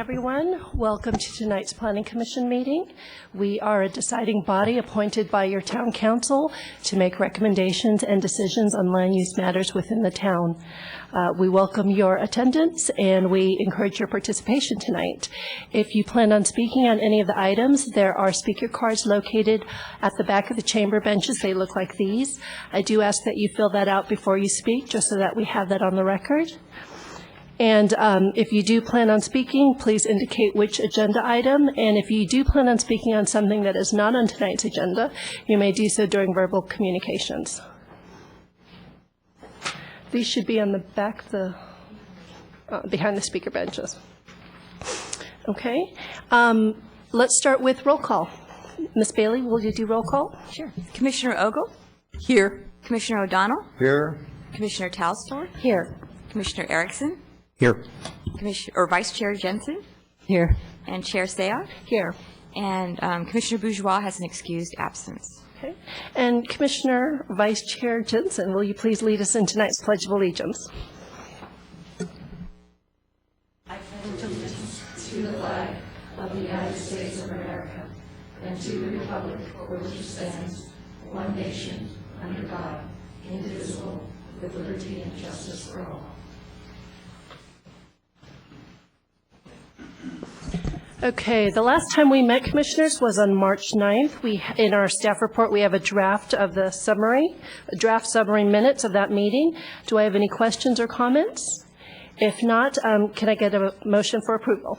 everyone. Welcome to tonight's Planning Commission meeting. We are a deciding body appointed by your town council to make recommendations and decisions on land use matters within the town. We welcome your attendance and we encourage your participation tonight. If you plan on speaking on any of the items, there are speaker cards located at the back of the chamber benches. They look like these. I do ask that you fill that out before you speak, just so that we have that on the record. And if you do plan on speaking, please indicate which agenda item. And if you do plan on speaking on something that is not on tonight's agenda, you may do so during verbal communications. These should be on the back, behind the speaker benches. Okay. Let's start with roll call. Ms. Bailey, will you do roll call? Sure. Commissioner Ogle? Here. Commissioner O'Donnell? Here. Commissioner Talstor? Here. Commissioner Erickson? Here. Vice Chair Jensen? Here. And Chair Seah? Here. And Commissioner Bourgeois has an excused absence. Okay. And Commissioner Vice Chair Jensen, will you please lead us in tonight's Pledge of Allegiance? I pledge allegiance to the flag of the United States of America and to the republic for which it stands, one nation, under God, indivisible, with liberty and justice for all. Okay, the last time we met, commissioners, was on March 9th. In our staff report, we have a draft of the summary, a draft summary minutes of that meeting. Do I have any questions or comments? If not, can I get a motion for approval?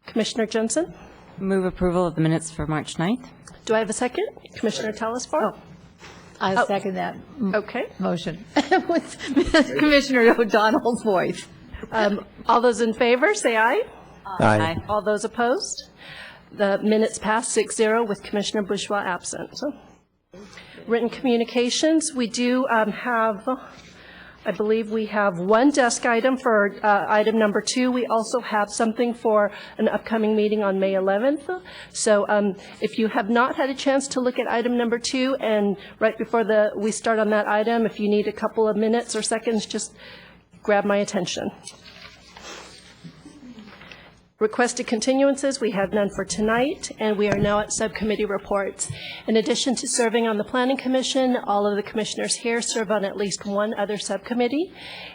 Commissioner Jensen? Move approval of the minutes for March 9th. Do I have a second? Commissioner Telesfor? I second that Okay. motion with Commissioner O'Donnell's voice. All those in favor, say aye. Aye. All those opposed? The minutes pass 6-0 with Commissioner Bourgeois absent. So, written communications, we do have, I believe we have one desk item for item number 2. We also have something for an upcoming meeting on May 11th. So if you have not had a chance to look at item number 2, and right before we start on that item, if you need a couple of minutes or seconds, just grab my attention. Requested continuances, we have none for tonight, and we are now at subcommittee reports. In addition to serving on the Planning Commission, all of the commissioners here serve on at least one other subcommittee.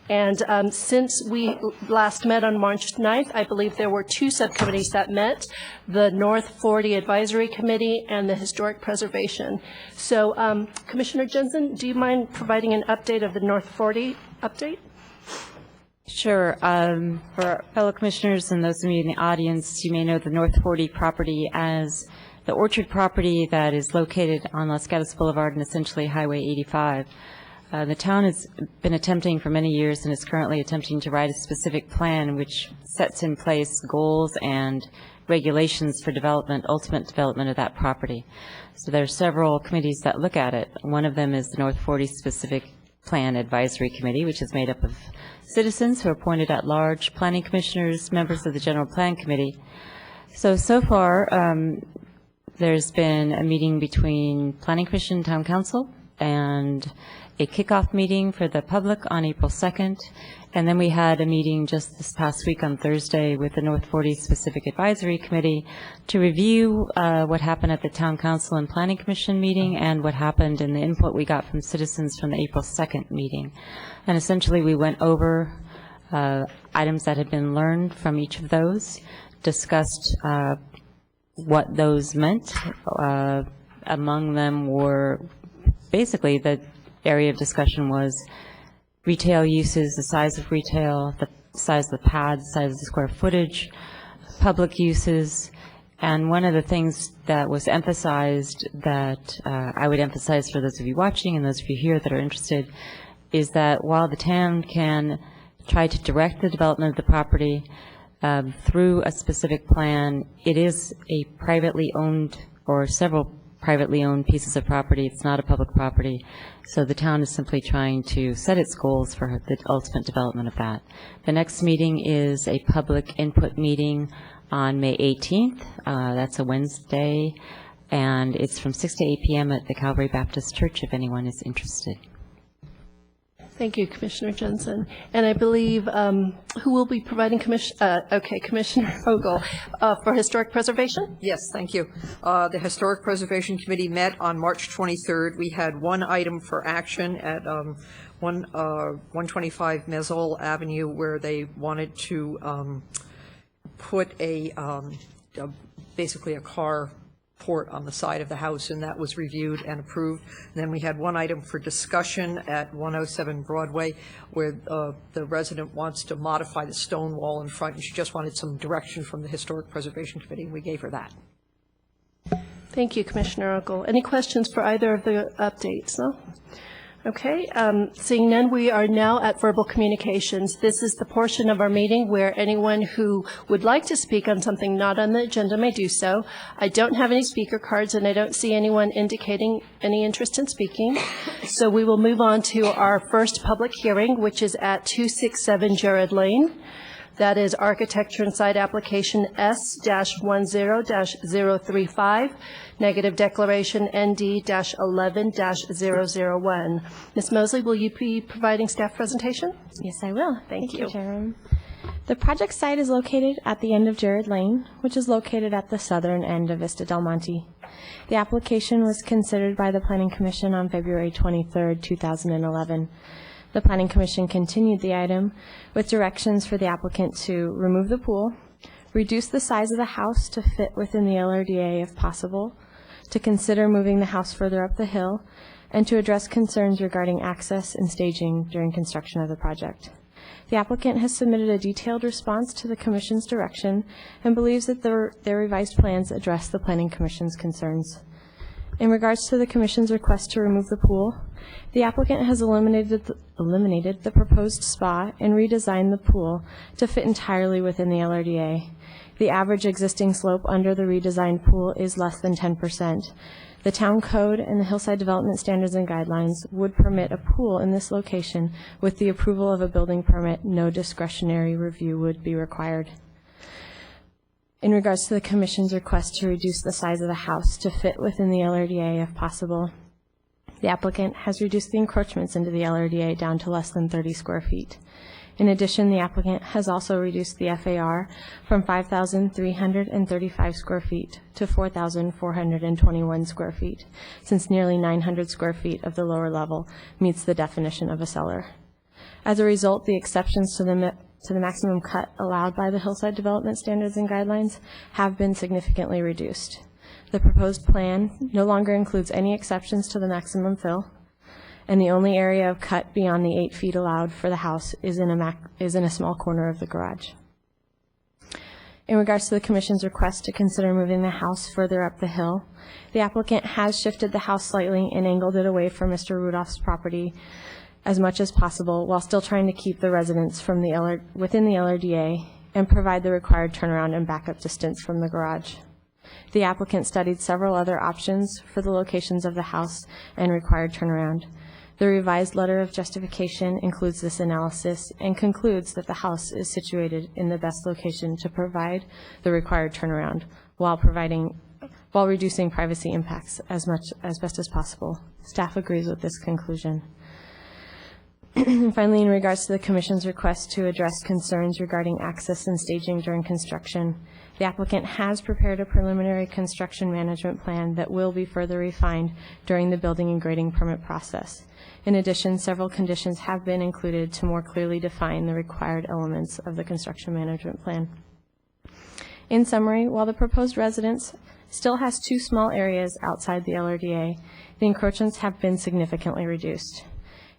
And since we last met on March 9th, I believe there were 2 subcommittees that met, the North 40 Advisory Committee and the Historic Preservation. So Commissioner Jensen, do you mind providing an update of the North 40 update? Sure. For our fellow commissioners and those of you in the audience, you may know the North 40 property as the orchard property that is located on Los Gatos Boulevard and essentially Highway 85. The town has been attempting for many years and is currently attempting to write a specific plan which sets in place goals and regulations for development, ultimate development of that property. So there are several committees that look at it. One of them is the North 40 Specific Plan Advisory Committee, which is made up of citizens who are appointed at large, planning commissioners, members of the General Plan Committee. So far, there's been a meeting between Planning Commission and Town Council and a kickoff meeting for the public on April 2nd. And then we had a meeting just this past week on Thursday with the North 40 Specific Advisory Committee to review what happened at the Town Council and Planning Commission meeting and what happened and the input we got from citizens from the April 2nd meeting. And essentially we went over items that had been learned from each of those, discussed what those meant. Among them were basically the area of discussion was retail uses, the size of retail, the size of the pad, the size of the square footage, public uses, and one of the things that was emphasized that I would emphasize for those of you watching and those of you here that are interested is that while the town can try to direct the development of the property through a specific plan, it is a privately owned or several privately owned pieces of property. It's not a public property. So the town is simply trying to set its goals for the ultimate development of that. The next meeting is a public input meeting on May 18th. That's a Wednesday, and it's from 6 to 8 p.m. at the Calvary Baptist Church if anyone is interested. Thank you, Commissioner Jensen. And I believe, who will be providing Commissioner Vogel for Historic Preservation? Yes, thank you. The Historic Preservation Committee met on March 23rd. We had one item for action at 125 Mezol Avenue, where they wanted to put basically a car port on the side of the house, and that was reviewed and approved. And then we had one item for discussion at 107 Broadway, where the resident wants to modify the stone wall in front, and she just wanted some direction from the Historic Preservation Committee, and we gave her that. Thank you, Commissioner Urkel. Any questions for either of the updates? No? Okay, seeing none, we are now at verbal communications. This is the portion of our meeting where anyone who would like to speak on something not on the agenda may do so. I don't have any speaker cards, and I don't see anyone indicating any interest in speaking. So we will move on to our first public hearing, which is at 267 Jared Lane. That is Architecture and Site Application S-10-035, Negative Declaration ND-11-001. Ms. Mosley, will you be providing staff presentation? Yes, I will. Thank you. Sharon. The project site is located at the end of Jared Lane, which is located at the southern end of Vista Del Monte. The application was considered by the Planning Commission on February 23, 2011. The Planning Commission continued the item with directions for the applicant to remove the pool, reduce the size of the house to fit within the LRDA if possible, to consider moving the house further up the hill, and to address concerns regarding access and staging during construction of the project. The applicant has submitted a detailed response to the Commission's direction and believes that their revised plans address the Planning Commission's concerns. In regards to the Commission's request to remove the pool, the applicant has eliminated the proposed spa and redesigned the pool to fit entirely within the LRDA. The average existing slope under the redesigned pool is less than 10%. The town code and the Hillside Development Standards and Guidelines would permit a pool in this location. With the approval of a building permit, no discretionary review would be required. In regards to the Commission's request to reduce the size of the house to fit within the LRDA if possible, the applicant has reduced the encroachments into the LRDA down to less than 30 square feet. In addition, the applicant has also reduced the FAR from 5,335 square feet to 4,421 square feet, since nearly 900 square feet of the lower level meets the definition of a cellar. As a result, the exceptions to the maximum cut allowed by the Hillside Development Standards and Guidelines have been significantly reduced. The proposed plan no longer includes any exceptions to the maximum fill, and the only area of cut beyond the 8 feet allowed for the house is in a small corner of the garage. In regards to the Commission's request to consider moving the house further up the hill, the applicant has shifted the house slightly and angled it away from Mr. Rudolph's property as much as possible, while still trying to keep the residents from within the LRDA and provide the required turnaround and backup distance from the garage. The applicant studied several other options for the locations of the house and required turnaround. The revised letter of justification includes this analysis and concludes that the house is situated in the best location to provide the required turnaround while reducing privacy impacts as best as possible. Staff agrees with this conclusion. Finally, in regards to the Commission's request to address concerns regarding access and staging during construction, the applicant has prepared a preliminary construction management plan that will be further refined during the building and grading permit process. In addition, several conditions have been included to more clearly define the required elements of the construction management plan. In summary, while the proposed residence still has 2 small areas outside the LRDA, the encroachments have been significantly reduced.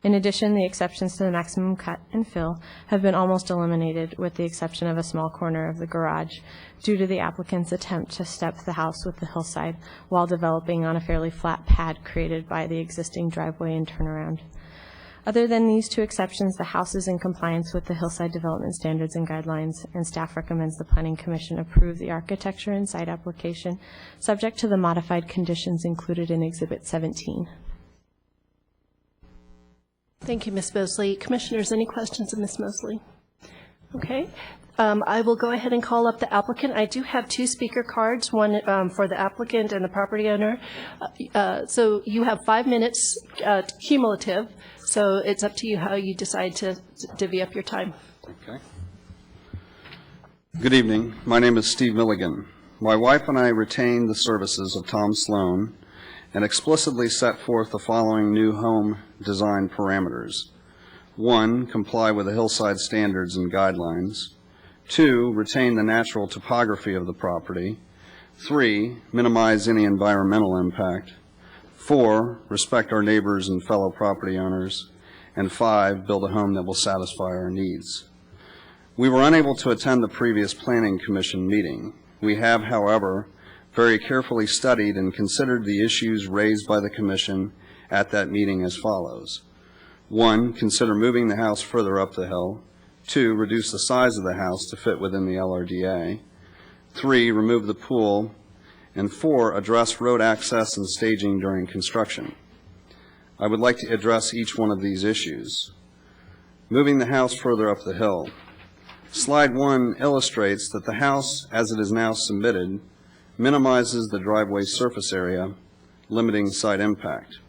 In addition, the exceptions to the maximum cut and fill have been almost eliminated, with the exception of a small corner of the garage, due to the applicant's attempt to step the house with the hillside while developing on a fairly flat pad created by the existing driveway and turnaround. Other than these 2 exceptions, the house is in compliance with the Hillside Development Standards and Guidelines, and staff recommends the Planning Commission approve the architecture and site application, subject to the modified conditions included in Exhibit 17. Thank you, Ms. Mosley. Commissioners, any questions of Ms. Mosley? Okay. I will go ahead and call up the applicant. I do have 2 speaker cards, one for the applicant and the property owner. So you have 5 minutes cumulative. So it's up to you how you decide to divvy up your time. Okay. Good evening. My name is Steve Milligan. My wife and I retained the services of Tom Sloan and explicitly set forth the following new home design parameters. 1, comply with the hillside standards and guidelines. 2, retain the natural topography of the property. 3, minimize any environmental impact. 4, respect our neighbors and fellow property owners. And 5, build a home that will satisfy our needs. We were unable to attend the previous Planning Commission meeting. We have, however, very carefully studied and considered the issues raised by the Commission at that meeting as follows. 1, consider moving the house further up the hill. 2, reduce the size of the house to fit within the LRDA. 3, remove the pool. And 4, address road access and staging during construction. I would like to address each one of these issues. Moving the house further up the hill. Slide 1 illustrates that the house, as it is now submitted, minimizes the driveway surface area, limiting site impact.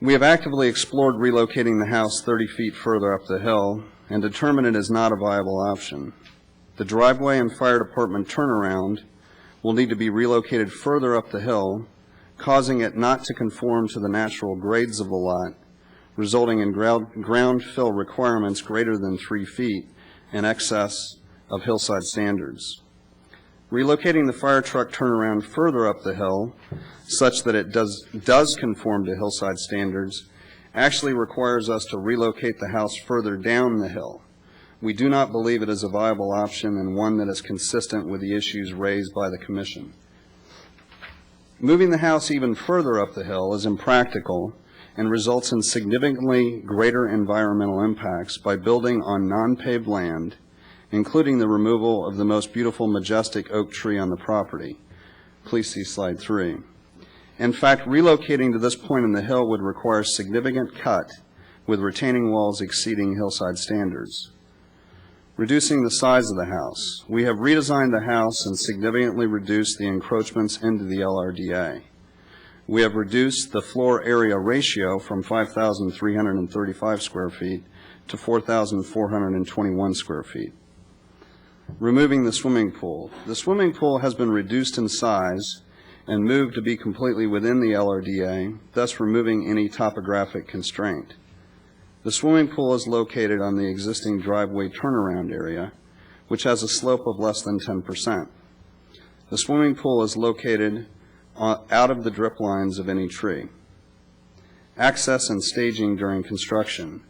We have actively explored relocating the house 30 feet further up the hill and determined it is not a viable option. The driveway and fire department turnaround will need to be relocated further up the hill, causing it not to conform to the natural grades of the lot, resulting in ground fill requirements greater than 3 feet in excess of hillside standards. Relocating the fire truck turnaround further up the hill, such that it does conform to hillside standards, actually requires us to relocate the house further down the hill. We do not believe it is a viable option and one that is consistent with the issues raised by the Commission. Moving the house even further up the hill is impractical and results in significantly greater environmental impacts by building on non-paved land, including the removal of the most beautiful majestic oak tree on the property. Please see slide 3. In fact, relocating to this point in the hill would require significant cut with retaining walls exceeding hillside standards. Reducing the size of the house. We have redesigned the house and significantly reduced the encroachments into the LRDA. We have reduced the floor area ratio from 5,335 square feet to 4,421 square feet. Removing the swimming pool. The swimming pool has been reduced in size and moved to be completely within the LRDA, thus removing any topographic constraint. The swimming pool is located on the existing driveway turnaround area, which has a slope of less than 10%. The swimming pool is located out of the drip lines of any tree. Access and staging during construction.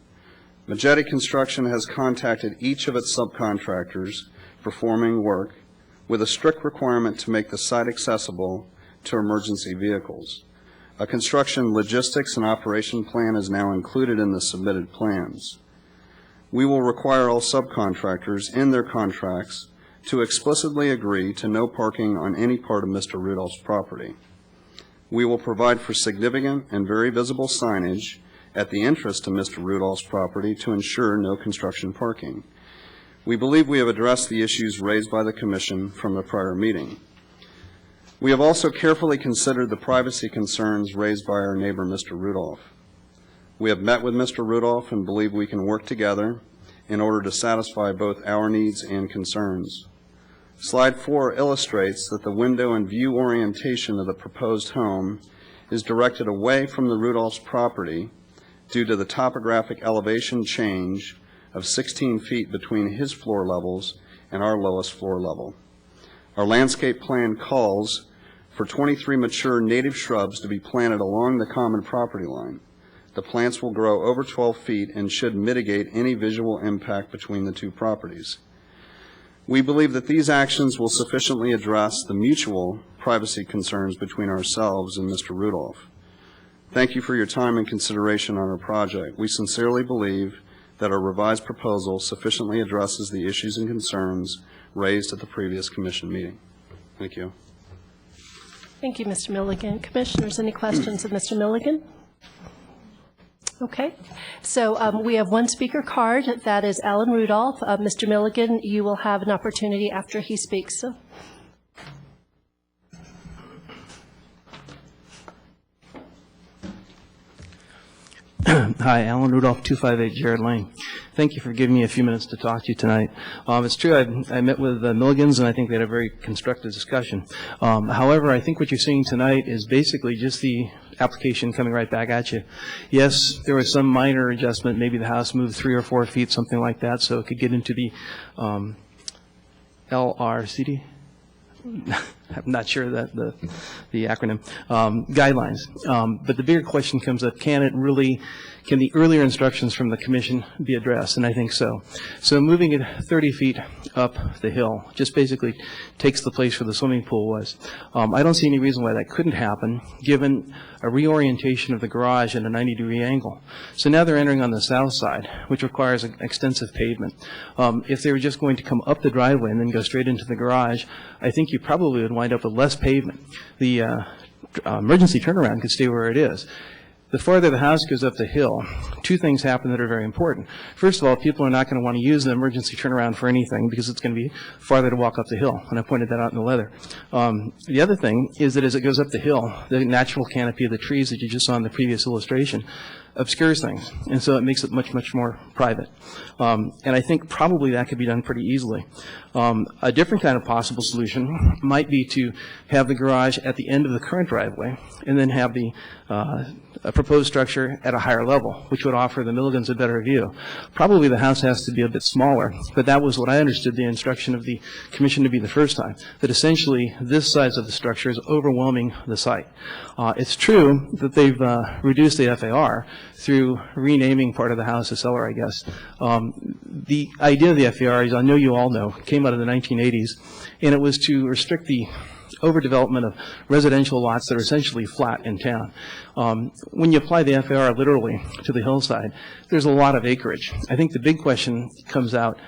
Majetti Construction has contacted each of its subcontractors performing work with a strict requirement to make the site accessible to emergency vehicles. A construction logistics and operation plan is now included in the submitted plans. We will require all subcontractors in their contracts to explicitly agree to no parking on any part of Mr. Rudolph's property. We will provide for significant and very visible signage at the entrance to Mr. Rudolph's property to ensure no construction parking. We believe we have addressed the issues raised by the Commission from the prior meeting. We have also carefully considered the privacy concerns raised by our neighbor, Mr. Rudolph. We have met with Mr. Rudolph and believe we can work together in order to satisfy both our needs and concerns. Slide 4 illustrates that the window and view orientation of the proposed home is directed away from the Rudolph's property due to the topographic elevation change of 16 feet between his floor levels and our lowest floor level. Our landscape plan calls for 23 mature native shrubs to be planted along the common property line. The plants will grow over 12 feet and should mitigate any visual impact between the two properties. We believe that these actions will sufficiently address the mutual privacy concerns between ourselves and Mr. Rudolph. Thank you for your time and consideration on our project. We sincerely believe that our revised proposal sufficiently addresses the issues and concerns raised at the previous Commission meeting. Thank you. Thank you, Mr. Milligan. Commissioners, any questions of Mr. Milligan? Okay. So we have one speaker card. That is Alan Rudolph. Mr. Milligan, you will have an opportunity after he speaks. So. Hi, Alan Rudolph, 258 Jared Lane. Thank you for giving me a few minutes to talk to you tonight. It's true, I met with Milligans, and I think they had a very constructive discussion. However, I think what you're seeing tonight is basically just the application coming right back at you. Yes, there was some minor adjustment. Maybe the house moved 3 or 4 feet, something like that, so it could get into the LRCD. I'm not sure that the acronym guidelines. But the bigger question comes up: can the earlier instructions from the commission be addressed? And I think so. So moving it 30 feet up the hill just basically takes the place where the swimming pool was. I don't see any reason why that couldn't happen, given a reorientation of the garage at a 90-degree angle. So now they're entering on the south side, which requires an extensive pavement. If they were just going to come up the driveway and then go straight into the garage, I think you probably would wind up with less pavement. The emergency turnaround could stay where it is. The farther the house goes up the hill, 2 things happen that are very important. First of all, people are not going to want to use the emergency turnaround for anything because it's going to be farther to walk up the hill, and I pointed that out in the letter. The other thing is that as it goes up the hill, the natural canopy of the trees that you just saw in the previous illustration obscures things, and so it makes it much, much more private. And I think probably that could be done pretty easily. A different kind of possible solution might be to have the garage at the end of the current driveway and then have the a proposed structure at a higher level, which would offer the Milligans a better view. Probably the house has to be a bit smaller, but that was what I understood the instruction of the commission to be the first time, that essentially this size of the structure is overwhelming the site. It's true that they've reduced the FAR through renaming part of the house a cellar, I guess. The idea of the FAR, as I know you all know, came out of the 1980s, and it was to restrict the overdevelopment of residential lots that are essentially flat in town. When you apply the FAR literally to the hillside, there's a lot of acreage. I think the big question comes out,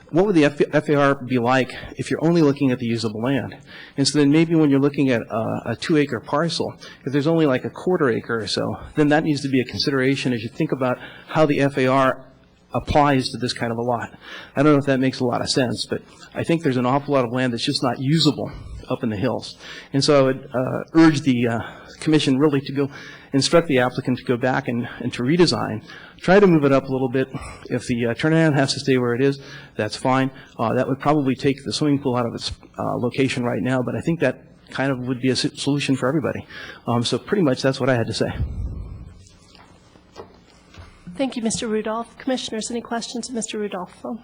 what would the FAR be like if you're only looking at the usable land? And so then maybe when you're looking at a 2-acre parcel, if there's only like a 1/4 acre or so, then that needs to be a consideration as you think about how the FAR applies to this kind of a lot. I don't know if that makes a lot of sense, but I think there's an awful lot of land that's just not usable up in the hills. And so I would urge the commission really to go instruct the applicant to go back and to redesign. Try to move it up a little bit. If the turnaround has to stay where it is, that's fine. That would probably take the swimming pool out of its location right now, but I think that kind of would be a solution for everybody. So pretty much that's what I had to say. Thank you, Mr. Rudolph. Commissioners, any questions of Mr. Rudolph? Oh.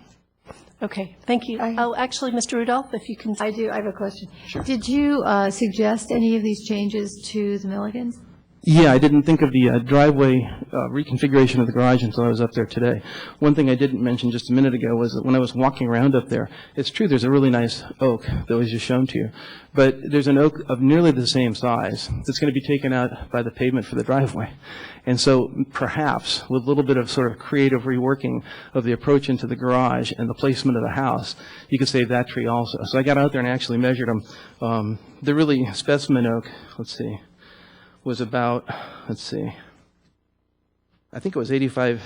Okay, thank you. Oh, actually, Mr. Rudolph, if you can. I do. I have a question. Sure. Did you suggest any of these changes to the Milligans? Yeah, I didn't think of the driveway reconfiguration of the garage until I was up there today. One thing I didn't mention just a minute ago was that when I was walking around up there, it's true there's a really nice oak that was just shown to you, but there's an oak of nearly the same size that's going to be taken out by the pavement for the driveway. And so perhaps with a little bit of sort of creative reworking of the approach into the garage and the placement of the house, you could save that tree also. So I got out there and actually measured them. The really specimen oak, let's see, was about, let's see, I think it was 85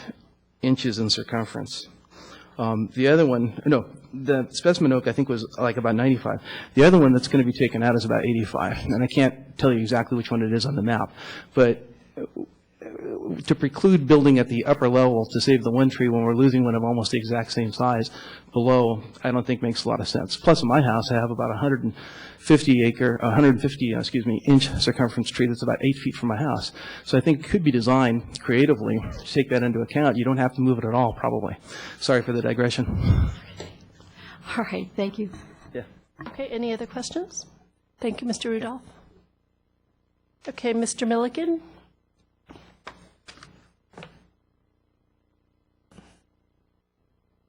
inches in circumference. The other one, no, the specimen oak I think was like about 95. The other one that's going to be taken out is about 85, and I can't tell you exactly which one it is on the map. But to preclude building at the upper level to save the one tree when we're losing one of almost the exact same size below, I don't think makes a lot of sense. Plus, in my house, I have about 150 inch circumference tree that's about 8 feet from my house. So I think it could be designed creatively to take that into account. You don't have to move it at all, probably. Sorry for the digression. All right, thank you. Yeah. Okay, any other questions? Thank you, Mr. Rudolph. Okay, Mr. Milligan.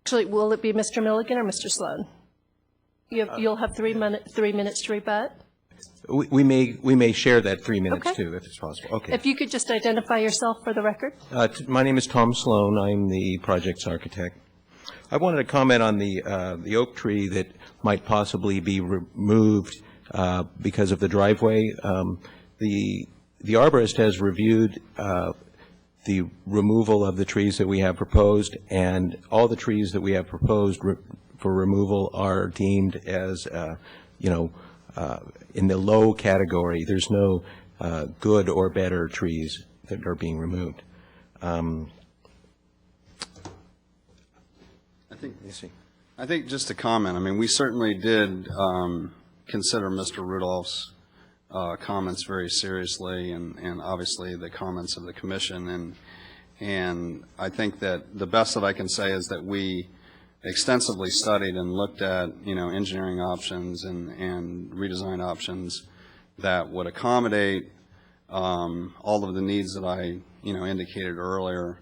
Actually, will it be Mr. Milligan or Mr. Sloan? You'll have 3 minutes to rebut. We may share that 3 minutes, Okay. too, if it's possible. Okay. If you could just identify yourself for the record. My name is Tom Sloan. I'm the project's architect. I wanted to comment on the oak tree that might possibly be removed because of the driveway. The arborist has reviewed the removal of the trees that we have proposed, and all the trees that we have proposed for removal are deemed as, in the low category. There's no good or better trees that are being removed. I think just to comment, I mean, we certainly did consider Mr. Rudolph's comments very seriously, and obviously the comments of the commission, and I think that the best that I can say is that we extensively studied and looked at, engineering options and redesign options that would accommodate all of the needs that I, indicated earlier,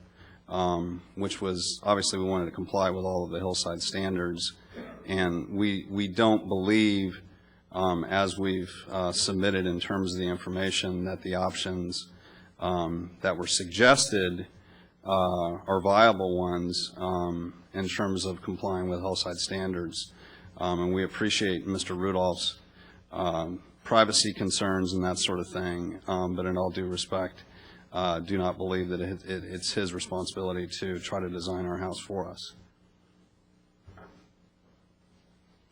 which was obviously we wanted to comply with all of the hillside standards, and we don't believe, as we've submitted in terms of the information, that the options that were suggested are viable ones in terms of complying with hillside standards. And we appreciate Mr. Rudolph's privacy concerns and that sort of thing, but in all due respect, do not believe that it's his responsibility to try to design our house for us.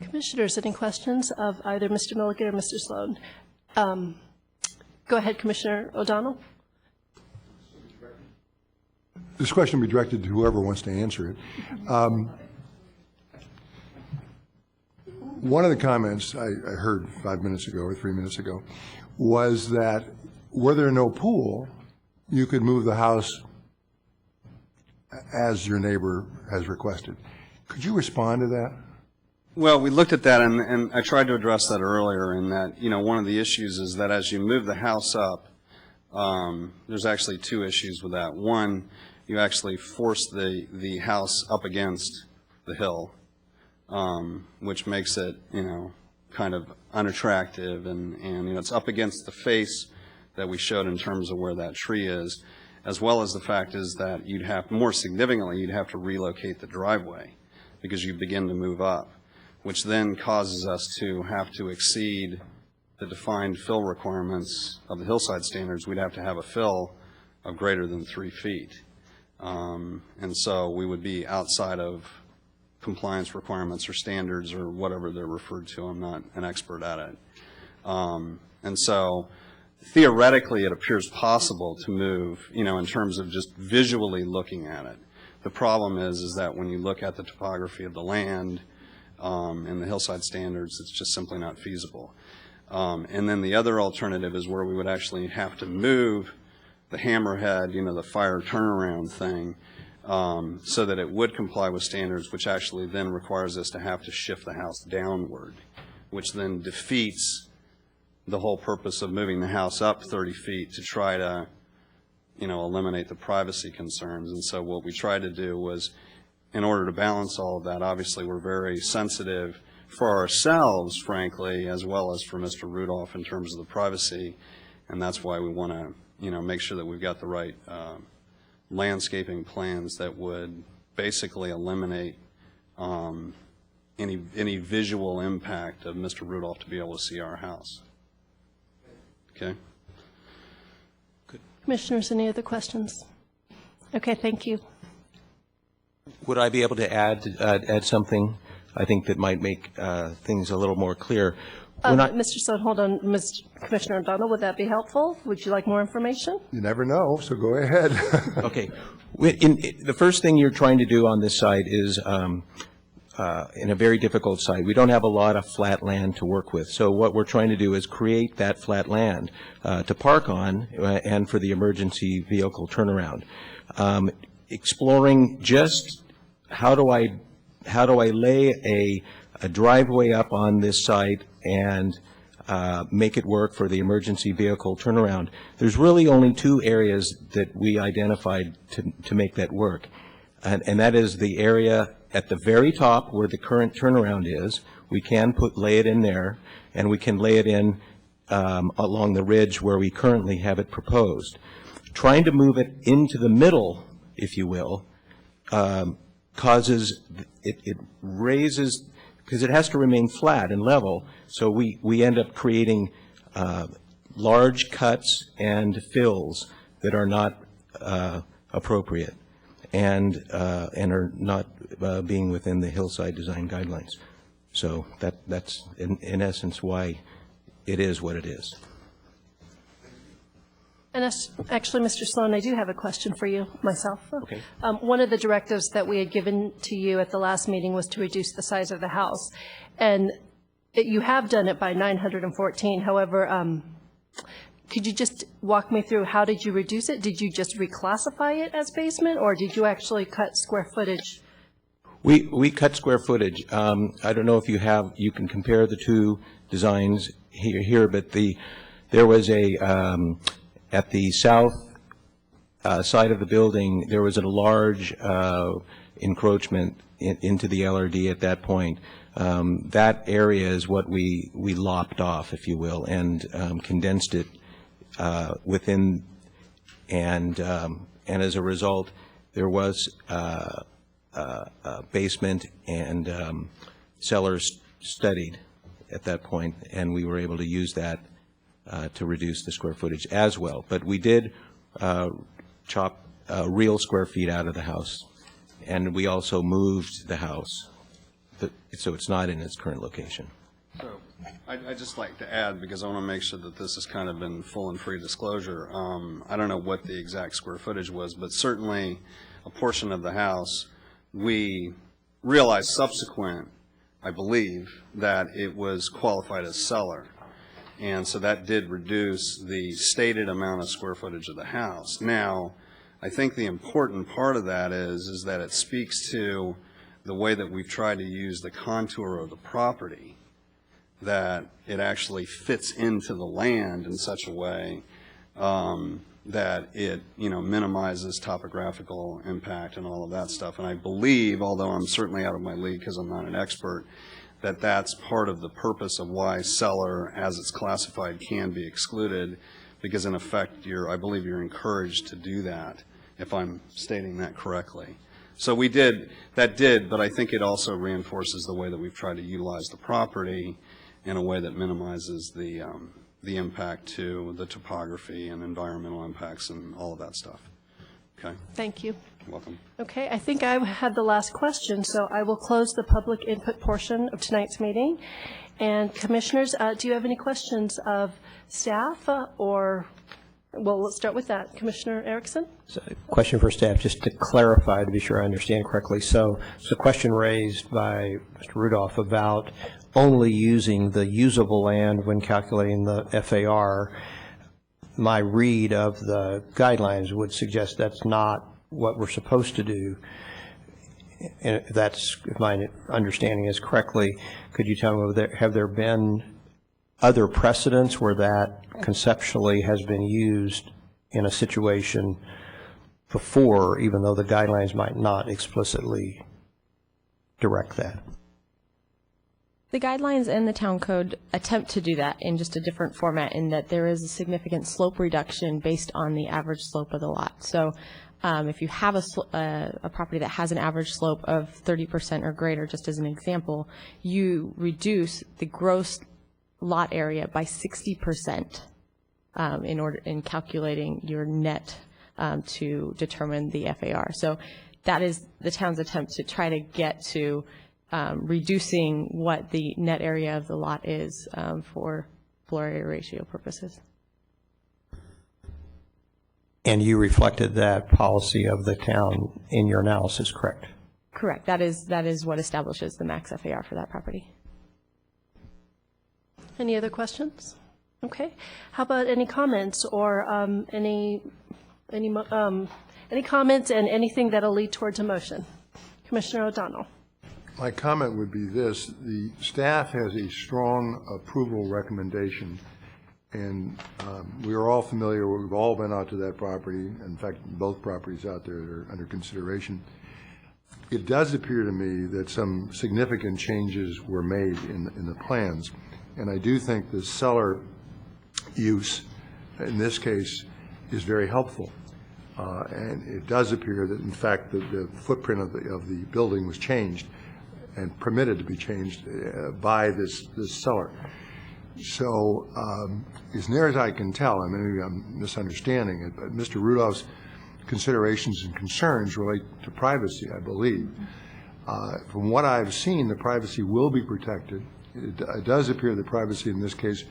Commissioners, any questions of either Mr. Milligan or Mr. Sloan? Go ahead, Commissioner O'Donnell. This question will be directed to whoever wants to answer it. One of the comments I heard 5 minutes ago or 3 minutes ago was that were there no pool, you could move the house as your neighbor has requested. Could you respond to that? Well, we looked at that, and I tried to address that earlier, in that, one of the issues is that as you move the house up, there's actually two issues with that. One, you actually force the house up against the hill, which makes it, kind of unattractive, and it's up against the face that we showed in terms of where that tree is, as well as the fact is that more significantly, you'd have to relocate the driveway because you begin to move up, which then causes us to have to exceed the defined fill requirements of the hillside standards. We'd have to have a fill of greater than 3 feet. And so we would be outside of compliance requirements or standards or whatever they're referred to. I'm not an expert at it. And so theoretically it appears possible to move, in terms of just visually looking at it. The problem is that when you look at the topography of the land and the hillside standards, it's just simply not feasible. And then the other alternative is where we would actually have to move the hammerhead, the fire turnaround thing, so that it would comply with standards, which actually then requires us to have to shift the house downward, which then defeats the whole purpose of moving the house up 30 feet to try to, eliminate the privacy concerns. And so what we tried to do was, in order to balance all of that, obviously we're very sensitive for ourselves, frankly, as well as for Mr. Rudolph in terms of the privacy, and that's why we want to, make sure that we've got the right landscaping plans that would basically eliminate any visual impact of Mr. Rudolph to be able to see our house. Okay. Good. Commissioners, any other questions? Okay, thank you. Would I be able to add something, I think, that might make things a little more clear? Mr. Sloan, hold on. Commissioner O'Donnell, would that be helpful? Would you like more information? You never know, so go ahead. Okay. The first thing you're trying to do on this site is, in a very difficult site, we don't have a lot of flat land to work with. So what we're trying to do is create that flat land to park on and for the emergency vehicle turnaround. Exploring just how do I lay a driveway up on this site and make it work for the emergency vehicle turnaround. There's really only two areas that we identified to make that work, and that is the area at the very top where the current turnaround is. We can lay it in there, and we can lay it in along the ridge where we currently have it proposed. Trying to move it into the middle, if you will, causes it raises, because it has to remain flat and level, so we end up creating large cuts and fills that are not appropriate and are not being within the hillside design guidelines. So that's in essence why it is what it is. And actually, Mr. Sloan, I do have a question for you myself. Okay. One of the directives that we had given to you at the last meeting was to reduce the size of the house. And you have done it by 914. However, could you just walk me through how did you reduce it? Did you just reclassify it as basement, or did you actually cut square footage? We cut square footage. I don't know if you can compare the two designs here, but there was at the south side of the building, there was a large encroachment into the LRD at that point. That area is what we lopped off, if you will, and condensed it within, and as a result, there was basement and cellars studied at that point, and we were able to use that to reduce the square footage as well. But we did chop real square feet out of the house, and we also moved the house, so it's not in its current location. So I'd just like to add, because I want to make sure that this has kind of been full and free disclosure. I don't know what the exact square footage was, but certainly a portion of the house, we realized subsequent, I believe, that it was qualified as cellar. And so that did reduce the stated amount of square footage of the house. Now, I think the important part of that is that it speaks to the way that we've tried to use the contour of the property, that it actually fits into the land in such a way that it, minimizes topographical impact and all of that stuff. And I believe, although I'm certainly out of my league because I'm not an expert, that that's part of the purpose of why cellar, as it's classified, can be excluded, because in effect, I believe you're encouraged to do that, if I'm stating that correctly. So that did, but I think it also reinforces the way that we've tried to utilize the property in a way that minimizes the impact to the topography and environmental impacts and all of that stuff. Okay? Thank you. You're welcome. Okay, I think I had the last question, so I will close the public input portion of tonight's meeting. And commissioners, do you have any questions of staff well, let's start with that. Commissioner Erickson? So, question for staff, just to clarify, to be sure I understand correctly. So the question raised by Mr. Rudolph about only using the usable land when calculating the FAR, my read of the guidelines would suggest that's not what we're supposed to do. And if my understanding is correctly, could you tell me, have there been other precedents where that conceptually has been used in a situation before, even though the guidelines might not explicitly direct that? The guidelines and the town code attempt to do that in just a different format, in that there is a significant slope reduction based on the average slope of the lot. So if you have a property that has an average slope of 30% or greater, just as an example, you reduce the gross lot area by 60% in calculating your net to determine the FAR. So that is the town's attempt to try to get to reducing what the net area of the lot is for floor area ratio purposes. And you reflected that policy of the town in your analysis, correct? Correct. That is what establishes the max FAR for that property. Any other questions? Okay. How about any comments or any comments and anything that'll lead towards a motion? Commissioner O'Donnell. My comment would be this: the staff has a strong approval recommendation, and we are all familiar. We've all been out to that property. In fact, both properties out there are under consideration. It does appear to me that some significant changes were made in the plans. And I do think the cellar use, in this case, is very helpful. And it does appear that, in fact, the footprint of the building was changed and permitted to be changed by this cellar. So as near as I can tell, maybe I'm misunderstanding it, but Mr. Rudolph's considerations and concerns relate to privacy, I believe. From what I've seen, the privacy will be protected. It does appear that privacy in this case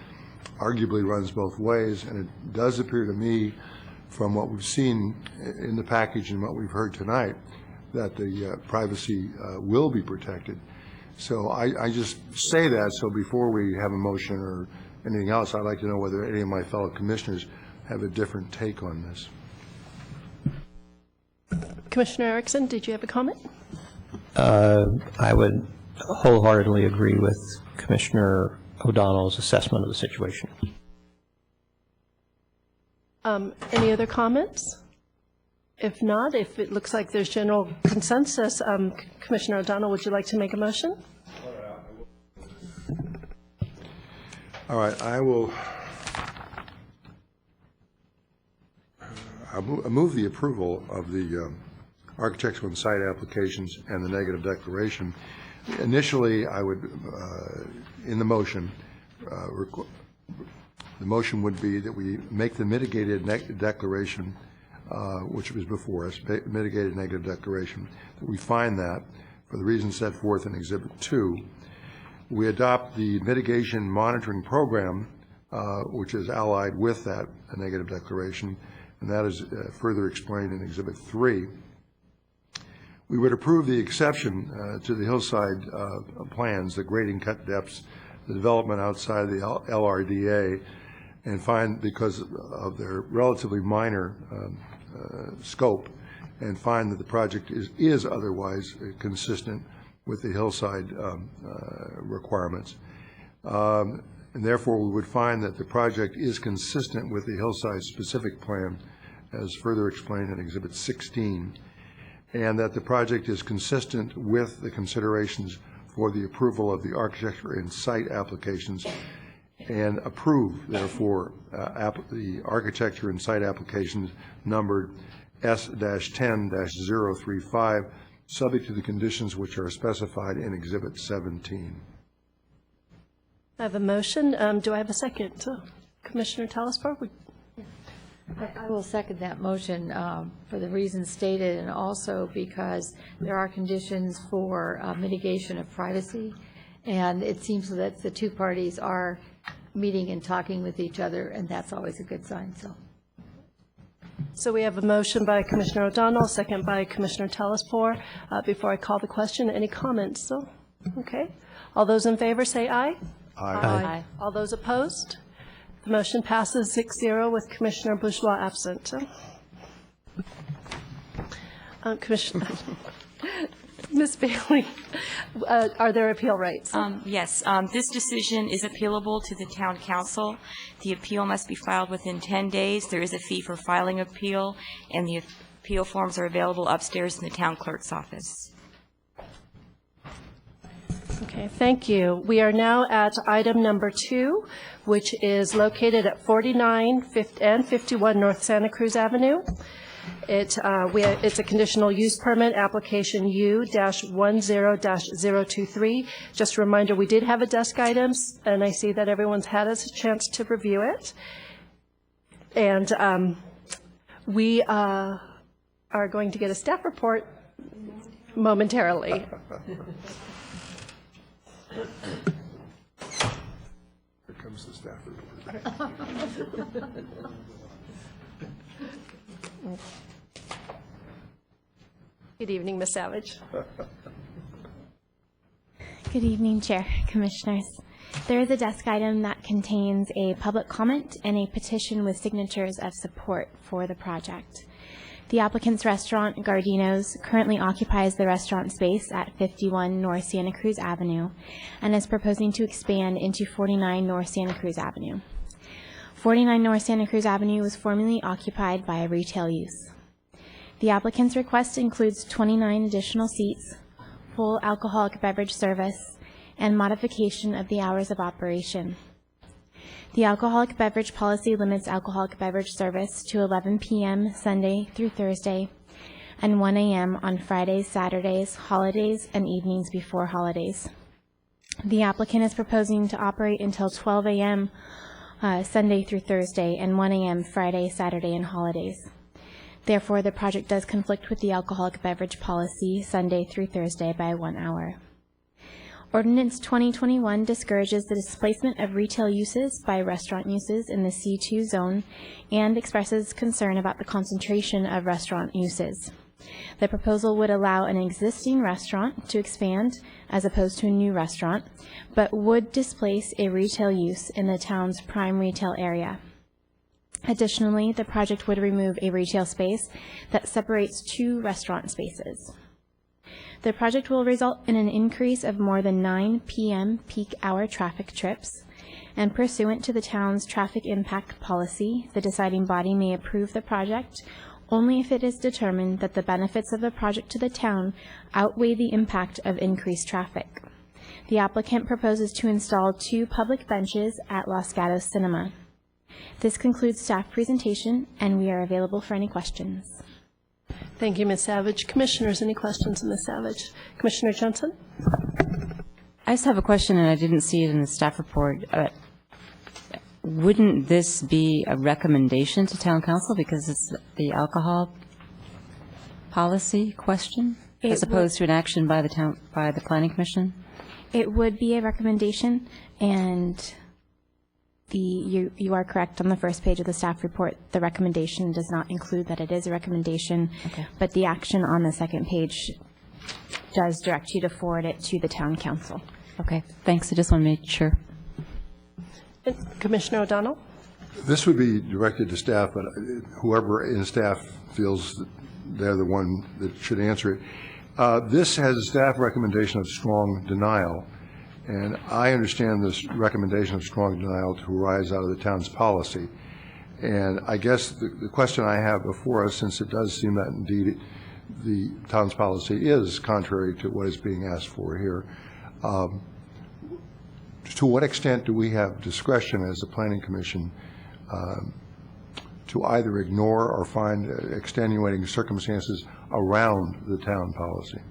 arguably runs both ways, and it does appear to me, from what we've seen in the package and what we've heard tonight, that the privacy will be protected. So I just say that, so before we have a motion or anything else, I'd like to know whether any of my fellow commissioners have a different take on this. Commissioner Erickson, did you have a comment? I would wholeheartedly agree with Commissioner O'Donnell's assessment of the situation. Any other comments? If not, if it looks like there's general consensus, Commissioner O'Donnell, would you like to make a motion? All right, I'll move the approval of the architectural and site applications and the negative declaration. Initially, I would, in the motion, the motion would be that we make the mitigated declaration, which was before us, mitigated negative declaration, that we find that, for the reasons set forth in Exhibit 2, we adopt the mitigation monitoring program, which is allied with that negative declaration, and that is further explained in Exhibit 3. We would approve the exception to the hillside plans, the grading cut depths, the development outside the LRDA, and find, because of their relatively minor scope, and find that the project is otherwise consistent with the hillside requirements. And therefore, we would find that the project is consistent with the hillside specific plan, as further explained in Exhibit 16, and that the project is consistent with the considerations for the approval of the architecture and site applications, and approve, therefore, the architecture and site applications numbered S-10-035, subject to the conditions which are specified in Exhibit 17. I have a motion. Do I have a second? Commissioner Telespark? I will second that motion for the reasons stated, and also because there are conditions for mitigation of privacy, and it seems that the two parties are meeting and talking with each other, and that's always a good sign. So we have a motion by Commissioner O'Donnell, second by Commissioner Telespoor. Before I call the question, any comments? Okay. All those in favor say aye. Aye. All those opposed? The motion passes 6-0 with Commissioner Bourgeois absent. Commissioner, Ms. Bailey, are there appeal rights? Yes. This decision is appealable to the town council. The appeal must be filed within 10 days. There is a fee for filing appeal, and the appeal forms are available upstairs in the town clerk's office. Okay, thank you. We are now at item number 2, which is located at 49 and 51 North Santa Cruz Avenue. It's a conditional use permit, application U-10-023. Just a reminder, we did have a desk items, and I see that everyone's had a chance to review it. And we are going to get a staff report momentarily. Here comes the staff report. Good evening, Ms. Savage. Good evening, Chair, Commissioners. There is a desk item that contains a public comment and a petition with signatures of support for the project. The applicant's restaurant, Gardino's, currently occupies the restaurant space at 51 North Santa Cruz Avenue and is proposing to expand into 49 North Santa Cruz Avenue. 49 North Santa Cruz Avenue was formerly occupied by retail use. The applicant's request includes 29 additional seats, full alcoholic beverage service, and modification of the hours of operation. The alcoholic beverage policy limits alcoholic beverage service to 11 p.m. Sunday through Thursday and 1 a.m. on Fridays, Saturdays, holidays, and evenings before holidays. The applicant is proposing to operate until 12 a.m. Sunday through Thursday and 1 a.m. Friday, Saturday, and holidays. Therefore, the project does conflict with the alcoholic beverage policy Sunday through Thursday by 1 hour. Ordinance 2021 discourages the displacement of retail uses by restaurant uses in the C2 zone and expresses concern about the concentration of restaurant uses. The proposal would allow an existing restaurant to expand as opposed to a new restaurant, but would displace a retail use in the town's prime retail area. Additionally, the project would remove a retail space that separates two restaurant spaces. The project will result in an increase of more than 9 p.m. peak hour traffic trips, and pursuant to the town's traffic impact policy, the deciding body may approve the project only if it is determined that the benefits of the project to the town outweigh the impact of increased traffic. The applicant proposes to install 2 public benches at Los Gatos Cinema. This concludes staff presentation, and we are available for any questions. Thank you, Ms. Savage. Commissioners, any questions of Ms. Savage? Commissioner Johnson? I just have a question, and I didn't see it in the staff report. Wouldn't this be a recommendation to town council because it's the alcohol policy question, as opposed to an action by the planning commission? It would be a recommendation, and you are correct on the first page of the staff report. The recommendation does not include that it is a recommendation, but the action on the second page does direct you to forward it to the town council. Okay, thanks. I just want to make sure. Commissioner O'Donnell? This would be directed to staff, but whoever in staff feels that they're the one that should answer it. This has a staff recommendation of strong denial, and I understand this recommendation of strong denial to arise out of the town's policy. And I guess the question I have before us, since it does seem that indeed the town's policy is contrary to what is being asked for here, to what extent do we have discretion as a planning commission to either ignore or find extenuating circumstances around the town policy?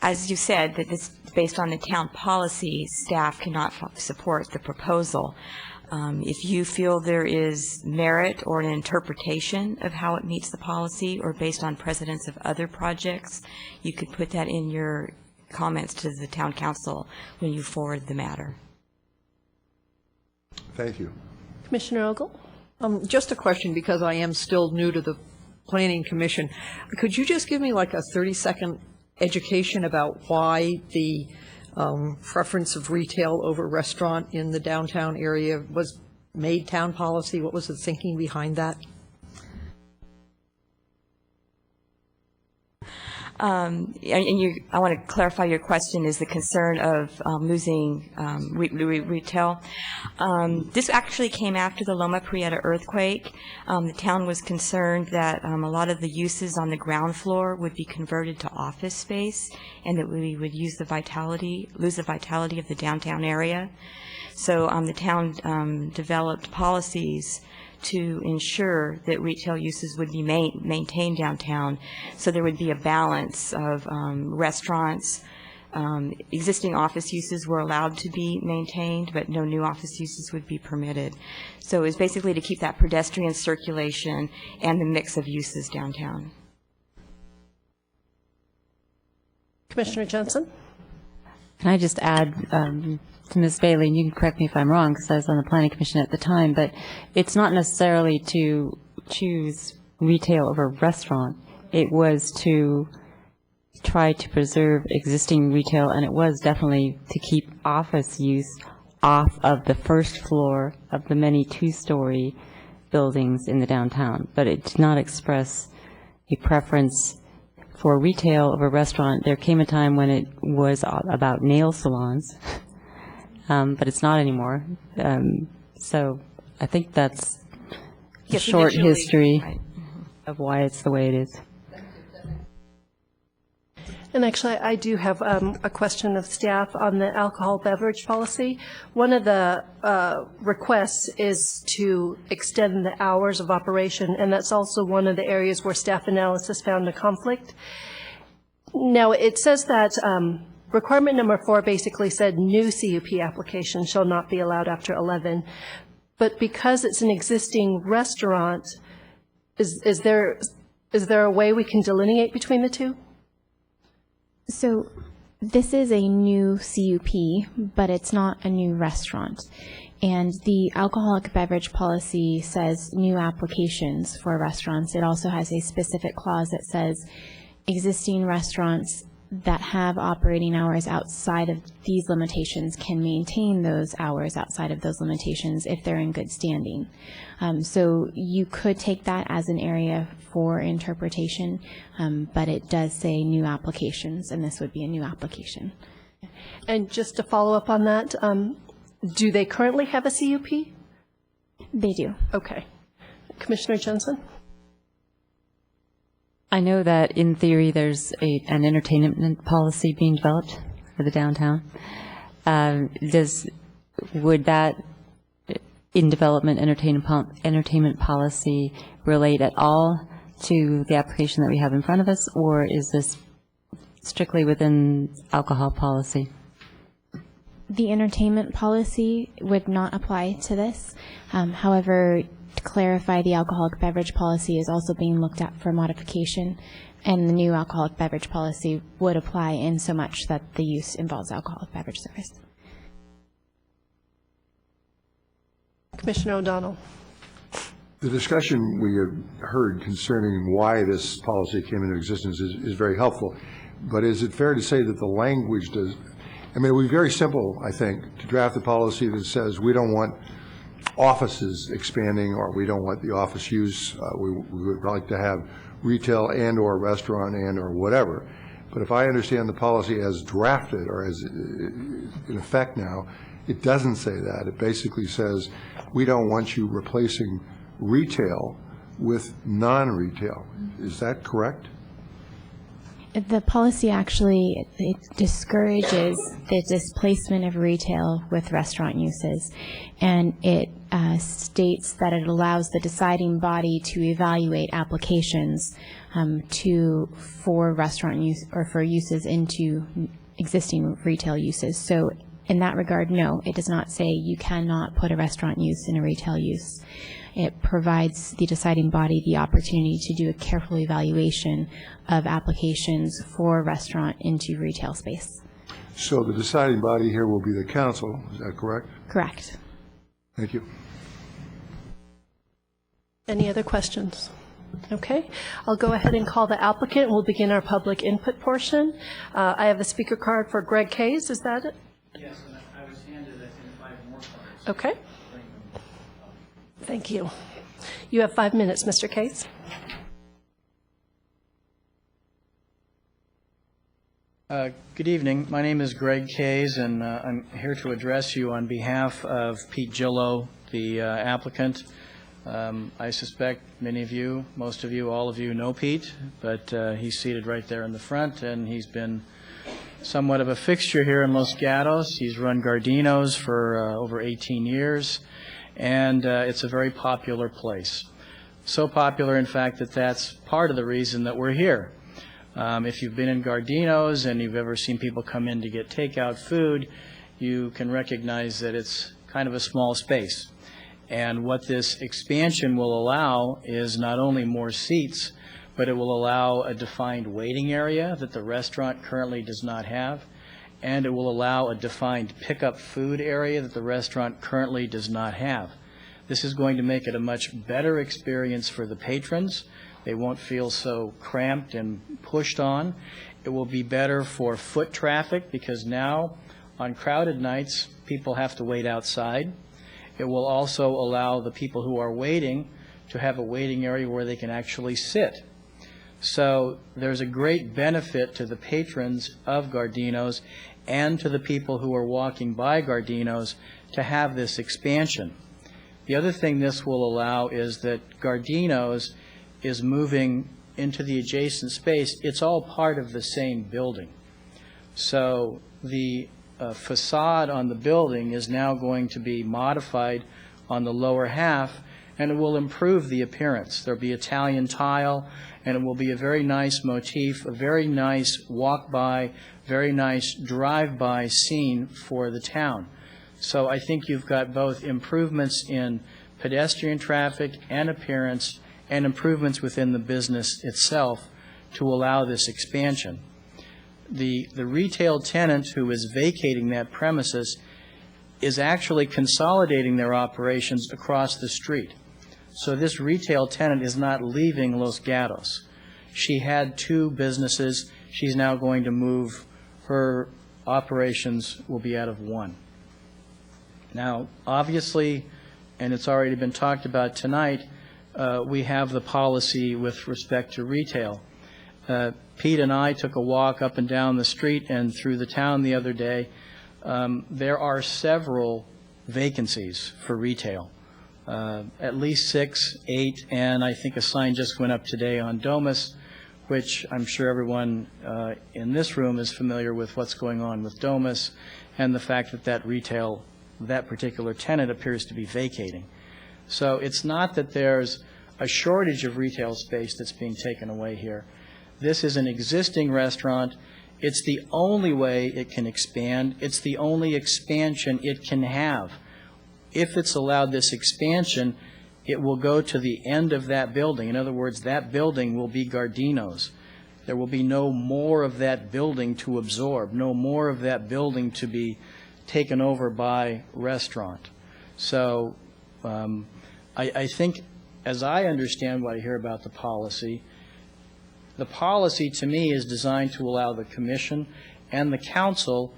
As you said, that this based on the town policy, staff cannot support the proposal. If you feel there is merit or an interpretation of how it meets the policy or based on precedents of other projects, you could put that in your comments to the town council when you forward the matter. Thank you. Commissioner Ogle? Just a question, because I am still new to the Planning Commission. Could you just give me like a 30-second education about why the preference of retail over restaurant in the downtown area was made town policy? What was the thinking behind that? I want to clarify your question is the concern of losing retail. This actually came after the Loma Prieta earthquake. The town was concerned that a lot of the uses on the ground floor would be converted to office space and that we would lose the vitality of the downtown area. So the town developed policies to ensure that retail uses would be maintained downtown, so there would be a balance of restaurants. Existing office uses were allowed to be maintained, but no new office uses would be permitted. So it was basically to keep that pedestrian circulation and the mix of uses downtown. Commissioner Johnson? Can I just add to Ms. Bailey, and you can correct me if I'm wrong because I was on the Planning Commission at the time, but it's not necessarily to choose retail over restaurant. It was to try to preserve existing retail, and it was definitely to keep office use off of the first floor of the many two-story buildings in the downtown. But it did not express a preference for retail over restaurant. There came a time when it was about nail salons, but it's not anymore. So I think that's a short history of why it's the way it is. And actually, I do have a question of staff on the alcohol beverage policy. One of the requests is to extend the hours of operation, and that's also one of the areas where staff analysis found a conflict. Now, it says that requirement number 4 basically said new CUP applications shall not be allowed after 11. But because it's an existing restaurant, is there Is there a way we can delineate between the two? So this is a new CUP, but it's not a new restaurant. And the alcoholic beverage policy says new applications for restaurants. It also has a specific clause that says existing restaurants that have operating hours outside of these limitations can maintain those hours outside of those limitations if they're in good standing. So you could take that as an area for interpretation, but it does say new applications, and this would be a new application. And just to follow up on that, do they currently have a CUP? They do. Okay. Commissioner Jensen? I know that in theory there's an entertainment policy being developed for the downtown. Would that in development entertainment policy relate at all to the application that we have in front of us, or is this strictly within alcohol policy? The entertainment policy would not apply to this. However, to clarify, the alcoholic beverage policy is also being looked at for modification, and the new alcoholic beverage policy would apply in so much that the use involves alcoholic beverage service. Commissioner O'Donnell. The discussion we have heard concerning why this policy came into existence is very helpful. But is it fair to say that the language does, I mean, it would be very simple, I think, to draft a policy that says we don't want offices expanding, or we don't want the office use. We would like to have retail and or restaurant and or whatever. But if I understand the policy as drafted or as in effect now, it doesn't say that. It basically says we don't want you replacing retail with non-retail. Is that correct? The policy actually, it discourages the displacement of retail with restaurant uses, and it states that it allows the deciding body to evaluate applications for restaurant use or for uses into existing retail uses. So in that regard, no, it does not say you cannot put a restaurant use in a retail use. It provides the deciding body the opportunity to do a careful evaluation of applications for restaurant into retail space. So the deciding body here will be the council, is that correct? Correct. Thank you. Any other questions? Okay, I'll go ahead and call the applicant. We'll begin our public input portion. I have a speaker card for Greg Case, is that it? Yes, and I was handed, I think, 5 more cards. Okay. Thank you. You have 5 minutes, Mr. Case. Good evening. My name is Greg Kays, and I'm here to address you on behalf of Pete Gillow, the applicant. I suspect many of you, most of you, all of you know Pete, but he's seated right there in the front, and he's been somewhat of a fixture here in Los Gatos. He's run Gardino's for over 18 years. And it's a very popular place. So popular, in fact, that that's part of the reason that we're here. If you've been in Gardino's and you've ever seen people come in to get takeout food, you can recognize that it's kind of a small space. And what this expansion will allow is not only more seats, but it will allow a defined waiting area that the restaurant currently does not have. And it will allow a defined pickup food area that the restaurant currently does not have. This is going to make it a much better experience for the patrons. They won't feel so cramped and pushed on. It will be better for foot traffic because now on crowded nights, people have to wait outside. It will also allow the people who are waiting to have a waiting area where they can actually sit. So there's a great benefit to the patrons of Gardino's and to the people who are walking by Gardino's to have this expansion. The other thing this will allow is that Gardino's is moving into the adjacent space. It's all part of the same building. So the facade on the building is now going to be modified on the lower half, and it will improve the appearance. There'll be Italian tile, and it will be a very nice motif, a very nice walk-by, very nice drive-by scene for the town. So I think you've got both improvements in pedestrian traffic and appearance and improvements within the business itself to allow this expansion. The retail tenant who is vacating that premises is actually consolidating their operations across the street. So this retail tenant is not leaving Los Gatos. She had 2 businesses. She's now going to move. Her operations will be out of 1. Now, obviously, and it's already been talked about tonight, we have the policy with respect to retail. Pete and I took a walk up and down the street and through the town the other day. There are several vacancies for retail, at least 6, 8, and I think a sign just went up today on Domus, which I'm sure everyone in this room is familiar with what's going on with Domus and the fact that that particular tenant appears to be vacating. So it's not that there's a shortage of retail space that's being taken away here. This is an existing restaurant. It's the only way it can expand. It's the only expansion it can have. If it's allowed this expansion, it will go to the end of that building. In other words, that building will be Gardino's. There will be no more of that building to absorb, no more of that building to be taken over by restaurant. So I think, as I understand what I hear about the policy to me is designed to allow the commission and the council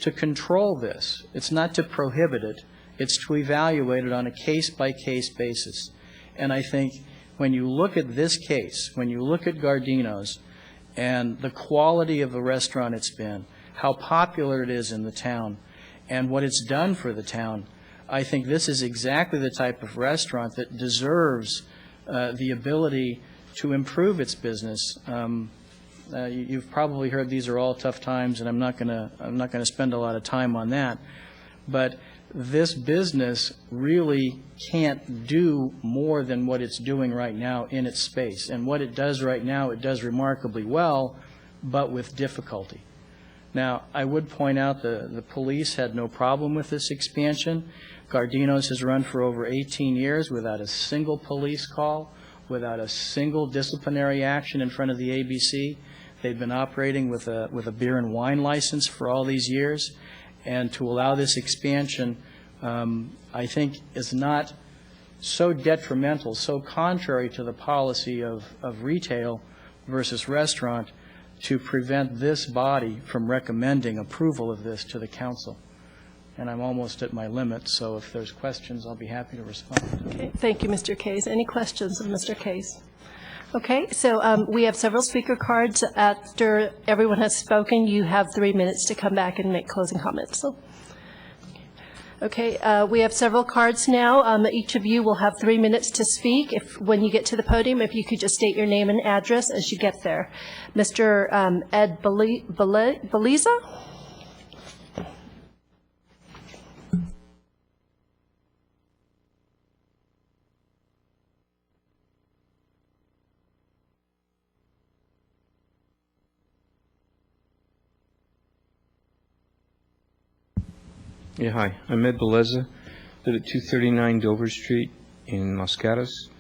to control this. It's not to prohibit it. It's to evaluate it on a case-by-case basis. And I think when you look at this case, when you look at Gardino's and the quality of the restaurant it's been, how popular it is in the town, and what it's done for the town, I think this is exactly the type of restaurant that deserves the ability to improve its business. You've probably heard these are all tough times, and I'm not going to spend a lot of time on that. But this business really can't do more than what it's doing right now in its space. And what it does right now, it does remarkably well, but with difficulty. Now, I would point out the police had no problem with this expansion. Gardino's has run for over 18 years without a single police call, without a single disciplinary action in front of the ABC. They've been operating with a beer and wine license for all these years. And to allow this expansion, I think, is not so detrimental, so contrary to the policy of retail versus restaurant, to prevent this body from recommending approval of this to the council. And I'm almost at my limit, so if there's questions, I'll be happy to respond. Okay, thank you, Mr. Case. Any questions of Mr. Case? Okay, so we have several speaker cards. After everyone has spoken, you have 3 minutes to come back and make closing comments. So, okay, we have several cards now. Each of you will have 3 minutes to speak. When you get to the podium, if you could just state your name and address as you get there. Mr. Ed Beliza? Yeah, hi. I'm Ed Beleza. Live at 239 Dover Street in Los Gatos.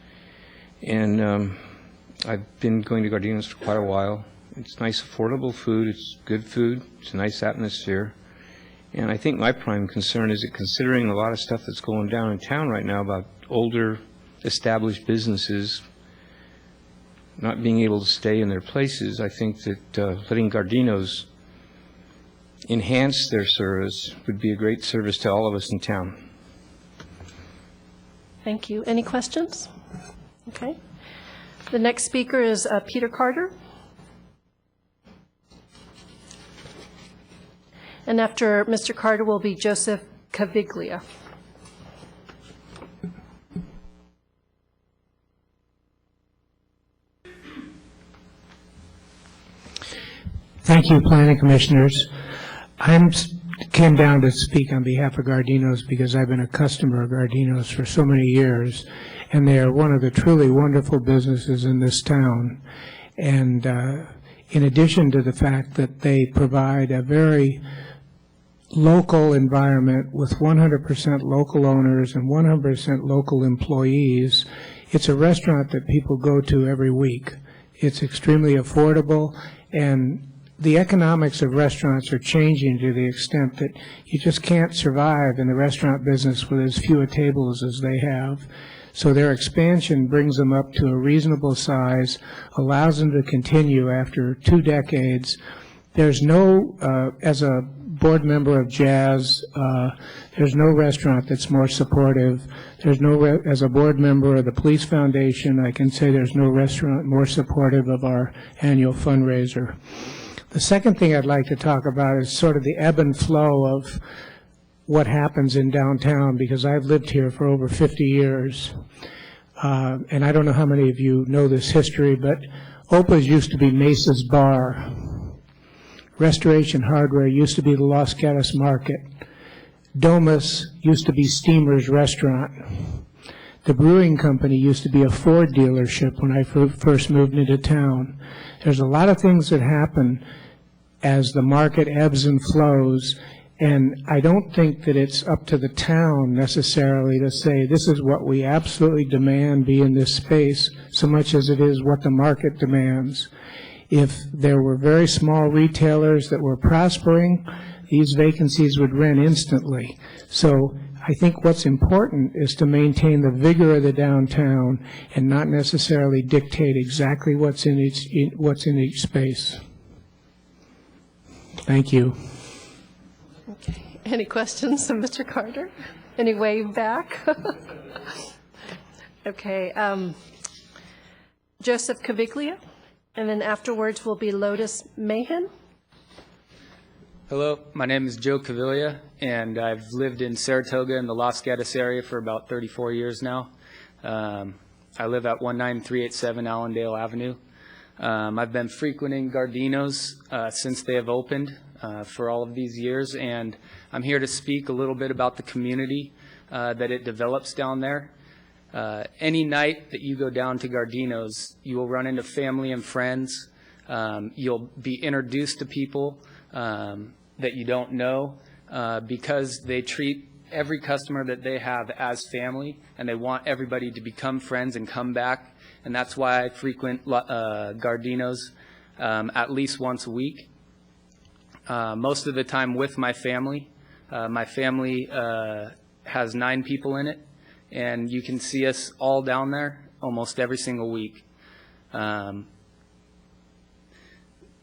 And I've been going to Gardino's for quite a while. It's nice, affordable food. It's good food. It's a nice atmosphere. And I think my prime concern is that considering a lot of stuff that's going down in town right now about older, established businesses not being able to stay in their places, I think that letting Gardino's enhance their service would be a great service to all of us in town. Thank you. Any questions? Okay. The next speaker is Peter Carter. And after Mr. Carter will be Joseph Caviglia. Thank you, Planning Commissioners. Came down to speak on behalf of Gardino's because I've been a customer of Gardino's for so many years, and they are one of the truly wonderful businesses in this town. And in addition to the fact that they provide a very local environment with 100% local owners and 100% local employees, it's a restaurant that people go to every week. It's extremely affordable, and the economics of restaurants are changing to the extent that you just can't survive in the restaurant business with as few tables as they have. So their expansion brings them up to a reasonable size, allows them to continue after 2 decades. There's no, as a board member of Jazz, there's no restaurant that's more supportive. There's no, as a board member of the Police Foundation, I can say there's no restaurant more supportive of our annual fundraiser. The second thing I'd like to talk about is sort of the ebb and flow of what happens in downtown, because I've lived here for over 50 years. And I don't know how many of you know this history, but Opa's used to be Mesa's Bar. Restoration Hardware used to be the Los Gatos Market. Domus used to be Steamer's Restaurant. The brewing company used to be a Ford dealership when I first moved into town. There's a lot of things that happen as the market ebbs and flows, and I don't think that it's up to the town necessarily to say this is what we absolutely demand be in this space so much as it is what the market demands. If there were very small retailers that were prospering, these vacancies would rent instantly. So I think what's important is to maintain the vigor of the downtown and not necessarily dictate exactly what's in each space. Thank you. Okay. Any questions of Mr. Carter? Any wave back? Okay. Joseph Caviglia, and then afterwards will be Lotus Mahan. Hello, my name is Joe Caviglia, and I've lived in Saratoga in the Los Gatos area for about 34 years now. I live at 19387 Allendale Avenue. I've been frequenting Gardino's since they have opened for all of these years, and I'm here to speak a little bit about the community that it develops down there. Any night that you go down to Gardino's, you will run into family and friends. You'll be introduced to people that you don't know because they treat every customer that they have as family, and they want everybody to become friends and come back. And that's why I frequent Gardino's at least once a week. Most of the time with my family. My family has 9 people in it, and you can see us all down there almost every single week.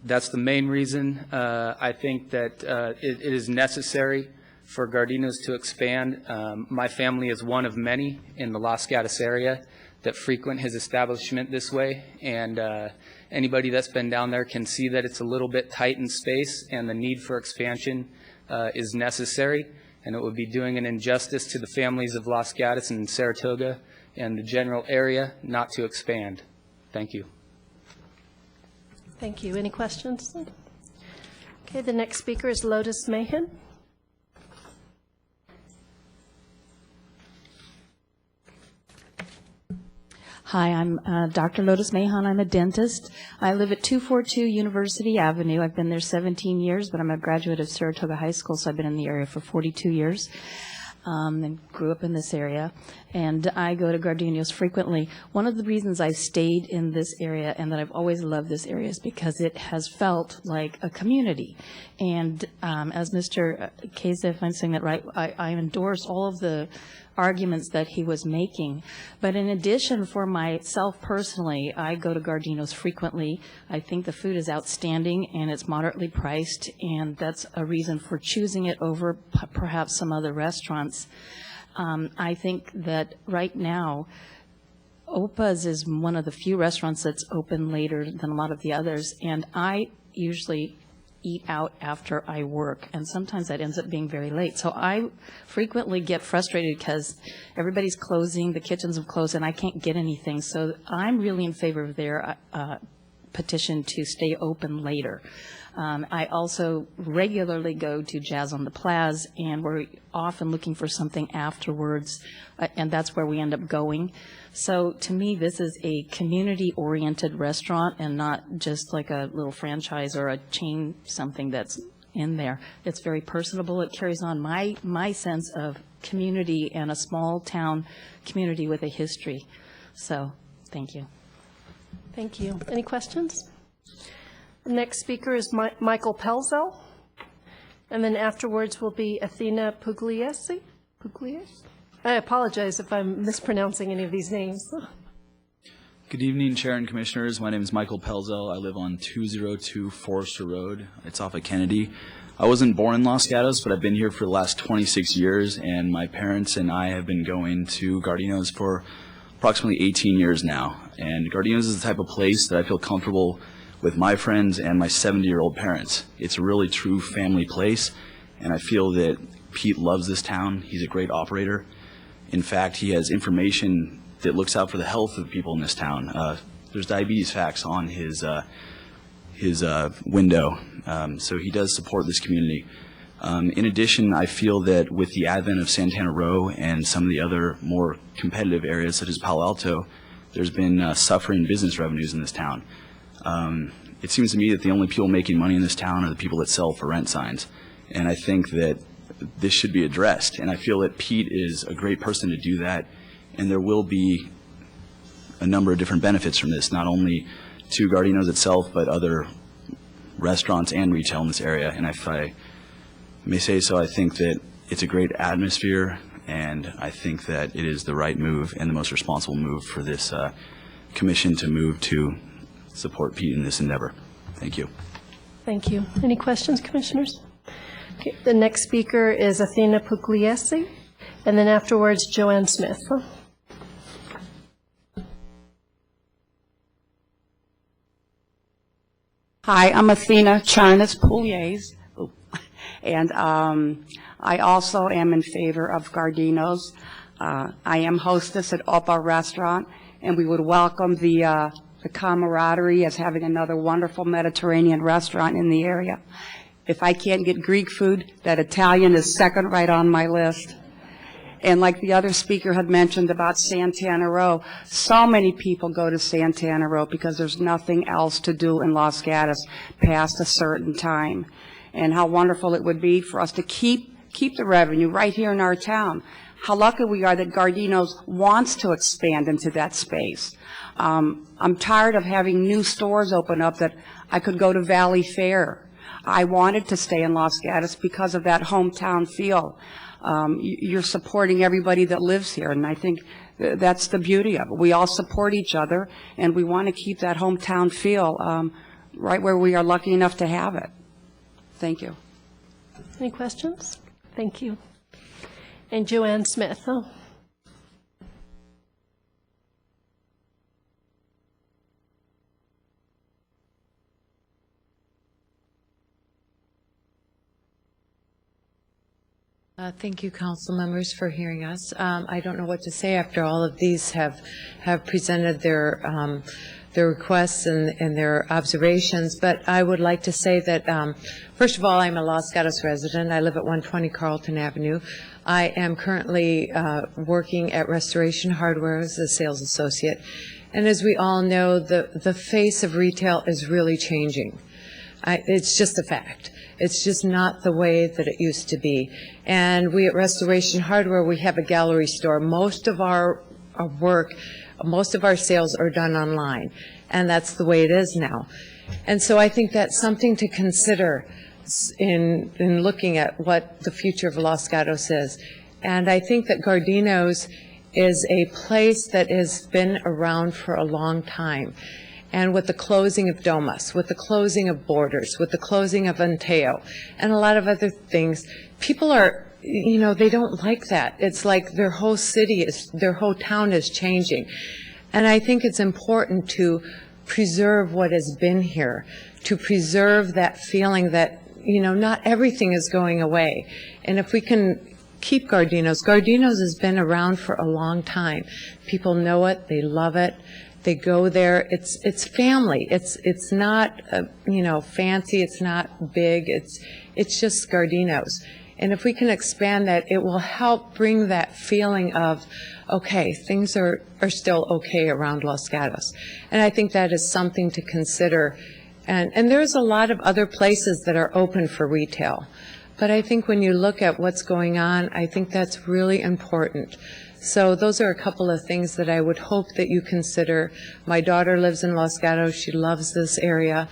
That's the main reason I think that it is necessary for Gardino's to expand. My family is one of many in the Los Gatos area that frequent his establishment this way, and anybody that's been down there can see that it's a little bit tight in space, and the need for expansion is necessary, and it would be doing an injustice to the families of Los Gatos and Saratoga and the general area not to expand. Thank you. Thank you. Any questions? Okay, the next speaker is Lotus Mahan. Hi, I'm Dr. Lotus Mahan. I'm a dentist. I live at 242 University Avenue. I've been there 17 years, but I'm a graduate of Saratoga High School, so I've been in the area for 42 years. And grew up in this area, and I go to Gardino's frequently. One of the reasons I stayed in this area and that I've always loved this area is because it has felt like a community. And as Mr. Case, if I'm saying that right, I endorse all of the arguments that he was making. But in addition, for myself personally, I go to Gardino's frequently. I think the food is outstanding and it's moderately priced, and that's a reason for choosing it over perhaps some other restaurants. I think that right now, Opa's is one of the few restaurants that's open later than a lot of the others, and I usually eat out after I work, and sometimes that ends up being very late. So I frequently get frustrated because everybody's closing, the kitchens have closed, and I can't get anything. So I'm really in favor of their petition to stay open later. I also regularly go to Jazz on the Plaza, and we're often looking for something afterwards, and that's where we end up going. So to me, this is a community-oriented restaurant and not just like a little franchise or a chain, something that's in there. It's very personable. It carries on my sense of community and a small town community with a history. So, thank you. Thank you. Any questions? The next speaker is Michael Pelzel, and then afterwards will be Athena Pugliese. I apologize if I'm mispronouncing any of these names. Good evening, Chair and Commissioners. My name is Michael Pelzel. I live on 202 Forester Road. It's off of Kennedy. I wasn't born in Los Gatos, but I've been here for the last 26 years, and my parents and I have been going to Gardino's for approximately 18 years now. And Gardino's is the type of place that I feel comfortable with my friends and my 70-year-old parents. It's a really true family place, and I feel that Pete loves this town. He's a great operator. In fact, he has information that looks out for the health of people in this town. There's diabetes facts on his window, so he does support this community. In addition, I feel that with the advent of Santana Row and some of the other more competitive areas such as Palo Alto, there's been suffering business revenues in this town. It seems to me that the only people making money in this town are the people that sell for rent signs, and I think that this should be addressed, and I feel that Pete is a great person to do that, and there will be a number of different benefits from this, not only to Gardino's itself, but other restaurants and retail in this area. And if I may say so, I think that it's a great atmosphere, and I think that it is the right move and the most responsible move for this commission to move to support Pete in this endeavor. Thank you. Thank you. Any questions, Commissioners? Okay, the next speaker is Athena Pugliese, and then afterwards, Joanne Smith. Hi, I'm Athena Charnas Pugliese, and I also am in favor of Gardino's. I am hostess at Opa Restaurant, and we would welcome the camaraderie as having another wonderful Mediterranean restaurant in the area. If I can't get Greek food, that Italian is second right on my list. And like the other speaker had mentioned about Santana Row, so many people go to Santana Row because there's nothing else to do in Los Gatos past a certain time. And how wonderful it would be for us to keep the revenue right here in our town. How lucky we are that Gardino's wants to expand into that space. I'm tired of having new stores open up that I could go to Valley Fair. I wanted to stay in Los Gatos because of that hometown feel. You're supporting everybody that lives here, and I think that's the beauty of it. We all support each other, and we want to keep that hometown feel right where we are lucky enough to have it. Thank you. Any questions? Thank you. And Joanne Smith. Thank you, council members, for hearing us. I don't know what to say after all of these have presented their requests and their observations, but I would like to say that, first of all, I'm a Los Gatos resident. I live at 120 Carlton Avenue. I am currently working at Restoration Hardware as a sales associate, and as we all know, the face of retail is really changing. It's just a fact. It's just not the way that it used to be. And we at Restoration Hardware, we have a gallery store. Most of our work, most of our sales are done online, and that's the way it is now. And so I think that's something to consider in looking at what the future of Los Gatos is. And I think that Gardino's is a place that has been around for a long time. And with the closing of Domus, with the closing of Borders, with the closing of Anteo, and a lot of other things, people are, you know, they don't like that. It's like their whole city their whole town is changing. And I think it's important to preserve what has been here, to preserve that feeling that, you know, not everything is going away. And if we can keep Gardino's has been around for a long time. People know it, they love it. They go there. It's family. It's not you know, fancy. It's not big. It's just Gardino's. And if we can expand that, it will help bring that feeling of, okay, things are still okay around Los Gatos. And I think that is something to consider. And there's a lot of other places that are open for retail. But I think when you look at what's going on, I think that's really important. So those are a couple of things that I would hope that you consider. My daughter lives in Los Gatos. She loves this area.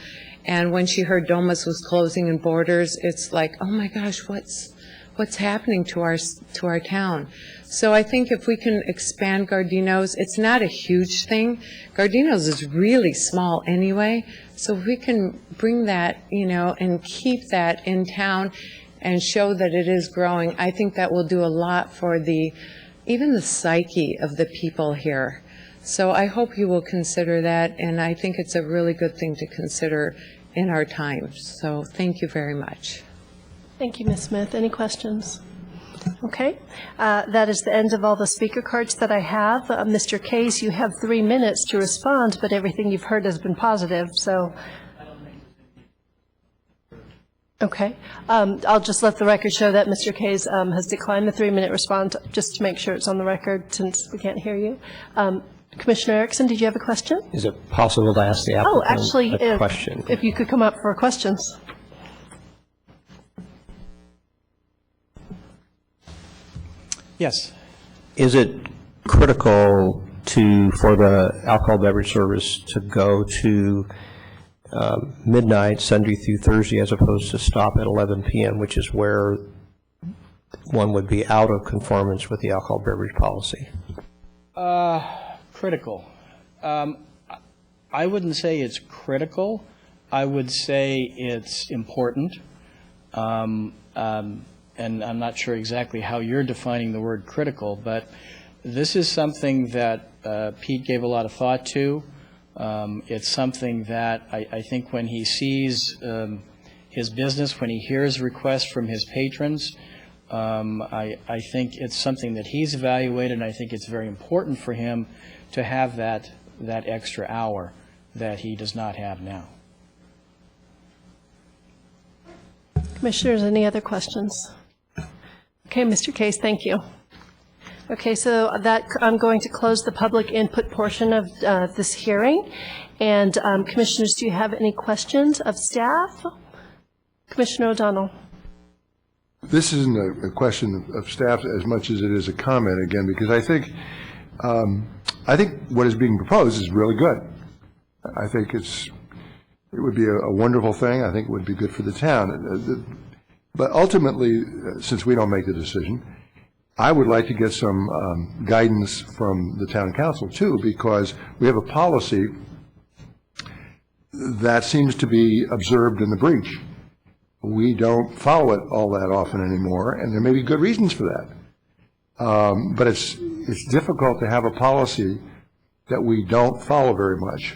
And when she heard Domus was closing in Borders, it's like, oh my gosh, what's happening to our town? So I think if we can expand Gardino's, it's not a huge thing. Gardino's is really small anyway. So if we can bring that, and keep that in town and show that it is growing, I think that will do a lot for even the psyche of the people here. So I hope you will consider that, and I think it's a really good thing to consider in our times. So thank you very much. Thank you, Ms. Smith. Any questions? Okay. That is the end of all the speaker cards that I have. Mr. Case, you have 3 minutes to respond, but everything you've heard has been positive, so. Okay. I'll just let the record show that Mr. Case has declined the 3-minute response, just to make sure it's on the record since we can't hear you. Commissioner Erickson, did you have a question? Is it possible to ask the applicant a question? If you could come up for questions. Yes. Is it critical for the alcohol beverage service to go to midnight, Sunday through Thursday, as opposed to stop at 11 p.m., which is where one would be out of conformance with the alcohol beverage policy? Critical. I wouldn't say it's critical. I would say it's important. And I'm not sure exactly how you're defining the word critical, but this is something that Pete gave a lot of thought to. It's something that I think when he sees his business, when he hears requests from his patrons, I think it's something that he's evaluated, and I think it's very important for him to have that extra hour that he does not have now. Commissioners, any other questions? Okay, Mr. Case, thank you. Okay, so I'm going to close the public input portion of this hearing. And Commissioners, do you have any questions of staff? Commissioner O'Donnell. This isn't a question of staff as much as it is a comment, again, because I think what is being proposed is really good. I think it would be a wonderful thing. I think it would be good for the town. But ultimately, since we don't make the decision, I would like to get some guidance from the town council too, because we have a policy that seems to be observed in the breach. We don't follow it all that often anymore, and there may be good reasons for that. But it's difficult to have a policy that we don't follow very much.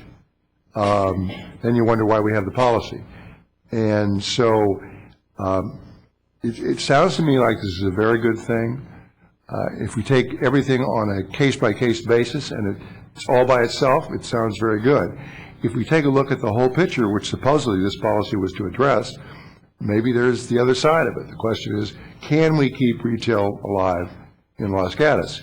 Then you wonder why we have the policy. And so it sounds to me like this is a very good thing. If we take everything on a case-by-case basis and it's all by itself, it sounds very good. If we take a look at the whole picture, which supposedly this policy was to address, maybe there's the other side of it. The question is, can we keep retail alive in Los Gatos?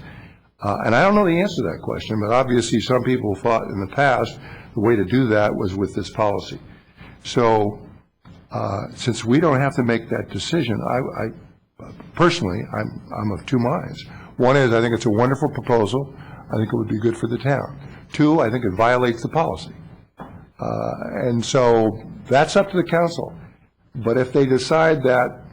And I don't know the answer to that question, but obviously some people thought in the past the way to do that was with this policy. So since we don't have to make that decision, personally, I'm of two minds. One is I think it's a wonderful proposal. I think it would be good for the town. Two, I think it violates the policy. And so that's up to the council. But if they decide that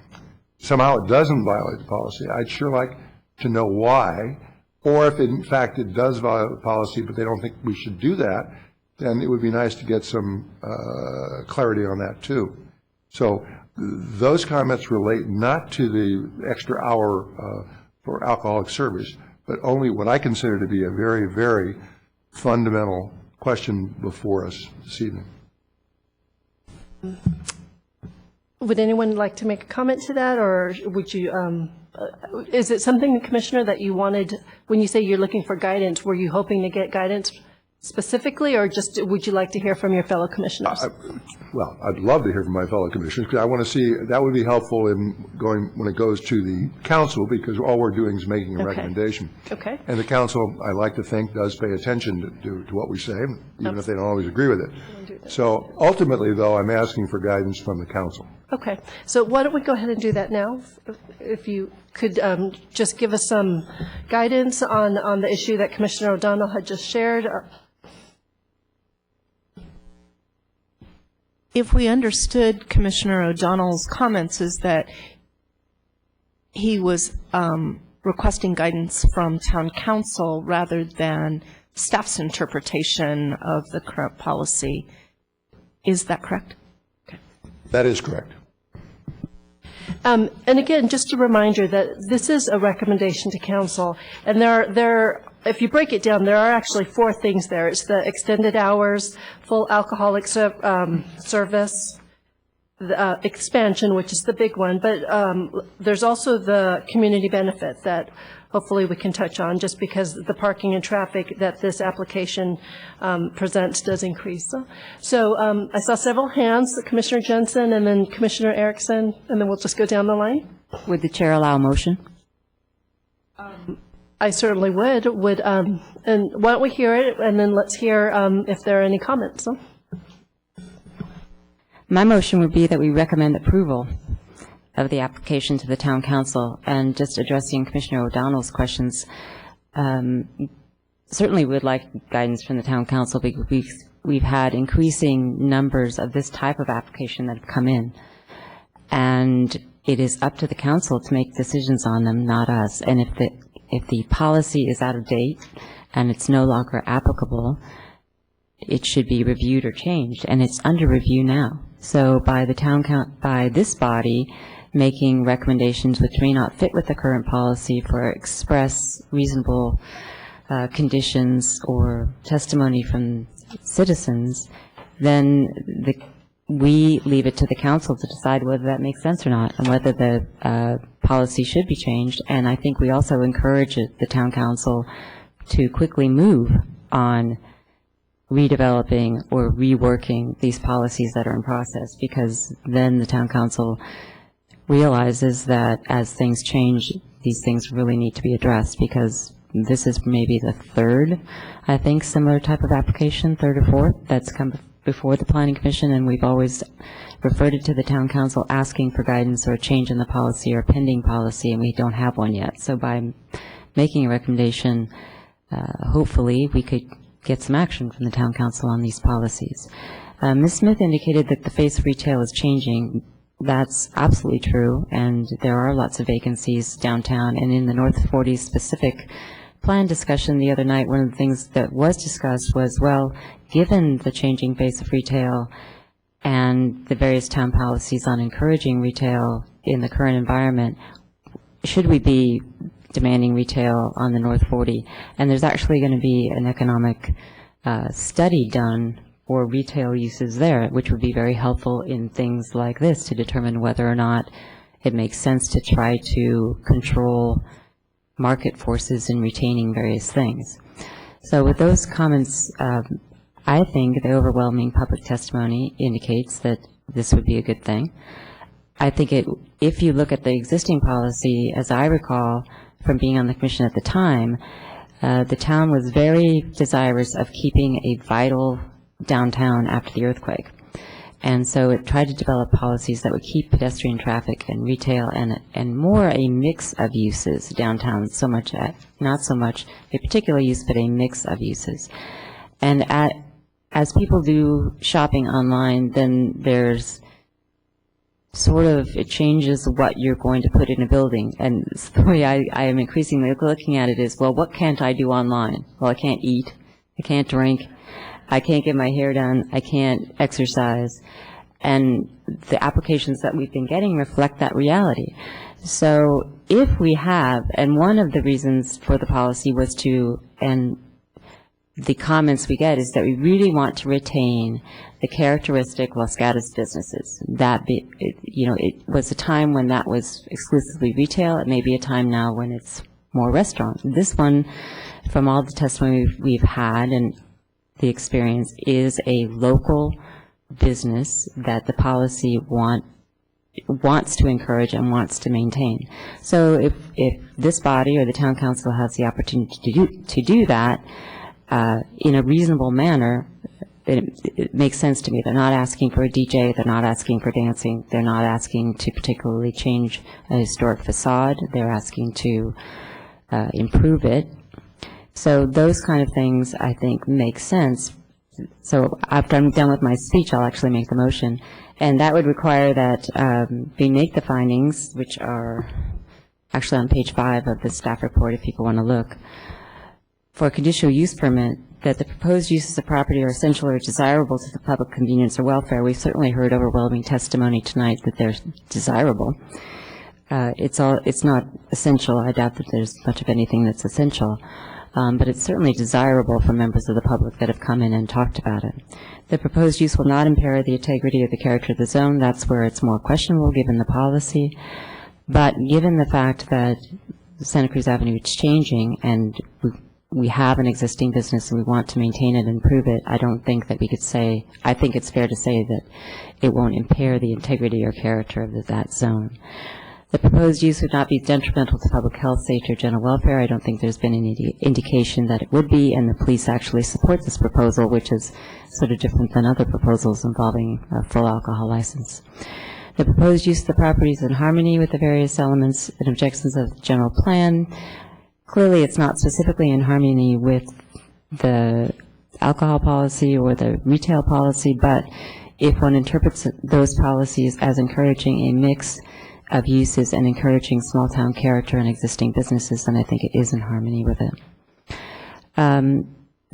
somehow it doesn't violate the policy, I'd sure like to know why. Or if in fact it does violate the policy, but they don't think we should do that, then it would be nice to get some clarity on that too. So those comments relate not to the extra hour for alcoholic service, but only what I consider to be a very, very fundamental question before us this evening. Would anyone like to make a comment to that, or would you, is it something, Commissioner, that you wanted, when you say you're looking for guidance, were you hoping to get guidance specifically, or just would you like to hear from your fellow commissioners? Well, I'd love to hear from my fellow commissioners, because I want to see, that would be helpful in going, when it goes to the council, because all we're doing is making a recommendation. Okay. And the council, I like to think, does pay attention to what we say, even if they don't always agree with it. So ultimately, though, I'm asking for guidance from the council. Okay, so why don't we go ahead and do that now? If you could just give us some guidance on the issue that Commissioner O'Donnell had just shared. If we understood Commissioner O'Donnell's comments is that he was requesting guidance from town council rather than staff's interpretation of the current policy. Is that correct? That is correct. And again, just a reminder that this is a recommendation to council, and if you break it down, there are actually 4 things there. It's the extended hours, full alcoholic service, the expansion, which is the big one, but there's also the community benefit that hopefully we can touch on, just because the parking and traffic that this application presents does increase. So I saw several hands, Commissioner Jensen and then Commissioner Erickson, and then we'll just go down the line. Would the chair allow a motion? I certainly would. And why don't we hear it, and then let's hear if there are any comments. My motion would be that we recommend approval of the application to the town council. And just addressing Commissioner O'Donnell's questions, certainly would like guidance from the town council, because we've had increasing numbers of this type of application that have come in. And it is up to the council to make decisions on them, not us. And if the policy is out of date and it's no longer applicable, it should be reviewed or changed, and it's under review now. So by this body making recommendations which may not fit with the current policy for express reasonable conditions or testimony from citizens, then we leave it to the council to decide whether that makes sense or not, and whether the policy should be changed. And I think we also encourage the town council to quickly move on redeveloping or reworking these policies that are in process, because then the town council realizes that as things change, these things really need to be addressed, because this is maybe the 3rd, I think, similar type of application, 3rd or 4th, that's come before the Planning Commission, and we've always referred it to the town council asking for guidance or a change in the policy or pending policy, and we don't have one yet. So by making a recommendation, hopefully we could get some action from the town council on these policies. Ms. Smith indicated that the face of retail is changing. That's absolutely true, and there are lots of vacancies downtown. And in the North 40 specific plan discussion the other night, one of the things that was discussed was, well, given the changing face of retail and the various town policies on encouraging retail in the current environment, should we be demanding retail on the North 40? And there's actually going to be an economic study done for retail uses there, which would be very helpful in things like this to determine whether or not it makes sense to try to control market forces in retaining various things. So with those comments, I think the overwhelming public testimony indicates that this would be a good thing. I think if you look at the existing policy, as I recall from being on the commission at the time, the town was very desirous of keeping a vital downtown after the earthquake. And so it tried to develop policies that would keep pedestrian traffic and retail and more a mix of uses downtown, not so much a particular use, but a mix of uses. And as people do shopping online, then there's sort of, it changes what you're going to put in a building. And the way I am increasingly looking at it is, well, what can't I do online? Well, I can't eat, I can't drink, I can't get my hair done, I can't exercise. And the applications that we've been getting reflect that reality. So if we have, and one of the reasons for the policy was to, and the comments we get is that we really want to retain the characteristic Los Gatos businesses. It was a time when that was exclusively retail. It may be a time now when it's more restaurant. This one, from all the testimony we've had and the experience, is a local business that the policy wants to encourage and wants to maintain. So if this body or the town council has the opportunity to do that in a reasonable manner, it makes sense to me. They're not asking for a DJ, they're not asking for dancing, they're not asking to particularly change a historic facade, they're asking to improve it. So those kind of things, I think, make sense. So after I'm done with my speech, I'll actually make the motion. And that would require that we make the findings, which are actually on page 5 of the staff report if people want to look. For a conditional use permit, that the proposed uses of property are essential or desirable to the public convenience or welfare. We've certainly heard overwhelming testimony tonight that they're desirable. It's not essential. I doubt that there's much of anything that's essential. But it's certainly desirable for members of the public that have come in and talked about it. The proposed use will not impair the integrity or the character of the zone. That's where it's more questionable given the policy. But given the fact that Santa Cruz Avenue is changing and we have an existing business and we want to maintain it and improve it, I don't think that we could say, I think it's fair to say that it won't impair the integrity or character of that zone. The proposed use would not be detrimental to public health, safety, or general welfare. I don't think there's been any indication that it would be, and the police actually support this proposal, which is sort of different than other proposals involving a full alcohol license. The proposed use of the property is in harmony with the various elements and objectives of the general plan. Clearly, it's not specifically in harmony with the alcohol policy or the retail policy, but if one interprets those policies as encouraging a mix of uses and encouraging small town character and existing businesses, then I think it is in harmony with it.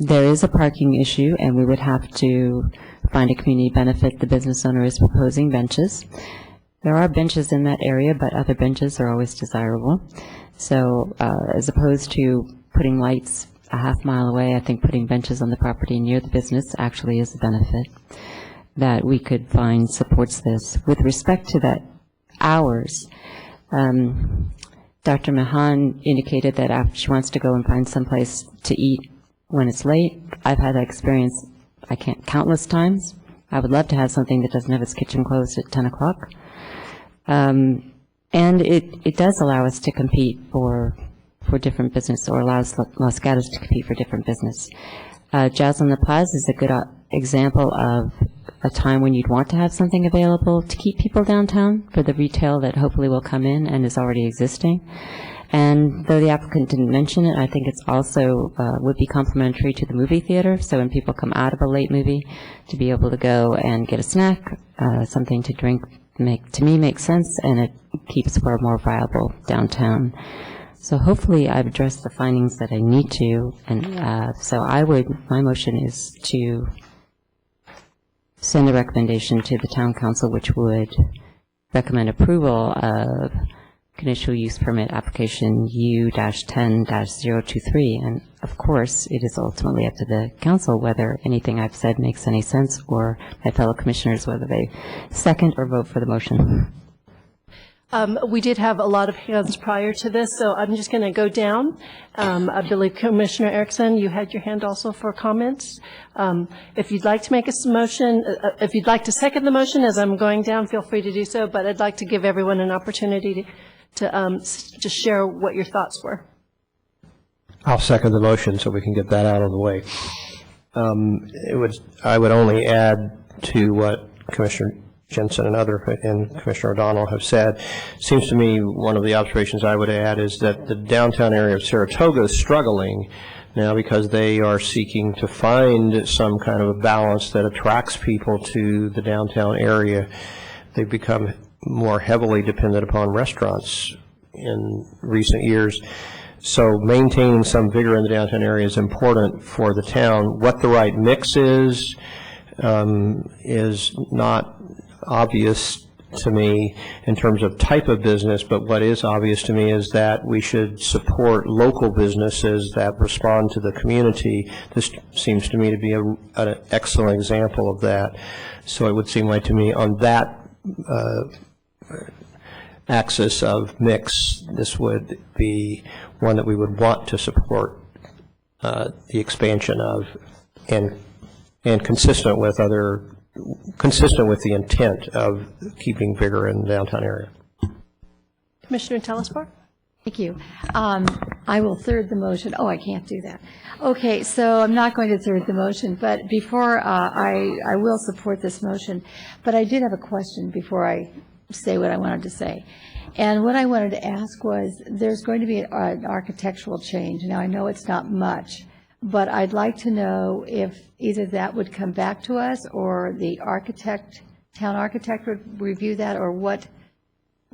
There is a parking issue, and we would have to find a community benefit. The business owner is proposing benches. There are benches in that area, but other benches are always desirable. So as opposed to putting lights a half mile away, I think putting benches on the property near the business actually is a benefit that we could find supports this. With respect to that hours, Dr. Mahan indicated that after she wants to go and find someplace to eat when it's late. I've had that experience, countless times. I would love to have something that doesn't have its kitchen closed at 10 o'clock. And it does allow us to compete for different business, or allows Los Gatos to compete for different business. Jazz on the Plaza is a good example of a time when you'd want to have something available to keep people downtown for the retail that hopefully will come in and is already existing. And though the applicant didn't mention it, I think it's also would be complementary to the movie theater. So when people come out of a late movie, to be able to go and get a snack, something to drink, to me makes sense, and it keeps for a more viable downtown. So hopefully I've addressed the findings that I need to, and so my motion is to send a recommendation to the town council, which would recommend approval of conditional use permit application U-10-023. And of course, it is ultimately up to the council whether anything I've said makes any sense, or my fellow commissioners whether they second or vote for the motion. We did have a lot of hands prior to this, so I'm just going to go down. I believe Commissioner Erickson, you had your hand also for comments. If you'd like to make a motion, if you'd like to second the motion as I'm going down, feel free to do so, but I'd like to give everyone an opportunity to share what your thoughts were. I'll second the motion so we can get that out of the way. I would only add to what Commissioner Jensen and Commissioner O'Donnell have said. Seems to me one of the observations I would add is that the downtown area of Saratoga is struggling now because they are seeking to find some kind of a balance that attracts people to the downtown area. They've become more heavily dependent upon restaurants in recent years. So maintaining some vigor in the downtown area is important for the town. What the right mix is not obvious to me in terms of type of business, but what is obvious to me is that we should support local businesses that respond to the community. This seems to me to be an excellent example of that. So it would seem like to me on that axis of mix, this would be one that we would want to support the expansion of, and consistent with the intent of keeping vigor in the downtown area. Commissioner Telespar? Thank you. I will third the motion. Oh, I can't do that. Okay, so I'm not going to third the motion, but before I will support this motion, but I did have a question before I say what I wanted to say. And what I wanted to ask was, there's going to be an architectural change. Now, I know it's not much, but I'd like to know if either that would come back to us, or the architect, town architect would review that, or what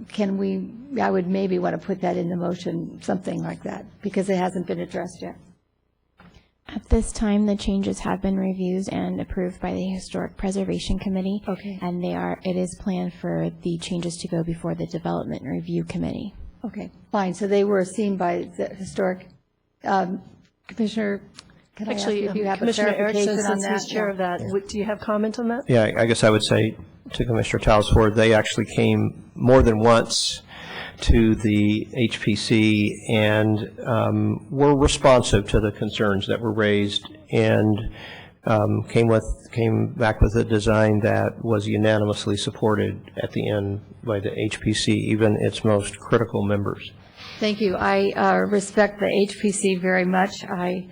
can we, I would maybe want to put that in the motion, something like that, because it hasn't been addressed yet. At this time, the changes have been reviewed and approved by the Historic Preservation Committee. Okay. And it is planned for the changes to go before the Development Review Committee. Okay, fine. So they were seen by the Historic Commissioner. Can I ask you if you have Commissioner a clarification Erickson, on since that? he's chair of that, do you have comment on that? Yeah, I guess I would say to Commissioner Talsford, they actually came more than once to the HPC and were responsive to the concerns that were raised, and came back with a design that was unanimously supported at the end by the HPC, even its most critical members. Thank you. I respect the HPC very much. I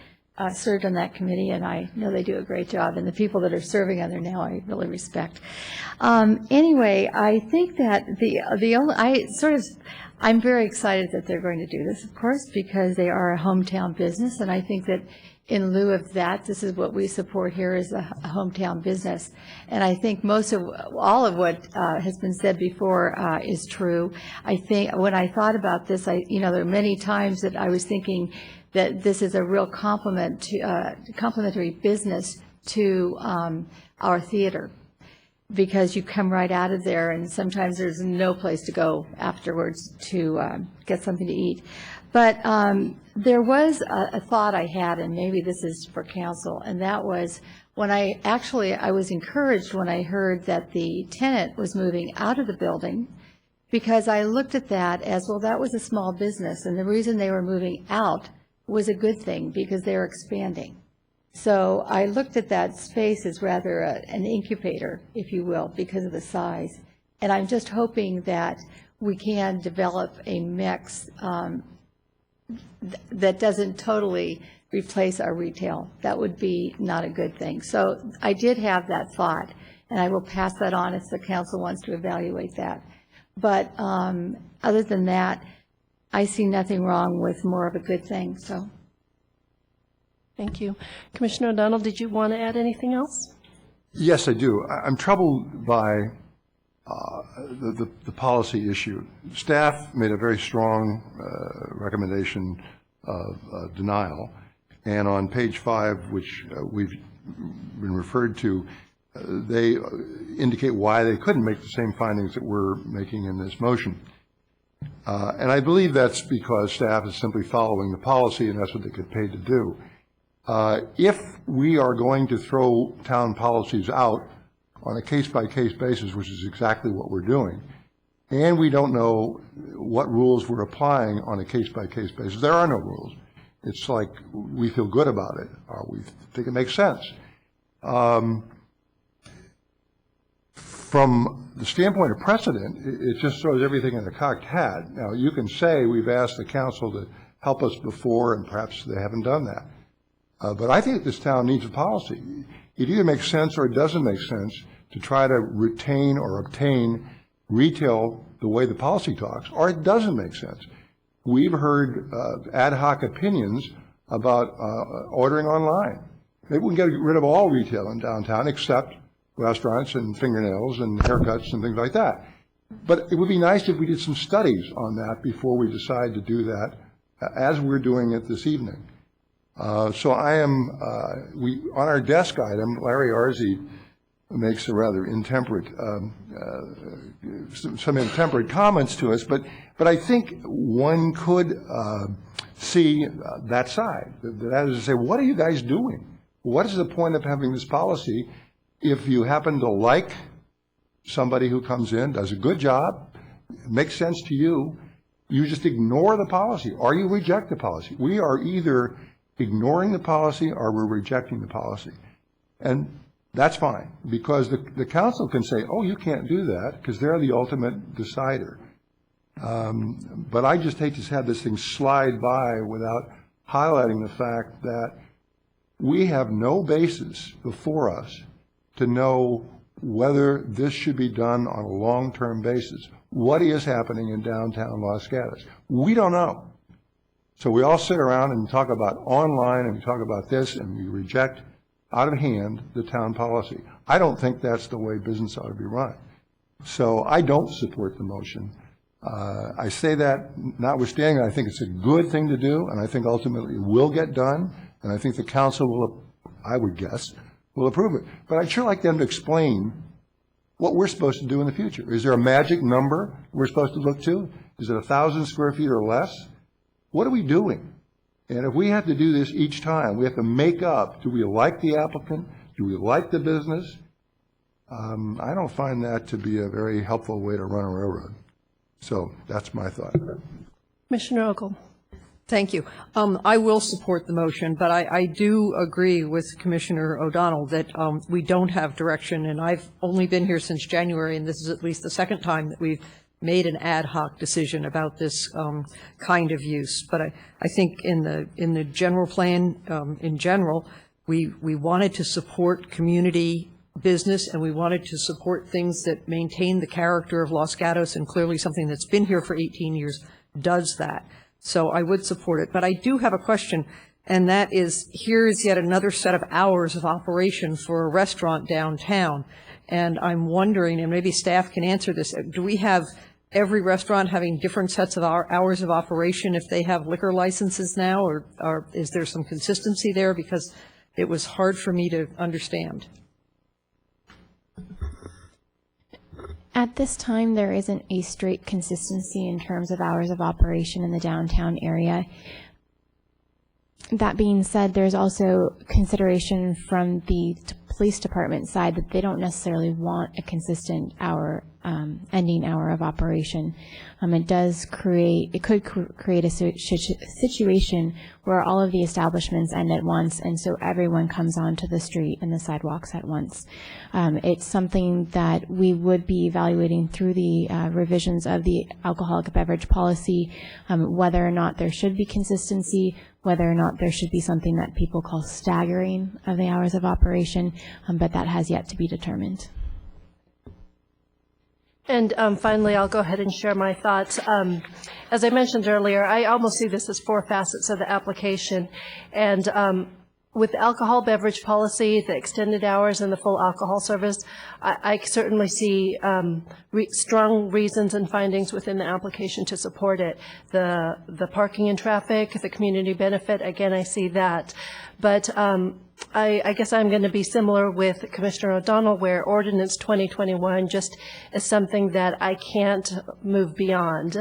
served on that committee, and I know they do a great job, and the people that are serving on there now I really respect. Anyway, I think that I'm very excited that they're going to do this, of course, because they are a hometown business, and I think that in lieu of that, this is what we support here, is a hometown business. And I think all of what has been said before is true. I think when I thought about this, there are many times that I was thinking that this is a real complementary business to our theater, because you come right out of there, and sometimes there's no place to go afterwards to get something to eat. But there was a thought I had, and maybe this is for council, and that was when I was encouraged when I heard that the tenant was moving out of the building, because I looked at that as, well, that was a small business, and the reason they were moving out was a good thing, because they're expanding. So I looked at that space as rather an incubator, if you will, because of the size. And I'm just hoping that we can develop a mix that doesn't totally replace our retail. That would be not a good thing. So I did have that thought, and I will pass that on if the council wants to evaluate that. But other than that, I see nothing wrong with more of a good thing, so. Thank you. Commissioner O'Donnell, did you want to add anything else? Yes, I do. I'm troubled by the policy issue. Staff made a very strong recommendation of denial, and on page 5, which we've been referred to, they indicate why they couldn't make the same findings that we're making in this motion. And I believe that's because staff is simply following the policy, and that's what they get paid to do. If we are going to throw town policies out on a case-by-case basis, which is exactly what we're doing, and we don't know what rules we're applying on a case-by-case basis, there are no rules. It's like we feel good about it, or we think it makes sense. From the standpoint of precedent, it just throws everything in a cocked hat. Now, you can say we've asked the council to help us before, and perhaps they haven't done that. But I think this town needs a policy. It either makes sense or it doesn't make sense to try to retain or obtain retail the way the policy talks, or it doesn't make sense. We've heard ad hoc opinions about ordering online. Maybe we can get rid of all retail in downtown except restaurants and fingernails and haircuts and things like that. But it would be nice if we did some studies on that before we decide to do that, as we're doing it this evening. So I am, on our desk item, Larry Arzi makes a rather intemperate, some intemperate comments to us, but I think one could see that side. That is to say, what are you guys doing? What is the point of having this policy if you happen to like somebody who comes in, does a good job, makes sense to you, you just ignore the policy, or you reject the policy. We are either ignoring the policy or we're rejecting the policy. And that's fine, because the council can say, oh, you can't do that, because they're the ultimate decider. But I just hate to have this thing slide by without highlighting the fact that we have no basis before us to know whether this should be done on a long-term basis. What is happening in downtown Los Gatos? We don't know. So we all sit around and talk about online and we talk about this and we reject out of hand the town policy. I don't think that's the way business ought to be run. So I don't support the motion. I say that notwithstanding, I think it's a good thing to do, and I think ultimately it will get done, and I think the council will, I would guess, will approve it. But I'd sure like them to explain what we're supposed to do in the future. Is there a magic number we're supposed to look to? Is it 1,000 square feet or less? What are we doing? And if we have to do this each time, we have to make up, do we like the applicant? Do we like the business? I don't find that to be a very helpful way to run a railroad. So that's my thought. Commissioner Ogle. Thank you. I will support the motion, but I do agree with Commissioner O'Donnell that we don't have direction, and I've only been here since January, and this is at least the second time that we've made an ad hoc decision about this kind of use. But I think in the general plan, in general, we wanted to support community business, and we wanted to support things that maintain the character of Los Gatos, and clearly something that's been here for 18 years does that. So I would support it. But I do have a question, and that is, here is yet another set of hours of operation for a restaurant downtown. And I'm wondering, and maybe staff can answer this, do we have every restaurant having different sets of hours of operation if they have liquor licenses now, or is there some consistency there? Because it was hard for me to understand. At this time, there isn't a straight consistency in terms of hours of operation in the downtown area. That being said, there's also consideration from the police department side that they don't necessarily want a consistent ending hour of operation. It could create a situation where all of the establishments end at once, and so everyone comes onto the street and the sidewalks at once. It's something that we would be evaluating through the revisions of the alcoholic beverage policy, whether or not there should be consistency, whether or not there should be something that people call staggering of the hours of operation, but that has yet to be determined. And finally, I'll go ahead and share my thoughts. As I mentioned earlier, I almost see this as four facets of the application. And with the alcohol beverage policy, the extended hours, and the full alcohol service, I certainly see strong reasons and findings within the application to support it. The parking and traffic, the community benefit, again, I see that. But I guess I'm going to be similar with Commissioner O'Donnell, where Ordinance 2021 just is something that I can't move beyond.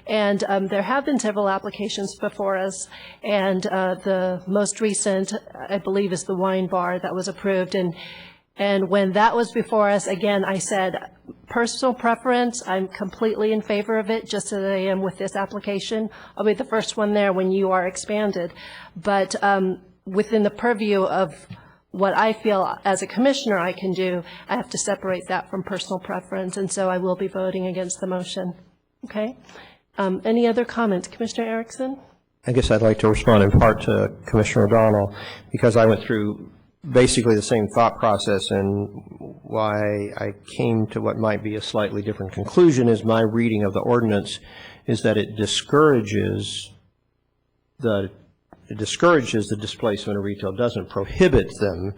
And there have been several applications before us, and the most recent, I believe, is the wine bar that was approved. And when that was before us, again, I said, personal preference, I'm completely in favor of it, just as I am with this application. I'll be the first one there when you are expanded. But within the purview of what I feel as a commissioner I can do, I have to separate that from personal preference, and so I will be voting against the motion. Okay? Any other comments? Commissioner Erickson? I guess I'd like to respond in part to Commissioner O'Donnell, because I went through basically the same thought process, and why I came to what might be a slightly different conclusion is my reading of the ordinance is that it discourages the displacement of retail, doesn't prohibit them,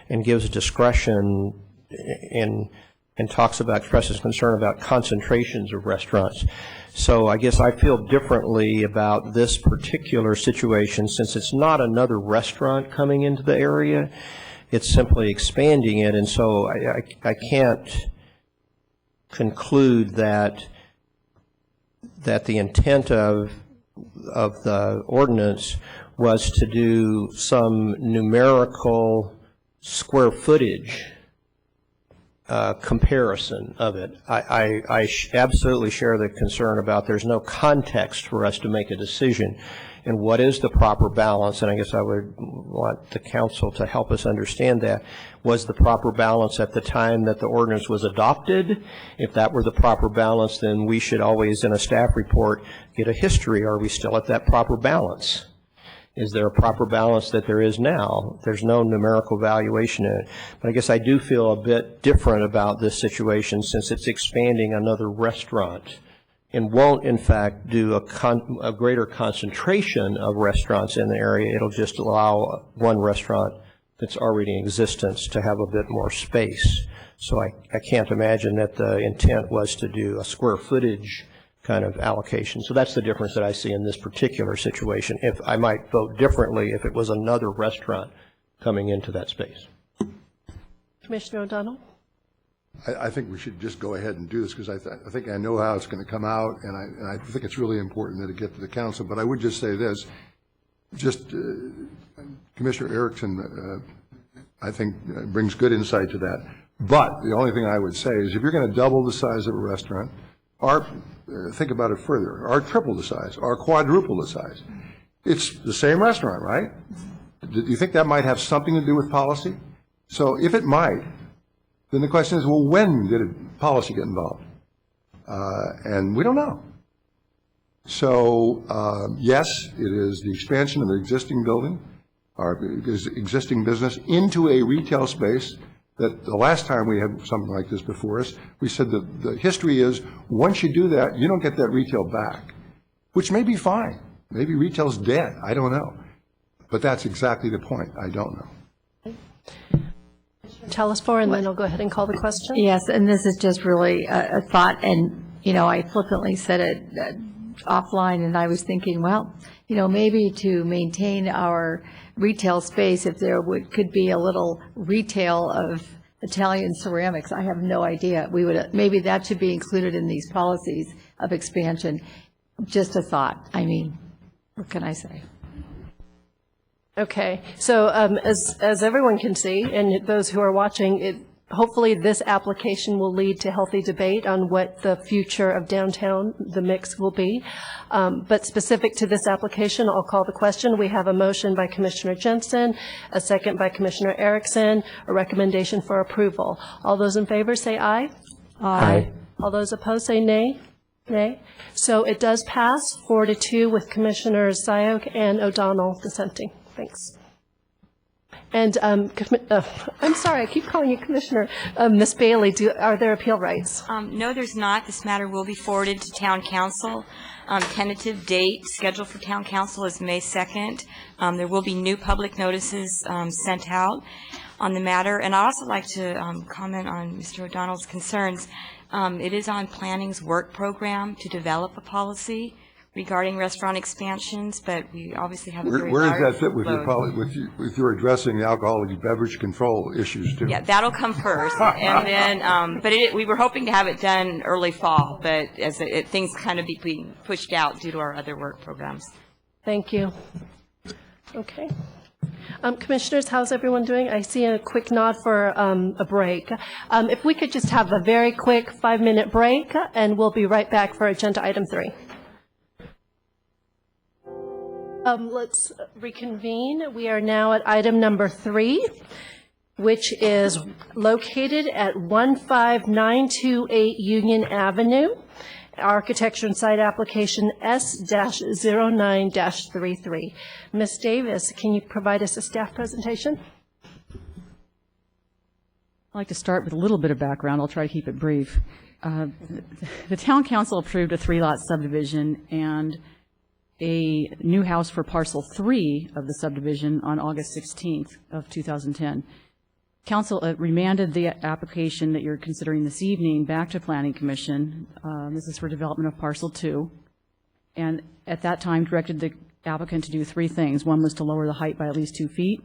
and gives discretion and talks about, expresses concern about concentrations of restaurants. So I guess I feel differently about this particular situation, since it's not another restaurant coming into the area, it's simply expanding it, and so I can't conclude that the intent of the ordinance was to do some numerical square footage comparison of it. I absolutely share the concern about there's no context for us to make a decision. and what is the proper balance, and I guess I would want the council to help us understand that. Was the proper balance at the time that the ordinance was adopted? If that were the proper balance, then we should always, in a staff report, get a history. Are we still at that proper balance? Is there a proper balance that there is now? There's no numerical valuation in it. But I guess I do feel a bit different about this situation since it's expanding another restaurant and won't, in fact, do a greater concentration of restaurants in the area. It'll just allow one restaurant that's already in existence to have a bit more space. So I can't imagine that the intent was to do a square footage kind of allocation. So that's the difference that I see in this particular situation. If I might vote differently if it was another restaurant coming into that space. Commissioner O'Donnell? I think we should just go ahead and do this because I think I know how it's going to come out, and I think it's really important that it get to the council. But I would just say this, Commissioner Erickson, I think brings good insight to that. But the only thing I would say is if you're going to double the size of a restaurant, or think about it further, or triple the size, or quadruple the size, it's the same restaurant, right? Do you think that might have something to do with policy? So if it might, then the question is, well, when did policy get involved? And we don't know. So yes, it is the expansion of the existing building, or existing business into a retail space that the last time we had something like this before us, we said that the history is once you do that, you don't get that retail back, which may be fine. Maybe retail's dead. I don't know. But that's exactly the point. I don't know. Tell us more, and then I'll go ahead and call the question. Yes, and this is just really a thought, and, you know, I flippantly said it offline, and I was thinking, well, you know, maybe to maintain our retail space, if there could be a little retail of Italian ceramics, I have no idea. We would, maybe that should be included in these policies of expansion. Just a thought. I mean, what can I say? Okay, so as everyone can see, and those who are watching, hopefully this application will lead to healthy debate on what the future of downtown, the mix will be. But specific to this application, I'll call the question. We have a motion by Commissioner Jensen, a second by Commissioner Erickson, a recommendation for approval. All those in favor say aye. Aye. All those opposed say nay. Nay. So it does pass 4-2 with Commissioners Syok and O'Donnell dissenting. Thanks. And I'm sorry, I keep calling you Commissioner. Ms. Bailey, are there appeal rights? No, there's not. This matter will be forwarded to Town Council. Tentative date scheduled for Town Council is May 2nd. There will be new public notices sent out on the matter. And I'd also like to comment on Mr. O'Donnell's concerns. It is on Planning's work program to develop a policy regarding restaurant expansions, but we obviously have a very Where large does that fit with your addressing the alcoholic beverage control issues too? Yeah, that'll come first, and then, but we were hoping to have it done early fall, but as things kind of being pushed out due to our other work programs. Thank you. Okay. Commissioners, how's everyone doing? I see a quick nod for a break. If we could just have a very quick 5-minute break, and we'll be right back for agenda item 3. Let's reconvene. We are now at item number 3, which is located at 15928 Union Avenue, architecture and site application S-09-33. Ms. Davis, can you provide us a staff presentation? I'd like to start with a little bit of background. I'll try to keep it brief. The Town Council approved a 3-lot subdivision and a new house for parcel 3 of the subdivision on August 16th of 2010. Council remanded the application that you're considering this evening back to Planning Commission. This is for development of parcel 2. And at that time directed the applicant to do 3 things. One was to lower the height by at least 2 feet.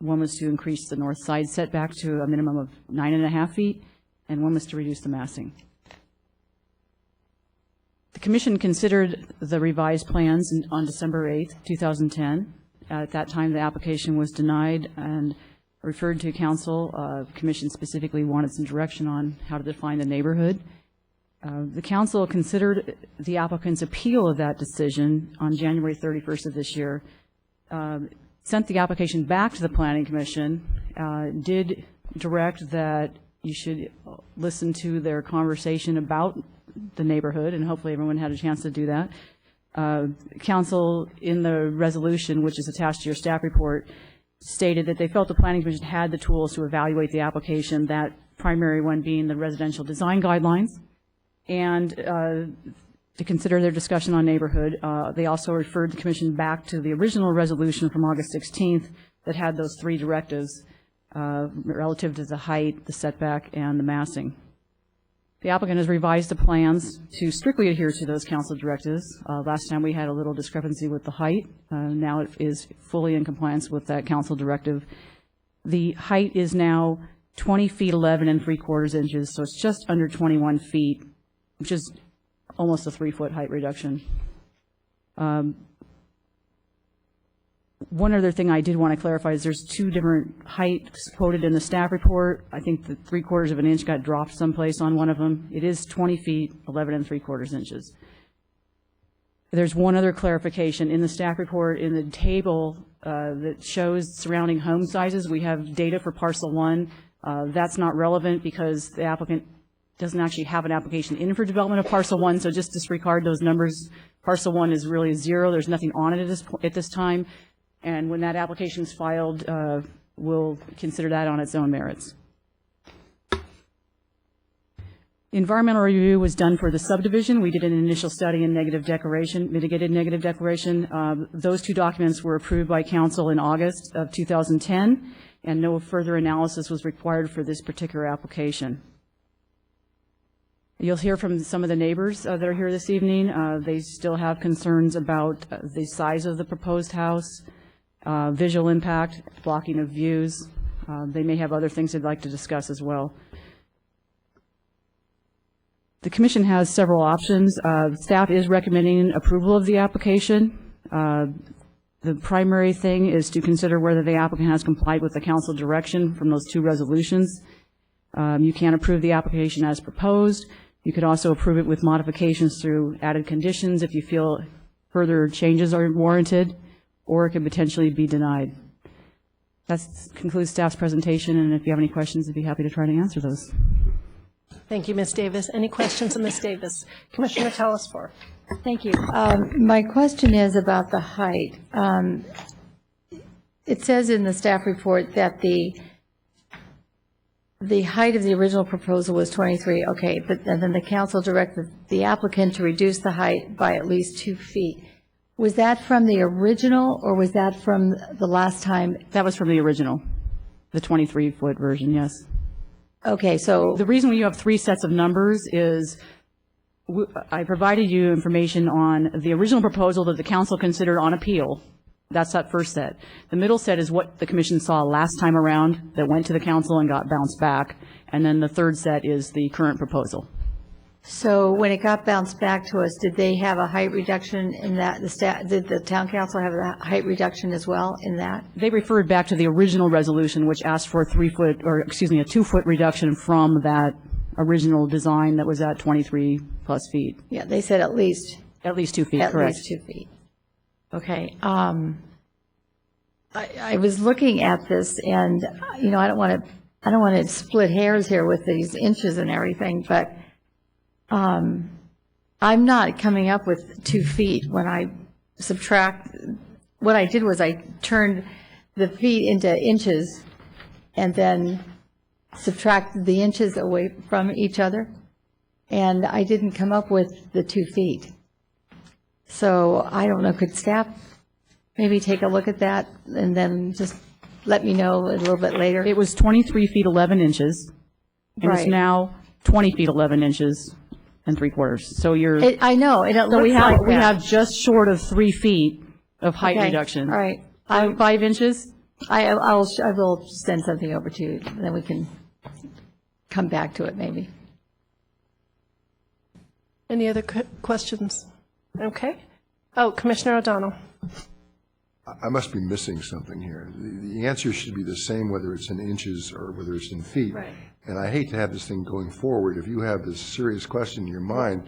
One was to increase the north side setback to a minimum of 9.5 feet. And one was to reduce the massing. The Commission considered the revised plans on December 8th, 2010. At that time, the application was denied and referred to Council. The Commission specifically wanted some direction on how to define the neighborhood. The council considered the applicant's appeal of that decision on January 31st of this year, sent the application back to the Planning Commission, did direct that you should listen to their conversation about the neighborhood, and hopefully everyone had a chance to do that. Council, in the resolution, which is attached to your staff report, stated that they felt the Planning Commission had the tools to evaluate the application, that primary one being the residential design guidelines, and to consider their discussion on neighborhood. They also referred the commission back to the original resolution from August 16th that had those three directives relative to the height, the setback, and the massing. The applicant has revised the plans to strictly adhere to those council directives. Last time we had a little discrepancy with the height. Now it is fully in compliance with that council directive. The height is now 20 feet 11 3/4 inches, so it's just under 21 feet, which is almost a 3-foot height reduction. One other thing I did want to clarify is there's two different heights quoted in the staff report. I think the 3/4 of an inch got dropped someplace on one of them. It is 20 feet 11 3/4 inches. There's one other clarification in the staff report. In the table that shows surrounding home sizes, we have data for parcel 1. That's not relevant because the applicant doesn't actually have an application in for development of parcel 1, so just disregard those numbers. Parcel 1 is really 0. There's nothing on it at this time. And when that application is filed, we'll consider that on its own merits. Environmental review was done for the subdivision. We did an initial study and negative declaration, mitigated negative declaration. Those two documents were approved by council in August of 2010, and no further analysis was required for this particular application. You'll hear from some of the neighbors that are here this evening. They still have concerns about the size of the proposed house, visual impact, blocking of views. They may have other things they'd like to discuss as well. The commission has several options. Staff is recommending approval of the application. The primary thing is to consider whether the applicant has complied with the council direction from those two resolutions. You can approve the application as proposed. You could also approve it with modifications through added conditions if you feel further changes are warranted, or it could potentially be denied. That concludes staff's presentation, and if you have any questions, I'd be happy to try to answer those. Thank you, Ms. Davis. Any questions of Ms. Davis? Commissioner Telesfor. Thank you. My question is about the height. It says in the staff report that the height of the original proposal was 23, okay, but then the council directed the applicant to reduce the height by at least 2 feet. Was that from the original, or was that from the last time? That was from the original, the 23-foot version, yes. Okay, so the reason you have 3 sets of numbers is I provided you information on the original proposal that the council considered on appeal. That's that first set. The middle set is what the commission saw last time around that went to the council and got bounced back. And then the third set is the current proposal. So when it got bounced back to us, did they have a height reduction in that? Did the town council have a height reduction as well in that? They referred back to the original resolution, which asked for a 2-foot reduction from that original design that was at 23 plus feet. Yeah, they said at least 2 feet, at correct. least 2 feet. Okay. I was looking at this, and you know, I don't want to split hairs here with these inches and everything, but I'm not coming up with 2 feet when I subtract. What I did was I turned the feet into inches and then subtracted the inches away from each other, and I didn't come up with the 2 feet. So I don't know, could staff maybe take a look at that and then just let me know a little bit later? It was 23 feet 11 inches, and it's Right. now 20 feet 11 inches and 3/4. So you're. I know, and it So looks we have like that. just short of 3 feet of height Okay, reduction. all right. 5 inches? I will send something over to you, and then we can come back to it maybe. Any other questions? Okay. Oh, Commissioner O'Donnell. I must be missing something here. The answer should be the same whether it's in inches or whether it's in feet. Right. And I hate to have this thing going forward. If you have this serious question in your mind,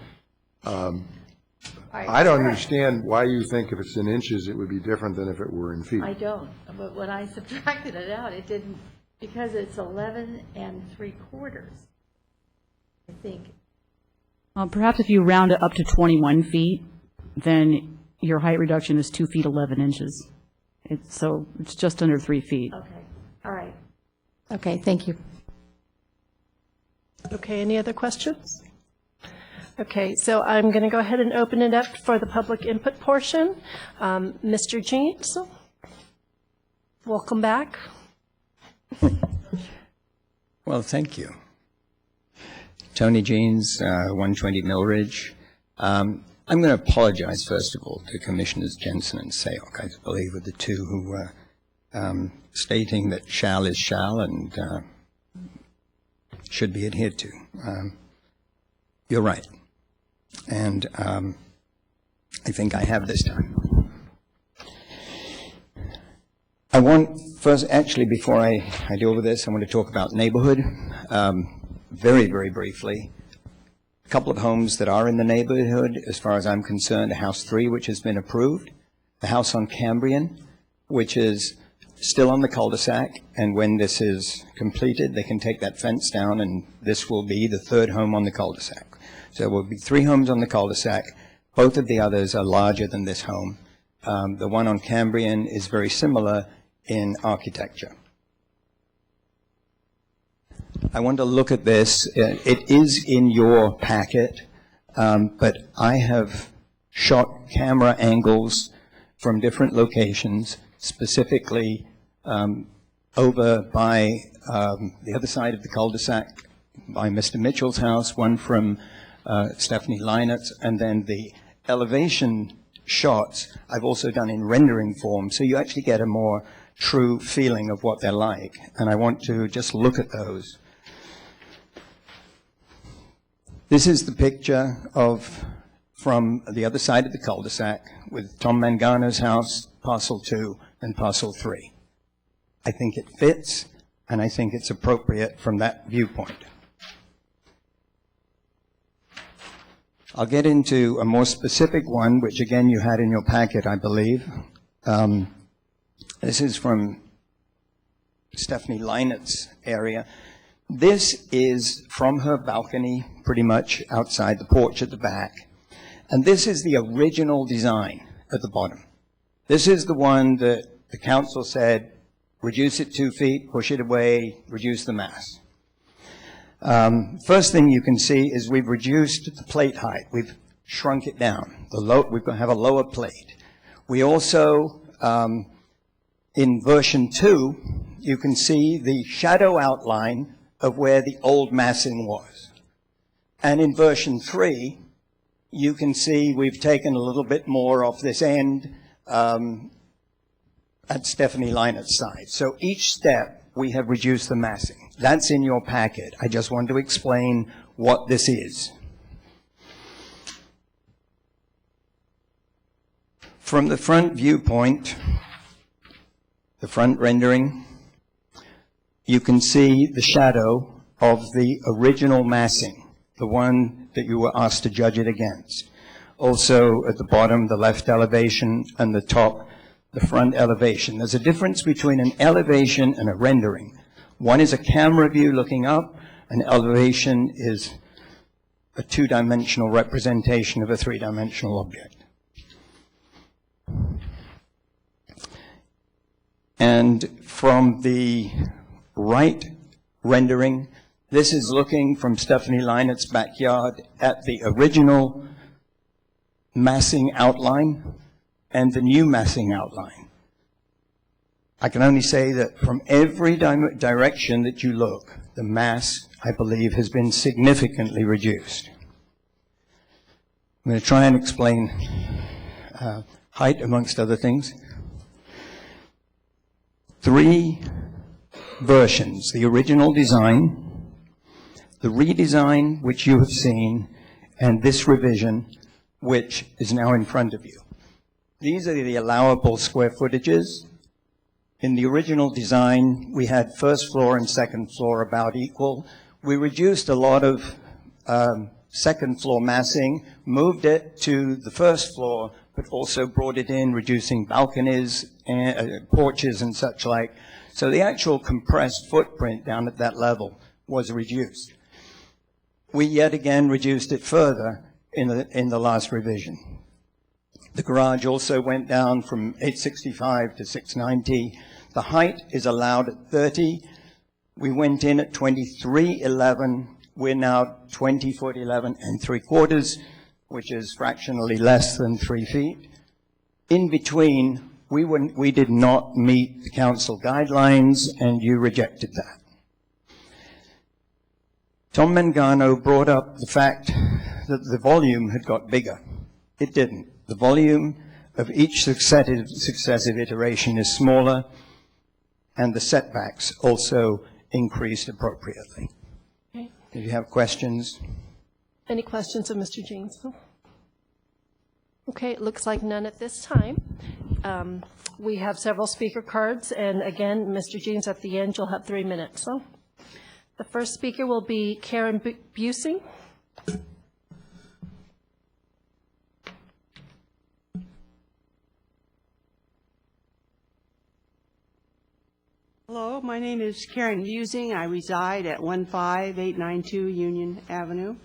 I don't understand why you think if it's in inches it would be different than if it were in feet. I don't, but when I subtracted it out, it didn't, because it's 11 3/4, I think. Perhaps if you round it up to 21 feet, then your height reduction is 2 feet 11 inches. So it's just under 3 feet. Okay, all right. Okay, thank you. Okay, any other questions? Okay, so I'm going to go ahead and open it up for the public input portion. Mr. Jeans, welcome back. Well, thank you. Tony Jeans, 120 Millridge. I'm going to apologize, first of all, to Commissioners Jensen and Sayok, I believe, were the two who were stating that shall is shall and should be adhered to. You're right. And I think I have this time. I want, first, actually, before I deal with this, I want to talk about neighborhood very, very briefly. A couple of homes that are in the neighborhood, as far as I'm concerned, House 3, which has been approved, the house on Cambrian, which is still on the cul-de-sac, and when this is completed, they can take that fence down, and this will be the third home on the cul-de-sac. So there will be 3 homes on the cul-de-sac. Both of the others are larger than this home. The one on Cambrian is very similar in architecture. I want to look at this. It is in your packet, but I have shot camera angles from different locations, specifically over by the other side of the cul-de-sac by Mr. Mitchell's house, one from Stephanie Leinert, and then the elevation shots I've also done in rendering form, so you actually get a more true feeling of what they're like. And I want to just look at those. This is the picture of from the other side of the cul-de-sac with Tom Mangano's house, parcel 2 and parcel 3. I think it fits, and I think it's appropriate from that viewpoint. I'll get into a more specific one, which again you had in your packet, I believe. This is from Stephanie Leinert's area. This is from her balcony, pretty much outside the porch at the back. And this is the original design at the bottom. This is the one that the council said, reduce it 2 feet, push it away, reduce the mass. First thing you can see is we've reduced the plate height. We've shrunk it down. We're going to have a lower plate. We also, in version 2, you can see the shadow outline of where the old massing was. And in version 3, you can see we've taken a little bit more off this end at Stephanie Leinert's side. So each step, we have reduced the massing. That's in your packet. I just want to explain what this is. From the front viewpoint, the front rendering, you can see the shadow of the original massing, the one that you were asked to judge it against. Also at the bottom, the left elevation, and the top, the front elevation. There's a difference between an elevation and a rendering. One is a camera view looking up, an elevation is a 2-dimensional representation of a 3-dimensional object. And from the right rendering, this is looking from Stephanie Leinert's backyard at the original massing outline and the new massing outline. I can only say that from every direction that you look, the mass, I believe, has been significantly reduced. I'm going to try and explain height, amongst other things. 3 versions: the original design, the redesign, which you have seen, and this revision, which is now in front of you. These are the allowable square footages. In the original design, we had first floor and second floor about equal. We reduced a lot of second floor massing, moved it to the first floor, but also brought it in, reducing balconies, and porches and such like. So the actual compressed footprint down at that level was reduced. We yet again reduced it further in the last revision. The garage also went down from 865 to 690. The height is allowed at 30. We went in at 2311. We're now 20 foot 11 3/4, which is fractionally less than 3 feet. In between, we did not meet the council guidelines, and you rejected that. Tom Mangano brought up the fact that the volume had got bigger. It didn't. The volume of each successive iteration is smaller, and the setbacks also increased appropriately. Okay. If you have questions. Any questions of Mr. Janesville? Okay, it looks like none at this time. We have several speaker cards, and again, Mr. James, at the end, you'll have 3 minutes. So, the first speaker will be Karen Busing. Hello, my name is Karen Busing. I reside at 15892 Union Avenue.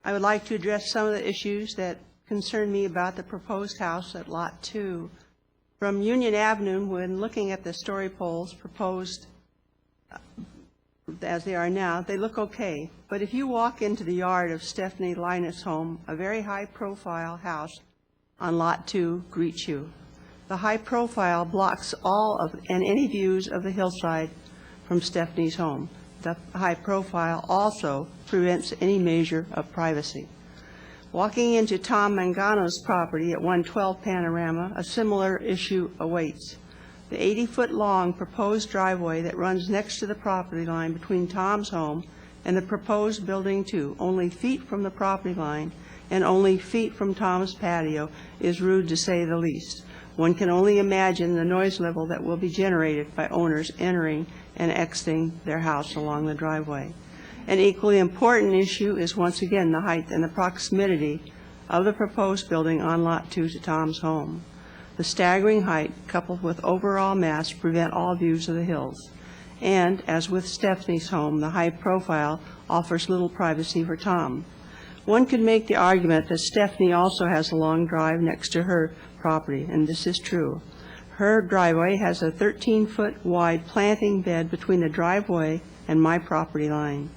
I would like to address some of the issues that concern me about the proposed house at Lot 2. From Union Avenue, when looking at the story poles proposed as they are now, they look okay. But if you walk into the yard of Stephanie Linus' home, a very high-profile house on Lot 2 greets you. The high profile blocks all of and any views of the hillside from Stephanie's home. The high profile also prevents any measure of privacy. Walking into Tom Mangano's property at 112 Panorama, a similar issue awaits. The 80-foot-long proposed driveway that runs next to the property line between Tom's home and the proposed building 2, only feet from the property line and only feet from Tom's patio, is rude to say the least. One can only imagine the noise level that will be generated by owners entering and exiting their house along the driveway. An equally important issue is once again the height and the proximity of the proposed building on Lot 2 to Tom's home. The staggering height coupled with overall mass prevent all views of the hills. And, as with Stephanie's home, the high profile offers little privacy for Tom. One could make the argument that Stephanie also has a long drive next to her property, and this is true. Her driveway has a 13-foot wide planting bed between the driveway and my property line.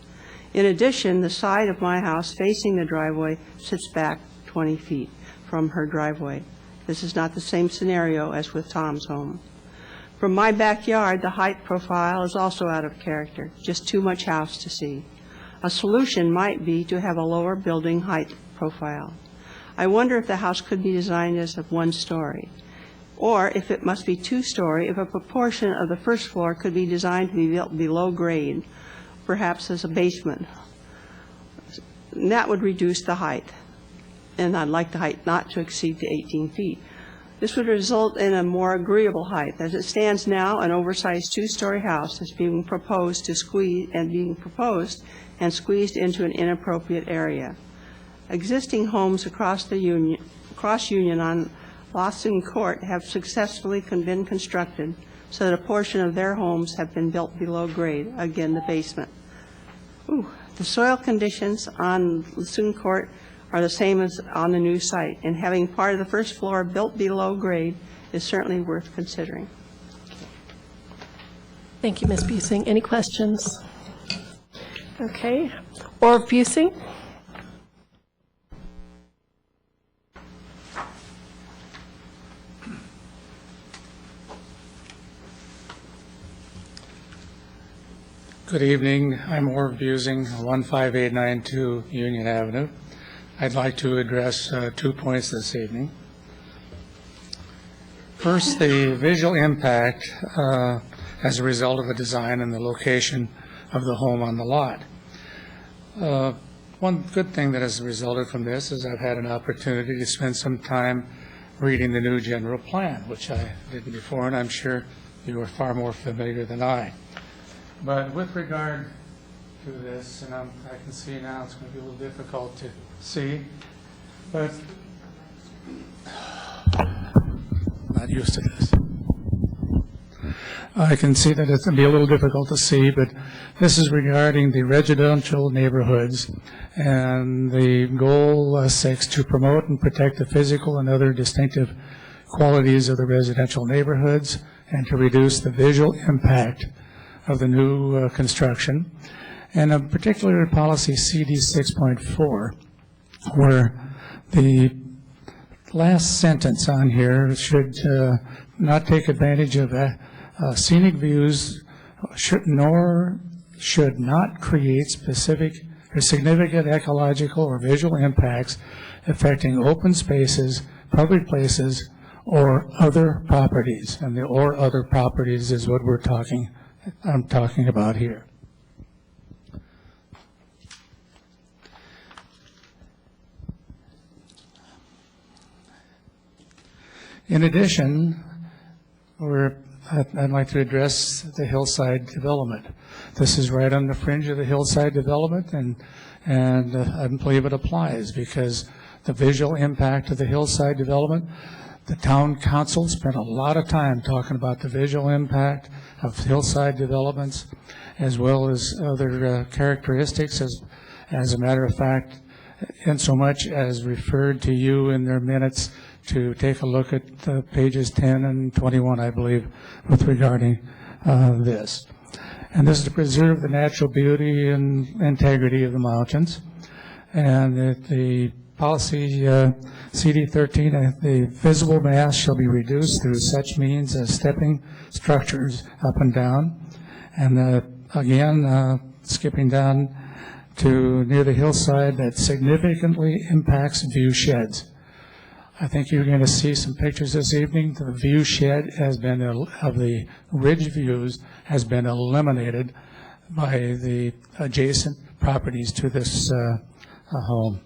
In addition, the side of my house facing the driveway sits back 20 feet from her driveway. This is not the same scenario as with Tom's home. From my backyard, the height profile is also out of character, just too much house to see. A solution might be to have a lower building height profile. I wonder if the house could be designed as of 1 story, or if it must be 2-story, if a proportion of the first floor could be designed to be built below grade, perhaps as a basement. And that would reduce the height, and I'd like the height not to exceed to 18 feet. This would result in a more agreeable height. As it stands now, an oversized 2-story house is being proposed and squeezed into an inappropriate area. Existing homes across Union on Lawson Court have successfully been constructed so that a portion of their homes have been built below grade, again the basement. The soil conditions on Lawson Court are the same as on the new site, and having part of the first floor built below grade is certainly worth considering. Thank you, Ms. Busing. Any questions? Okay. Orv Busing? Good evening. I'm Orv Busing, 15892 Union Avenue. I'd like to address 2 points this evening. First, the visual impact as a result of the design and the location of the home on the lot. One good thing that has resulted from this is I've had an opportunity to spend some time reading the new general plan, which I did before, and I'm sure you are far more familiar than I. But with regard to this, and I can see now it's going to be a little difficult to see, but I'm not used to this. I can see that it's going to be a little difficult to see, but this is regarding the residential neighborhoods and the goal 6 to promote and protect the physical and other distinctive qualities of the residential neighborhoods and to reduce the visual impact of the new construction. And in particular, policy CD 6.4, where the last sentence on here should not take advantage of scenic views, nor should not create specific or significant ecological or visual impacts affecting open spaces, public places, or other properties. And the or other properties is what I'm talking about here. In addition, I'd like to address the hillside development. This is right on the fringe of the hillside development, and I believe it applies because the visual impact of the hillside development, the town council spent a lot of time talking about the visual impact of hillside developments as well as other characteristics. As a matter of fact, insomuch as referred to you in their minutes to take a look at pages 10 and 21, I believe, with regarding this. And this is to preserve the natural beauty and integrity of the mountains. And the policy CD 13, the visible mass shall be reduced through such means as stepping structures up and down. And again, skipping down to near the hillside that significantly impacts view sheds. I think you're going to see some pictures this evening. The view shed has been, of the ridge views, has been eliminated by the adjacent properties to this home.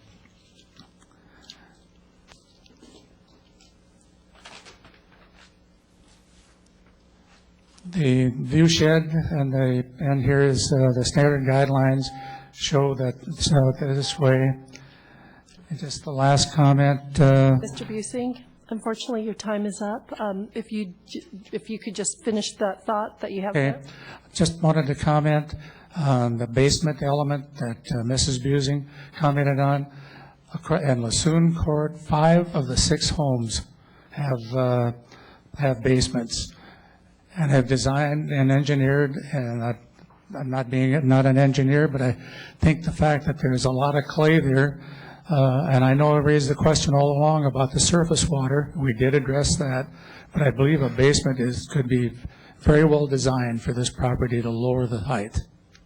The view shed and here is the standard guidelines show that this way. And just the last comment. Mr. Busing, unfortunately, your time is up. If you could just finish that thought that you have there. Just wanted to comment on the basement element that Mrs. Busing commented on. And Lassoon Court, 5 of the 6 homes have basements and have designed and engineered, and I'm not an engineer, but I think the fact that there's a lot of clay there. And I know I raised the question all along about the surface water. We did address that, but I believe a basement could be very well designed for this property to lower the height.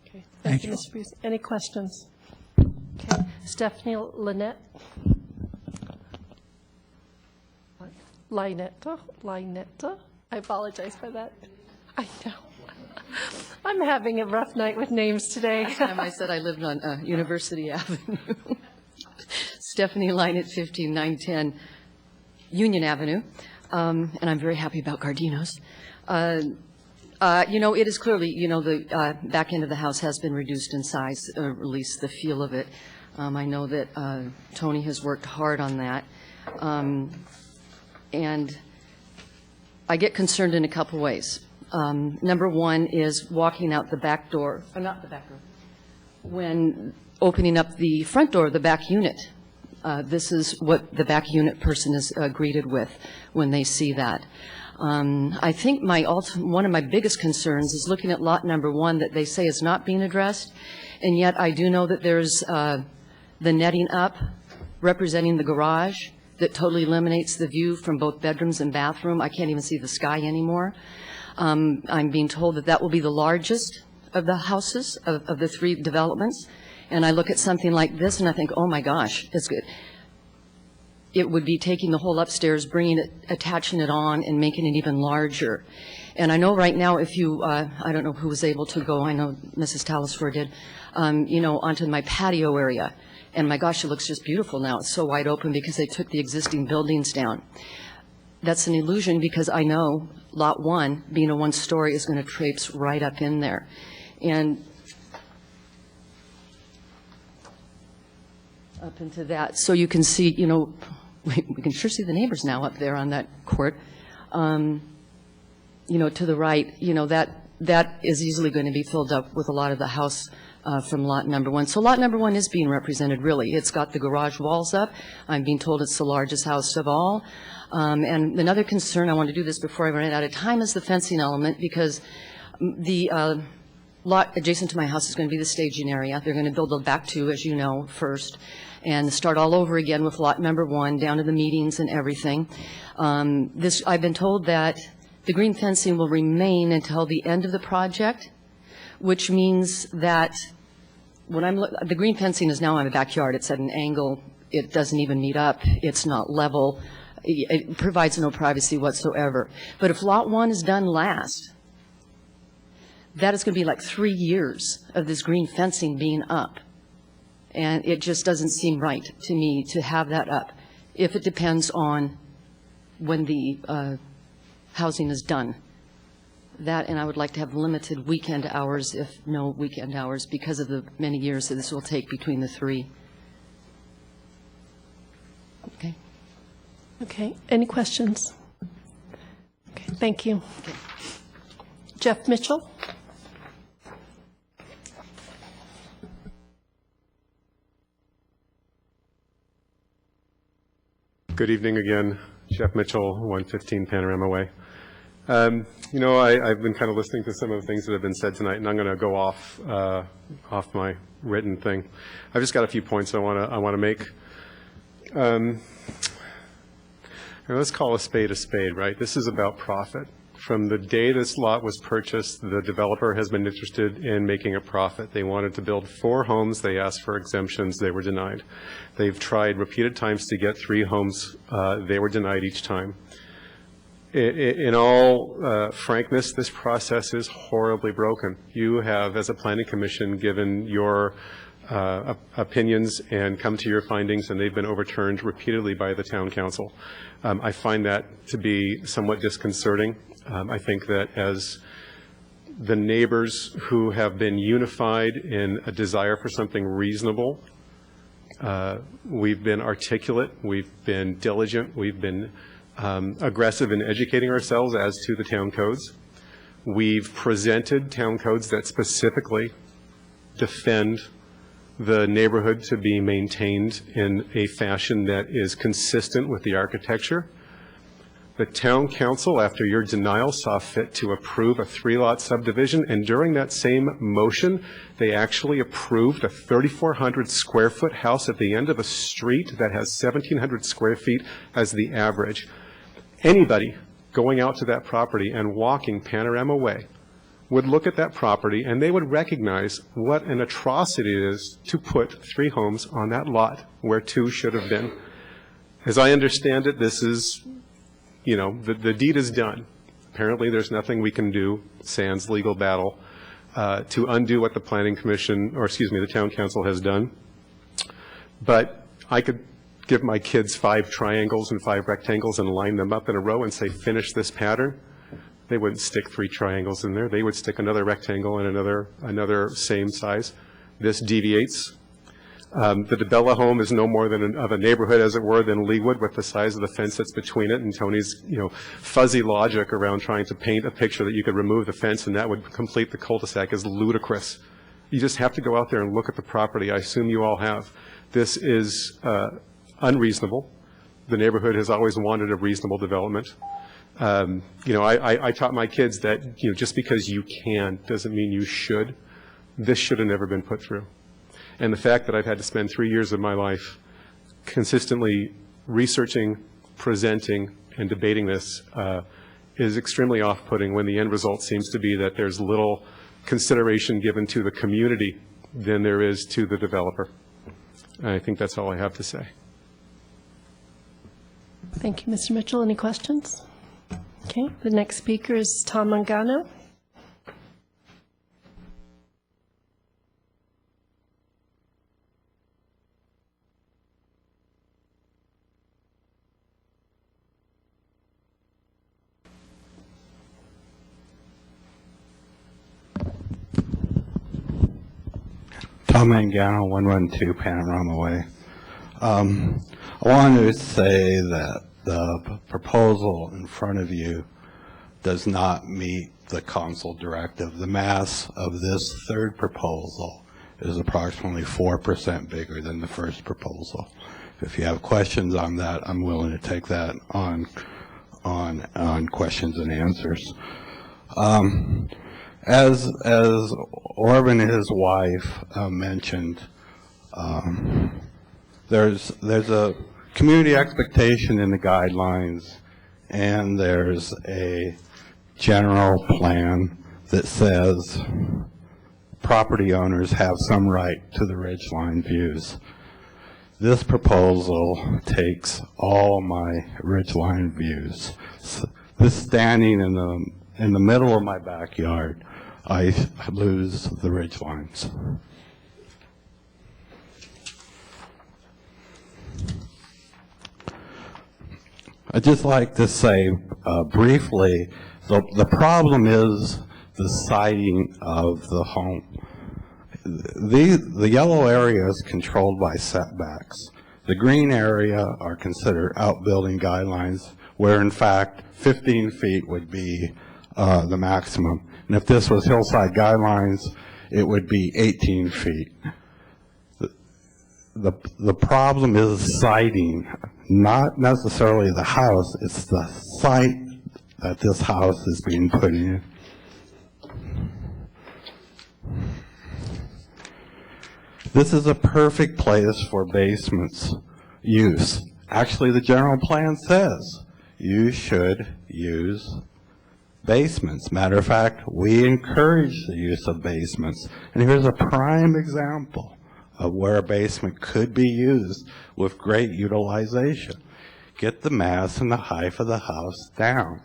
Okay. Thank you, Mr. Bruce. Any questions? Okay. Stephanie Lynette. Lynette. I apologize for that. I know. I'm having a rough night with names today. Last time I said I lived on University Avenue. Stephanie Lynette, 15910 Union Avenue, and I'm very happy about Gardinos. It is clearly, the back end of the house has been reduced in size, or at least the feel of it. I know that Tony has worked hard on that. And I get concerned in a couple ways. Number one is walking out the back door, not the back door, when opening up the front door of the back unit. This is what the back unit person is greeted with when they see that. I think one of my biggest concerns is looking at lot number 1 that they say is not being addressed, and yet I do know that there's the netting up representing the garage that totally eliminates the view from both bedrooms and bathroom. I can't even see the sky anymore. I'm being told that that will be the largest of the houses of the 3 developments. And I look at something like this and I think, oh my gosh, it's good. It would be taking the whole upstairs, attaching it on and making it even larger. And I know right now if you, I don't know who was able to go, I know Mrs. Talasford did, onto my patio area. And my gosh, it looks just beautiful now. It's so wide open because they took the existing buildings down. that's an illusion because I know Lot 1, being a one-story, is going to traipse right up in there. And up into that. So you can see, you know, we can sure see the neighbors now up there on that court. You know, to the right, you know, that is easily going to be filled up with a lot of the house from lot number 1. So lot number 1 is being represented, really. It's got the garage walls up. I'm being told it's the largest house of all. And another concern, I want to do this before I run out of time, is the fencing element, because the lot adjacent to my house is going to be the staging area. They're going to build a back 2, as you know, first, and start all over again with lot number 1, down to the meetings and everything. I've been told that the green fencing will remain until the end of the project, which means that when the green fencing is now on the backyard. It's at an angle. It doesn't even meet up. It's not level. It provides no privacy whatsoever. But if lot 1 is done last, that is going to be like 3 years of this green fencing being up. And it just doesn't seem right to me to have that up if it depends on when the housing is done. That, and I would like to have limited weekend hours, if no weekend hours, because of the many years that this will take between the 3. Okay. Okay. Any questions? Okay. Thank you. Okay. Jeff Mitchell. Good evening again. Jeff Mitchell, 115 Panorama Way. You know, I've been kind of listening to some of the things that have been said tonight, and I'm going to go off my written thing. I've just got a few points I want to make. Let's call a spade, right? This is about profit. From the day this lot was purchased, the developer has been interested in making a profit. They wanted to build 4 homes. They asked for exemptions. They were denied. They've tried repeated times to get 3 homes. They were denied each time. In all frankness, this process is horribly broken. You have, as a planning commission, given your opinions and come to your findings, and they've been overturned repeatedly by the town council. I find that to be somewhat disconcerting. I think that as the neighbors who have been unified in a desire for something reasonable, we've been articulate, we've been diligent, we've been aggressive in educating ourselves as to the town codes. We've presented town codes that specifically defend the neighborhood to be maintained in a fashion that is consistent with the architecture. The town council, after your denial, saw fit to approve a 3-lot subdivision, and during that same motion, they actually approved a 3,400 square foot house at the end of a street that has 1,700 square feet as the average. Anybody going out to that property and walking Panorama Way would look at that property and they would recognize what an atrocity it is to put 3 homes on that lot where 2 should have been. As I understand it, this is, you know, the deed is done. Apparently there's nothing we can do, sans legal battle, to undo what the planning commission, or excuse me, the town council has done. But I could give my kids 5 triangles and 5 rectangles and line them up in a row and say, finish this pattern. They wouldn't stick 3 triangles in there. They would stick another rectangle and another same size. This deviates. The DeBella home is no more than of a neighborhood, as it were, than Leawood, with the size of the fence that's between it. And Tony's, you know, fuzzy logic around trying to paint a picture that you could remove the fence and that would complete the cul-de-sac is ludicrous. You just have to go out there and look at the property. I assume you all have. This is unreasonable. The neighborhood has always wanted a reasonable development. You know, I taught my kids that, you know, just because you can doesn't mean you should. This should have never been put through. And the fact that I've had to spend 3 years of my life consistently researching, presenting, and debating this is extremely off-putting when the end result seems to be that there's little consideration given to the community than there is to the developer. And I think that's all I have to say. Thank you, Mr. Mitchell. Any questions? Okay, the next speaker is Tom Mangano. Al Mangano, 112 Panorama Way. I wanted to say that the proposal in front of you does not meet the council directive. The mass of this third proposal is approximately 4% bigger than the first proposal. If you have questions on that, I'm willing to take that on questions and answers. As Orvin and his wife mentioned, there's a community expectation in the guidelines, and there's a general plan that says property owners have some right to the ridgeline views. This proposal takes all my ridgeline views. This standing in the middle of my backyard, I lose the ridgelines. I'd just like to say briefly, the problem is the siting of the home. The yellow area is controlled by setbacks. The green area are considered outbuilding guidelines, where in fact 15 feet would be the maximum. And if this was hillside guidelines, it would be 18 feet. The problem is siting, not necessarily the house, it's the site that this house is being put in. This is a perfect place for basements use. Actually, the general plan says you should use basements. Matter of fact, we encourage the use of basements. And here's a prime example of where a basement could be used with great utilization. Get the mass and the height of the house down.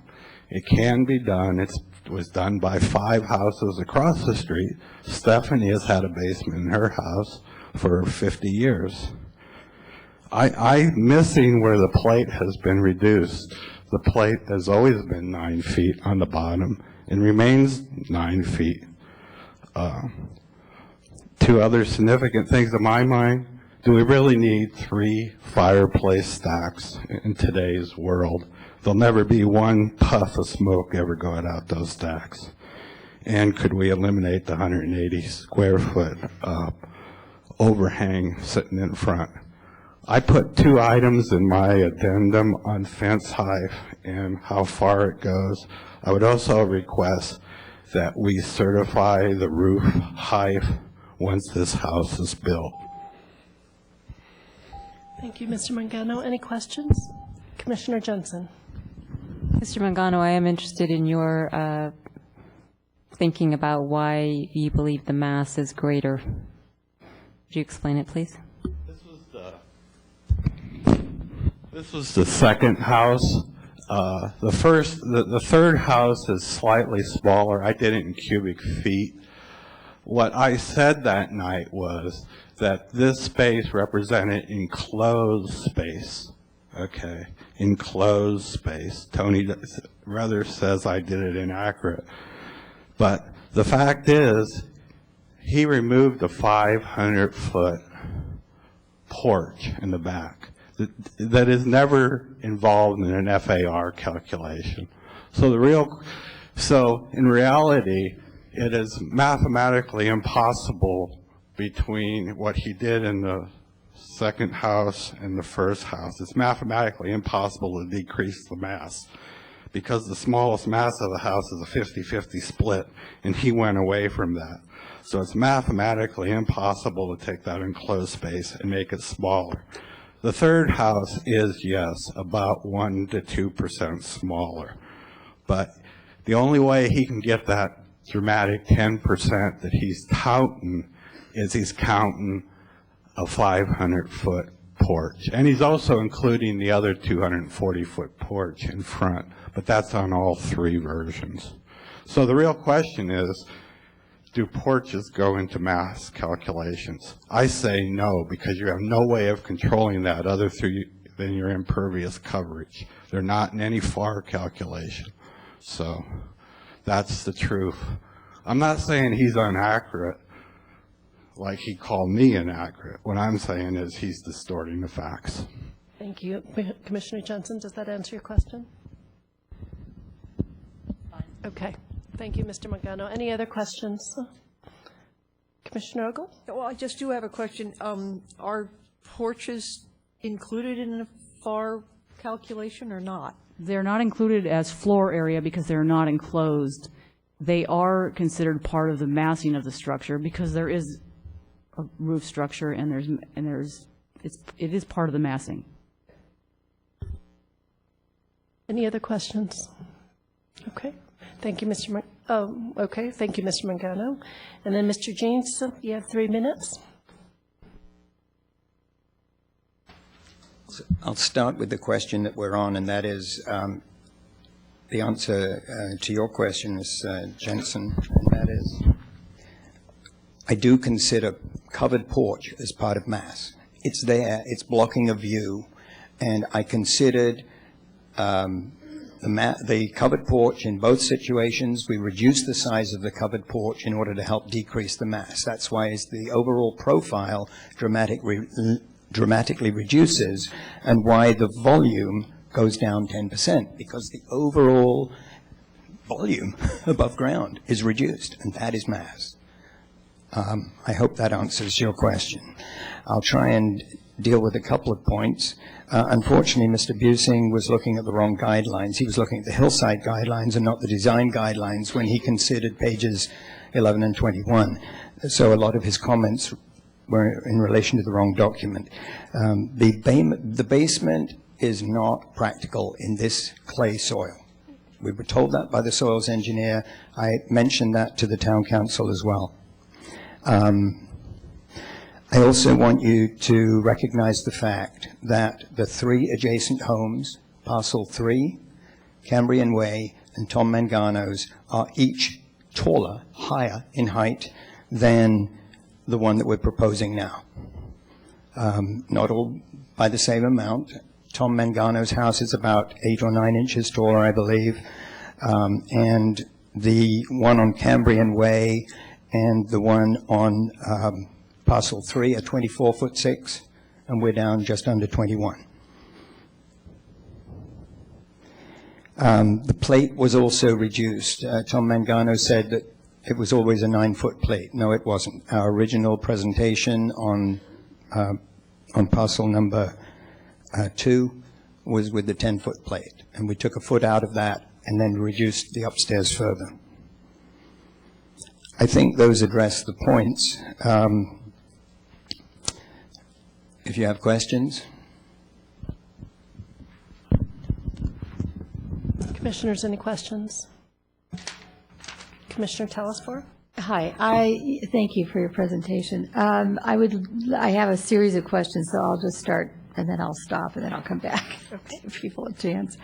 It can be done. It was done by 5 houses across the street. Stephanie has had a basement in her house for 50 years. I'm missing where the plate has been reduced. The plate has always been 9 feet on the bottom and remains 9 feet. 2 other significant things in my mind: do we really need 3 fireplace stacks in today's world? There'll never be one puff of smoke ever going out those stacks. And could we eliminate the 180 square foot overhang sitting in front? I put 2 items in my addendum on fence height and how far it goes. I would also request that we certify the roof height once this house is built. Thank you, Mr. Mangano. Any questions? Commissioner Jensen. Mr. Mangano, I am interested in your thinking about why you believe the mass is greater. Would you explain it, please? This was the second house. The third house is slightly smaller. I did it in cubic feet. What I said that night was that this space represented enclosed space. Okay, enclosed space. Tony rather says I did it inaccurate. But the fact is, he removed a 500-foot porch in the back that is never involved in an FAR calculation. So in reality, it is mathematically impossible between what he did in the second house and the first house. It's mathematically impossible to decrease the mass because the smallest mass of the house is a 50-50 split, and he went away from that. So it's mathematically impossible to take that enclosed space and make it smaller. The third house is, yes, about 1 to 2% smaller. But the only way he can get that dramatic 10% that he's touting is he's counting a 500-foot porch. And he's also including the other 240-foot porch in front. But that's on all 3 versions. So the real question is, do porches go into mass calculations? I say no, because you have no way of controlling that other than your impervious coverage. They're not in any FAR calculation. So that's the truth. I'm not saying he's inaccurate. like he called me inaccurate. What I'm saying is he's distorting the facts. Thank you. Commissioner Johnson, does that answer your question? Okay. Thank you, Mr. Mangano. Any other questions? Commissioner Ogle? Well, I just do have a question. Are porches included in the FAR calculation or not? They're not included as floor area because they're not enclosed. They are considered part of the massing of the structure because there is a roof structure and it is part of the massing. Any other questions? Okay. Thank you, Mr. Thank you, Mr. Mangano. And then Mr. Jeans, you have 3 minutes. I'll start with the question that we're on, and that is the answer to your question, Ms. Jensen, and that is I do consider covered porch as part of mass. It's there, it's blocking a view, and I considered the covered porch in both situations. We reduced the size of the covered porch in order to help decrease the mass. That's why the overall profile dramatically reduces, and why the volume goes down 10%, because the overall volume above ground is reduced, and that is mass. I hope that answers your question. I'll try and deal with a couple of points. Unfortunately, Mr. Busing was looking at the wrong guidelines. He was looking at the hillside guidelines and not the design guidelines when he considered pages 11 and 21. So a lot of his comments were in relation to the wrong document. The basement is not practical in this clay soil. We were told that by the soils engineer. I mentioned that to the town council as well. I also want you to recognize the fact that the 3 adjacent homes, Parcel 3, Cambrian Way, and Tom Mangano's, are each taller, higher in height than the one that we're proposing now. Not all by the same amount. Tom Mangano's house is about 8 or 9 inches taller, I believe, and the one on Cambrian Way and the one on Parcel 3 are 24'6", and we're down just under 21. The plate was also reduced. Tom Mangano said that it was always a 9-foot plate. No, it wasn't. Our original presentation on parcel number 2 was with the 10-foot plate, and we took a foot out of that and then reduced the upstairs further. I think those address the points. If you have questions. Commissioners, any questions? Commissioner Telesfor? Hi, I thank you for your presentation. I have a series of questions, so I'll just start and then I'll stop and then I'll come back. Okay. Give people a chance.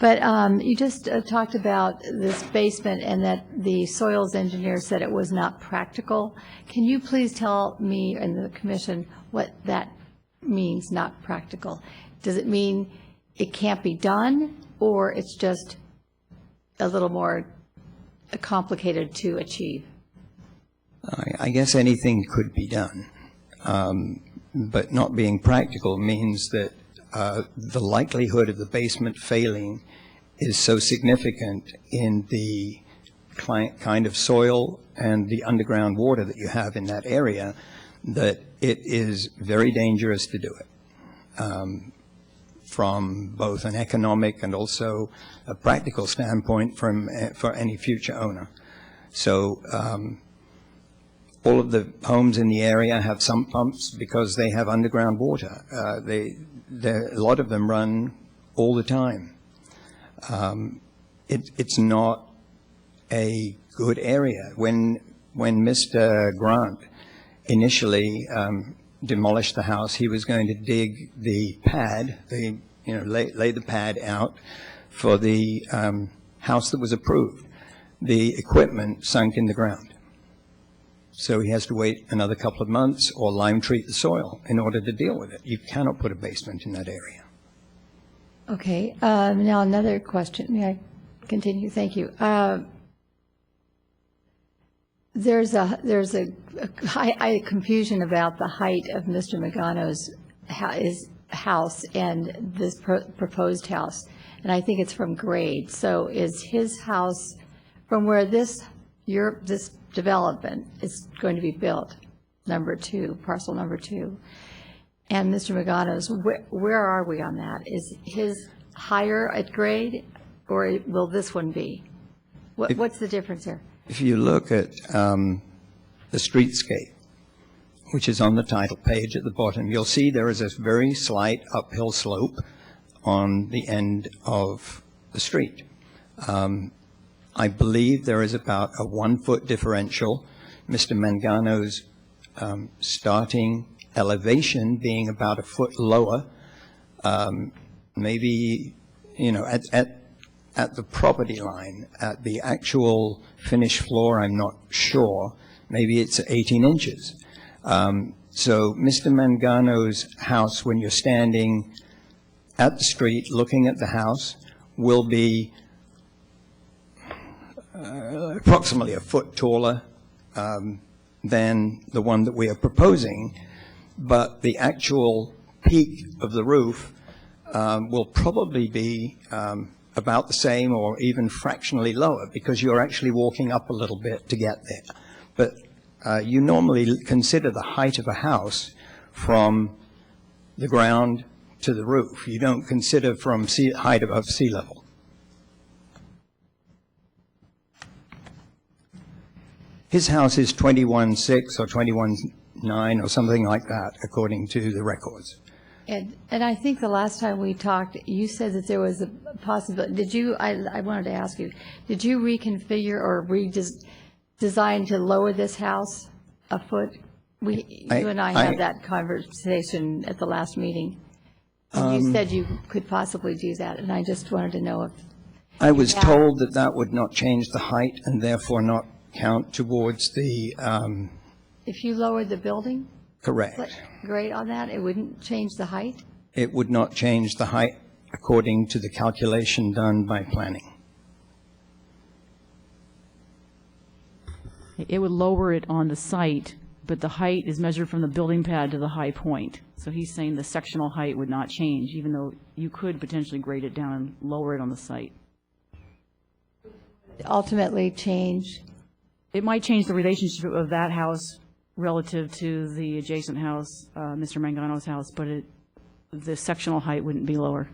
But you just talked about this basement and that the soils engineer said it was not practical. Can you please tell me and the commission what that means, not practical? Does it mean it can't be done, or it's just a little more complicated to achieve? I guess anything could be done, but not being practical means that the likelihood of the basement failing is so significant in the kind of soil and the underground water that you have in that area that it is very dangerous to do it, from both an economic and also a practical standpoint for any future owner. So all of the homes in the area have sump pumps because they have underground water. A lot of them run all the time. It's not a good area. When Mr. Grant initially demolished the house, he was going to dig the pad, lay the pad out for the house that was approved. The equipment sunk in the ground. So he has to wait another couple of months or lime treat the soil in order to deal with it. You cannot put a basement in that area. Okay. Now another question. May I continue? Thank you. There's a confusion about the height of Mr. Magano's house and this proposed house, and I think it's from grade. So is his house from where this development is going to be built, parcel number 2, and Mr. Magano's, where are we on that? Is his higher at grade, or will this one be? What's the difference here? If you look at the streetscape, which is on the title page at the bottom, you'll see there is a very slight uphill slope on the end of the street. I believe there is about a 1-foot differential. Mr. Mangano's starting elevation being about a foot lower, maybe, at the property line. At the actual finished floor, I'm not sure. Maybe it's 18 inches. So Mr. Mangano's house, when you're standing at the street looking at the house, will be approximately a foot taller than the one that we are proposing, but the actual peak of the roof will probably be about the same or even fractionally lower, because you're actually walking up a little bit to get there. But you normally consider the height of a house from the ground to the roof. You don't consider from height above sea level. His house is 21.6 or 21.9 or something like that, according to the records. And I think the last time we talked, you said that there was a possibility. I wanted to ask you, did you reconfigure or design to lower this house a foot? You and I had that conversation at the last meeting. And you said you could possibly do that, and I just wanted to know if... I was told that that would not change the height and therefore not count towards the... If you lowered the building? Correct. Grade on that, it wouldn't change the height? It would not change the height according to the calculation done by planning. It would lower it on the site, but the height is measured from the building pad to the high point. So he's saying the sectional height would not change, even though you could potentially grade it down and lower it on the site. Ultimately change? It might change the relationship of that house relative to the adjacent house, Mr. Mangano's house, but the sectional height wouldn't be lower.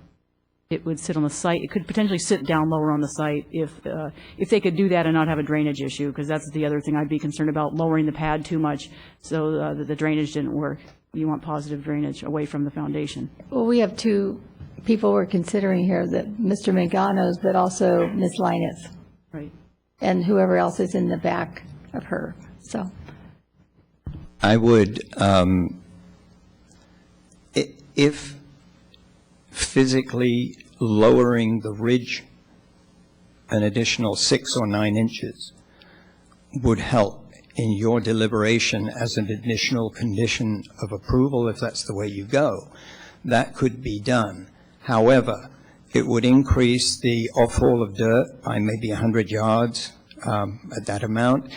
It would sit on the site. It could potentially sit down lower on the site if they could do that and not have a drainage issue, because that's the other thing I'd be concerned about, lowering the pad too much so that the drainage didn't work. You want positive drainage away from the foundation. Well, we have two people we're considering here, that Mr. Mangano's, but also Ms. Linus. Right. And whoever else is in the back of her, so. I would, if physically lowering the ridge an additional 6 or 9 inches would help in your deliberation as an additional condition of approval, if that's the way you go, that could be done. However, it would increase the off-haul of dirt by maybe 100 yards at that amount,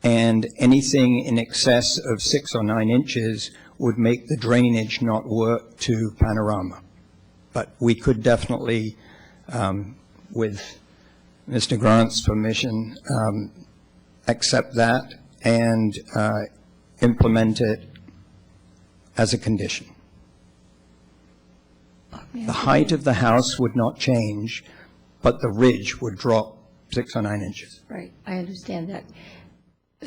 and anything in excess of 6 or 9 inches would make the drainage not work to panorama. But we could definitely, with Mr. Grant's permission, accept that and implement it as a condition. The height of the house would not change, but the ridge would drop 6 or 9 inches. Right, I understand that.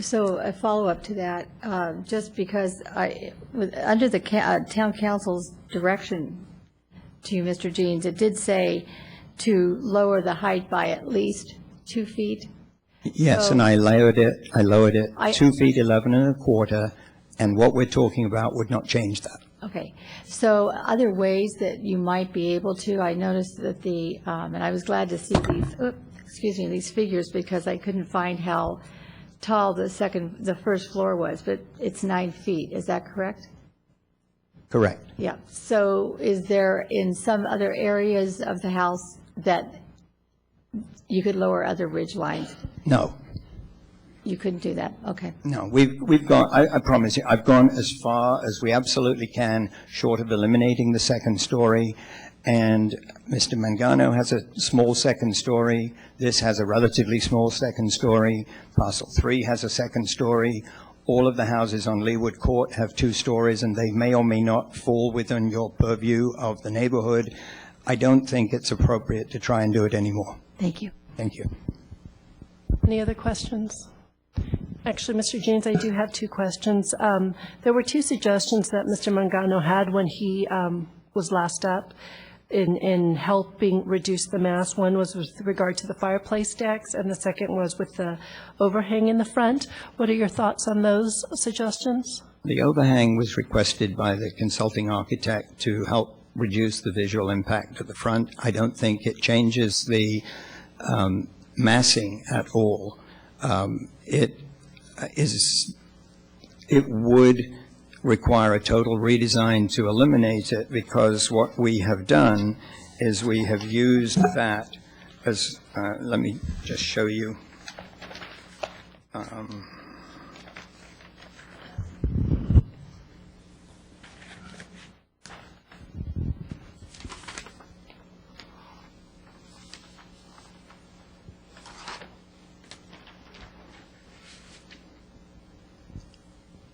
So a follow-up to that, just because under the town council's direction to Mr. Jeans, it did say to lower the height by at least 2 feet. Yes, so, and I lowered it 2 feet 11 1/4, and what we're talking about would not change that. Okay, so other ways that you might be able to, I noticed that and I was glad to see these figures, because I couldn't find how tall the first floor was, but it's 9 feet, is that correct? Correct. Yeah, so is there in some other areas of the house that you could lower other ridge lines? No. you couldn't do that? Okay. No, we've gone, I promise you, I've gone as far as we absolutely can, short of eliminating the second story. And Mr. Mangano has a small second story. This has a relatively small second story. Parcel 3 has a second story. All of the houses on Leawood Court have 2 stories, and they may or may not fall within your purview of the neighborhood. I don't think it's appropriate to try and do it anymore. Thank you. Thank you. Any other questions? Actually, Mr. James, I do have 2 questions. There were 2 suggestions that Mr. Mangano had when he was last up in helping reduce the mass. One was with regard to the fireplace stacks, and the second was with the overhang in the front. What are your thoughts on those suggestions? The overhang was requested by the consulting architect to help reduce the visual impact at the front. I don't think it changes the massing at all. It would require a total redesign to eliminate it, because what we have done is we have used that as, let me just show you.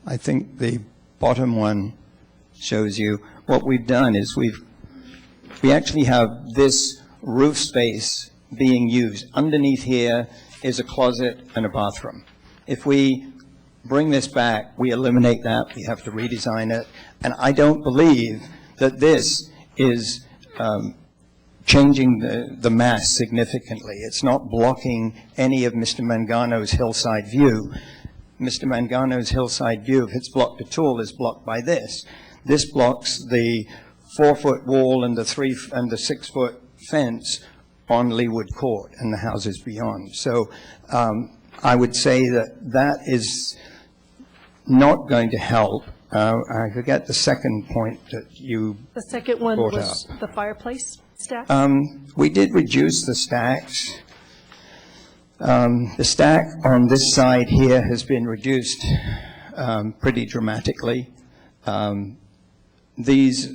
I think the bottom one shows you what we've done is we actually have this roof space being used. Underneath here is a closet and a bathroom. If we bring this back, we eliminate that. We have to redesign it. And I don't believe that this is changing the mass significantly. It's not blocking any of Mr. Mangano's hillside view. Mr. Mangano's hillside view, if it's blocked at all, is blocked by this. This blocks the 4-foot wall and the 6-foot fence on Leawood Court and the houses beyond. So I would say that is not going to help. I forget the second point that you The second one brought was up. the fireplace stack? We did reduce the stacks. The stack on this side here has been reduced pretty dramatically. These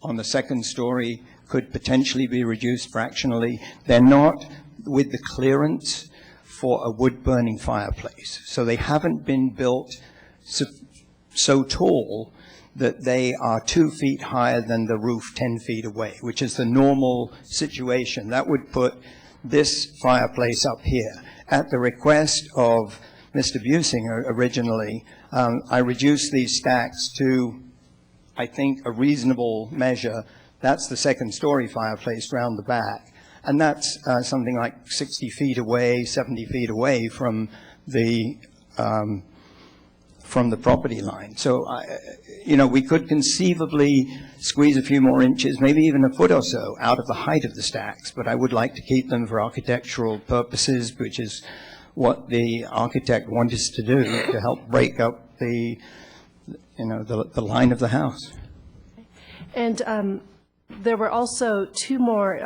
on the second story could potentially be reduced fractionally. They're not with the clearance for a wood-burning fireplace. So they haven't been built so tall that they are 2 feet higher than the roof 10 feet away, which is the normal situation. That would put this fireplace up here. At the request of Mr. Businger originally, I reduced these stacks to, I think, a reasonable measure. That's the second story fireplace round the back. And that's something like 60 feet away, 70 feet away from the property line. So, we could conceivably squeeze a few more inches, maybe even a foot or so, out of the height of the stacks. But I would like to keep them for architectural purposes, which is what the architect wanted us to do, to help break up the line of the house. And there were also 2 more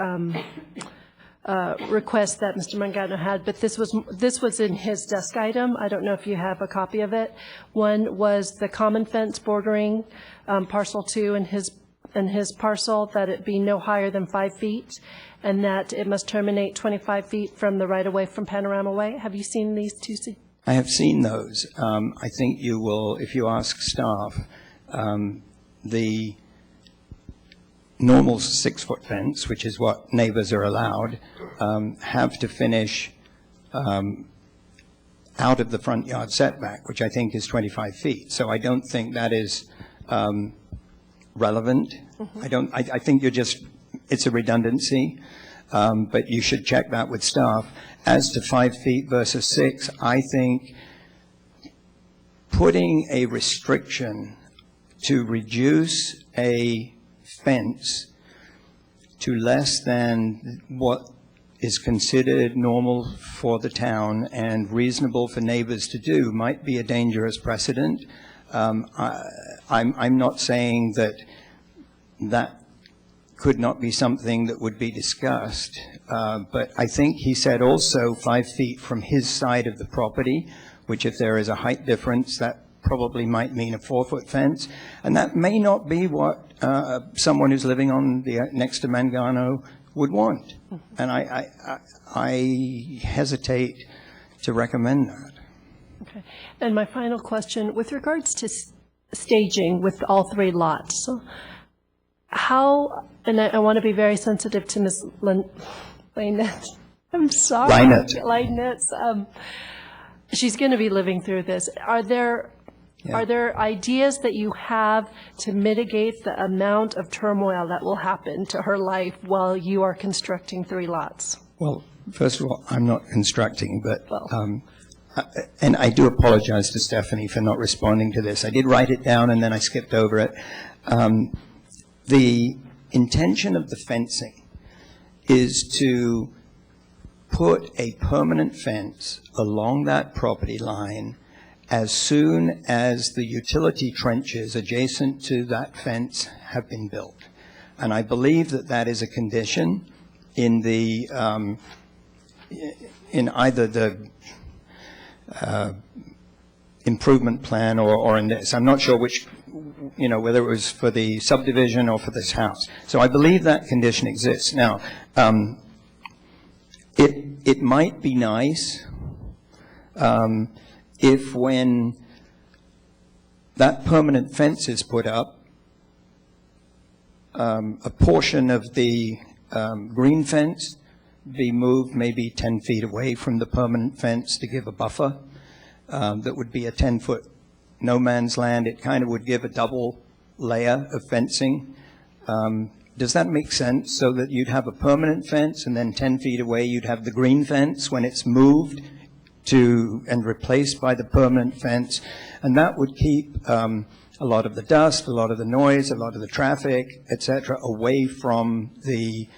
request that Mr. Mangano had, but this was in his desk item. I don't know if you have a copy of it. One was the common fence bordering parcel 2 and his parcel, that it be no higher than 5 feet, and that it must terminate 25 feet from the right-of-way from Panorama Way. Have you seen these 2? I have seen those. I think you will, if you ask staff, the normal 6-foot fence, which is what neighbors are allowed, have to finish out of the front yard setback, which I think is 25 feet. So I don't think that is relevant. I think it's a redundancy, but you should check that with staff. As to 5 feet versus 6, I think putting a restriction to reduce a fence to less than what is considered normal for the town and reasonable for neighbors to do might be a dangerous precedent. I'm not saying that could not be something that would be discussed. But I think he said also 5 feet from his side of the property, which if there is a height difference, that probably might mean a 4-foot fence. And that may not be what someone who's living on the next to Mangano would want. And I hesitate to recommend that. Okay. And my final question, with regards to staging with all 3 lots, how, and I want to be very sensitive to Ms. Lynette. I'm sorry. Lynette's, she's going to be living through this. Are there ideas that you have to mitigate the amount of turmoil that will happen to her life while you are constructing 3 lots? Well, first of all, I'm not constructing, but, and I do apologize to Stephanie for not responding to this. I did write it down and then I skipped over it. The intention of the fencing is to put a permanent fence along that property line as soon as the utility trenches adjacent to that fence have been built. And I believe that that is a condition in the, in either the improvement plan or in this. I'm not sure which, whether it was for the subdivision or for this house. So I believe that condition exists. Now, it might be nice if when that permanent fence is put up, a portion of the green fence be moved maybe 10 feet away from the permanent fence to give a buffer. That would be a 10-foot no man's land. It kind of would give a double layer of fencing. Does that make sense? So that you'd have a permanent fence and then 10 feet away you'd have the green fence when it's moved to and replaced by the permanent fence. And that would keep a lot of the dust, a lot of the noise, a lot of the traffic, et cetera, away from the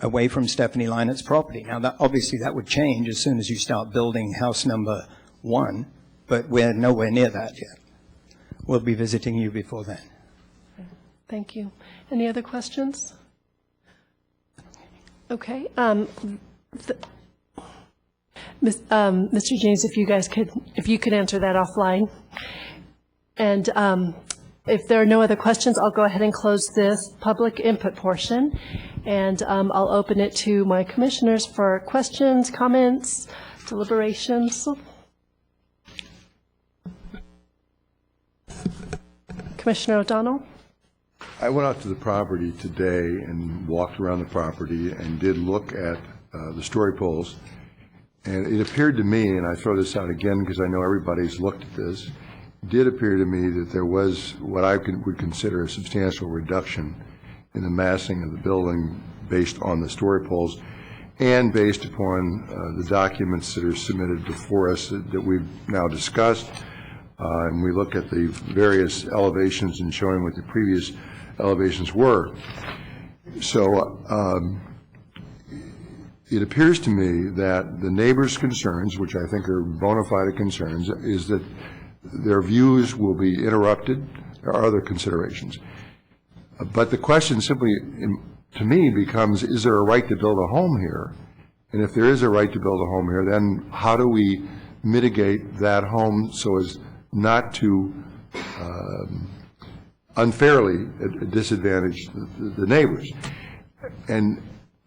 away from Stephanie Lynette's property. Now, obviously, that would change as soon as you start building house number 1, but we're nowhere near that yet. We'll be visiting you before then. Thank you. Any other questions? Okay. Mr. James, if you could answer that offline. And if there are no other questions, I'll go ahead and close this public input portion, and I'll open it to my commissioners for questions, comments, deliberations. Commissioner O'Donnell? I went out to the property today and walked around the property and did look at the story poles, and it appeared to me, and I throw this out again because I know everybody's looked at this, it did appear to me that there was what I would consider a substantial reduction in the massing of the building based on the story poles and based upon the documents that are submitted before us that we've now discussed. And we look at the various elevations and showing what the previous elevations were. So it appears to me that the neighbors' concerns, which I think are bona fide concerns, is that their views will be interrupted. There are other considerations. But the question simply, to me, becomes, is there a right to build a home here? And if there is a right to build a home here, then how do we mitigate that home so as not to unfairly disadvantage the neighbors? And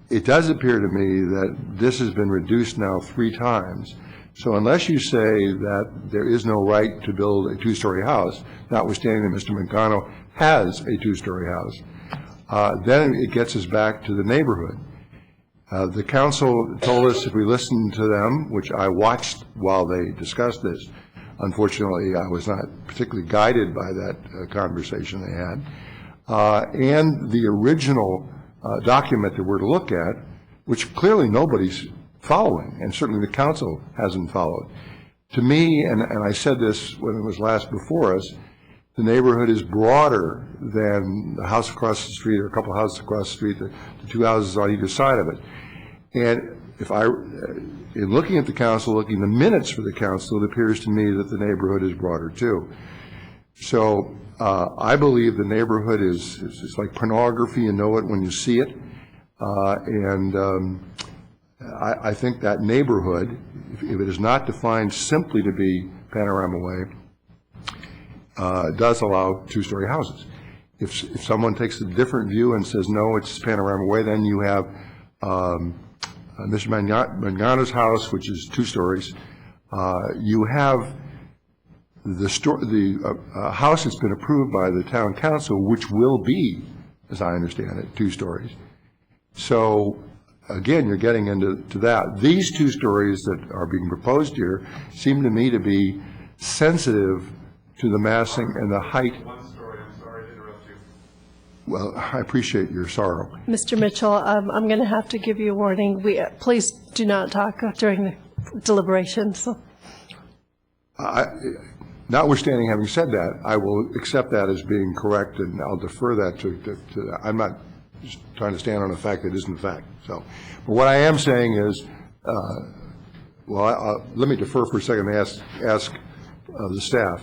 it does appear to me that this has been reduced now 3 times. So unless you say that there is no right to build a 2-story house, notwithstanding that Mr. Mangano has a 2-story house, then it gets us back to the neighborhood. The council told us if we listened to them, which I watched while they discussed this, unfortunately I was not particularly guided by that conversation they had, and the original document that we're to look at, which clearly nobody's following, and certainly the council hasn't followed. To me, and I said this when it was last before us, the neighborhood is broader than the house across the street or a couple of houses across the street, the 2 houses on either side of it. And if in looking at the council, looking at the minutes for the council, it appears to me that the neighborhood is broader too. So I believe the neighborhood is like pornography. You know it when you see it. I think that neighborhood, if it is not defined simply to be Panorama Way, does allow two-story houses. If someone takes a different view and says, no, it's Panorama Way, then you have Mr. Manano's house, which is 2 stories. You have the house that's been approved by the town council, which will be, as I understand it, 2 stories. So, again, you're getting into that. These 2 stories that are being proposed here seem to me to be sensitive to the massing and the height. One story, I'm sorry to interrupt you. Well, I appreciate your sorrow. Mr. Mitchell, I'm going to have to give you a warning. Please do not talk during the deliberations. Notwithstanding having said that, I will accept that as being correct, and I'll defer that to I'm not just trying to stand on a fact that isn't a fact. So, but what I am saying is, let me defer for a second and ask the staff.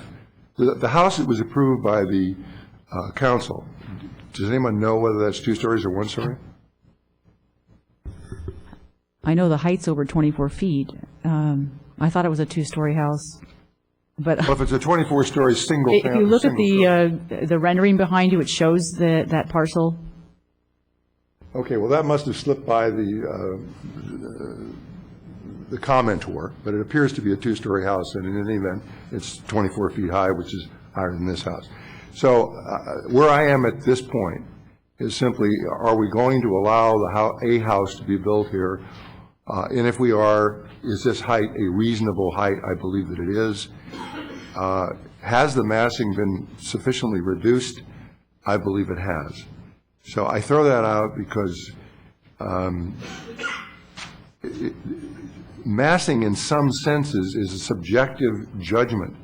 The house that was approved by the council, does anyone know whether that's 2 stories or 1 story? I know the height's over 24 feet. I thought it was a 2-story house. But well, if it's a 24-story single if you look at the rendering behind you, it shows that parcel. Okay, well, that must have slipped by the commentor, but it appears to be a 2-story house, and in any event, it's 24 feet high, which is higher than this house. So where I am at this point is simply, are we going to allow a house to be built here? And if we are, is this height a reasonable height? I believe that it is. Has the massing been sufficiently reduced? I believe it has. So I throw that out because massing in some senses is a subjective judgment.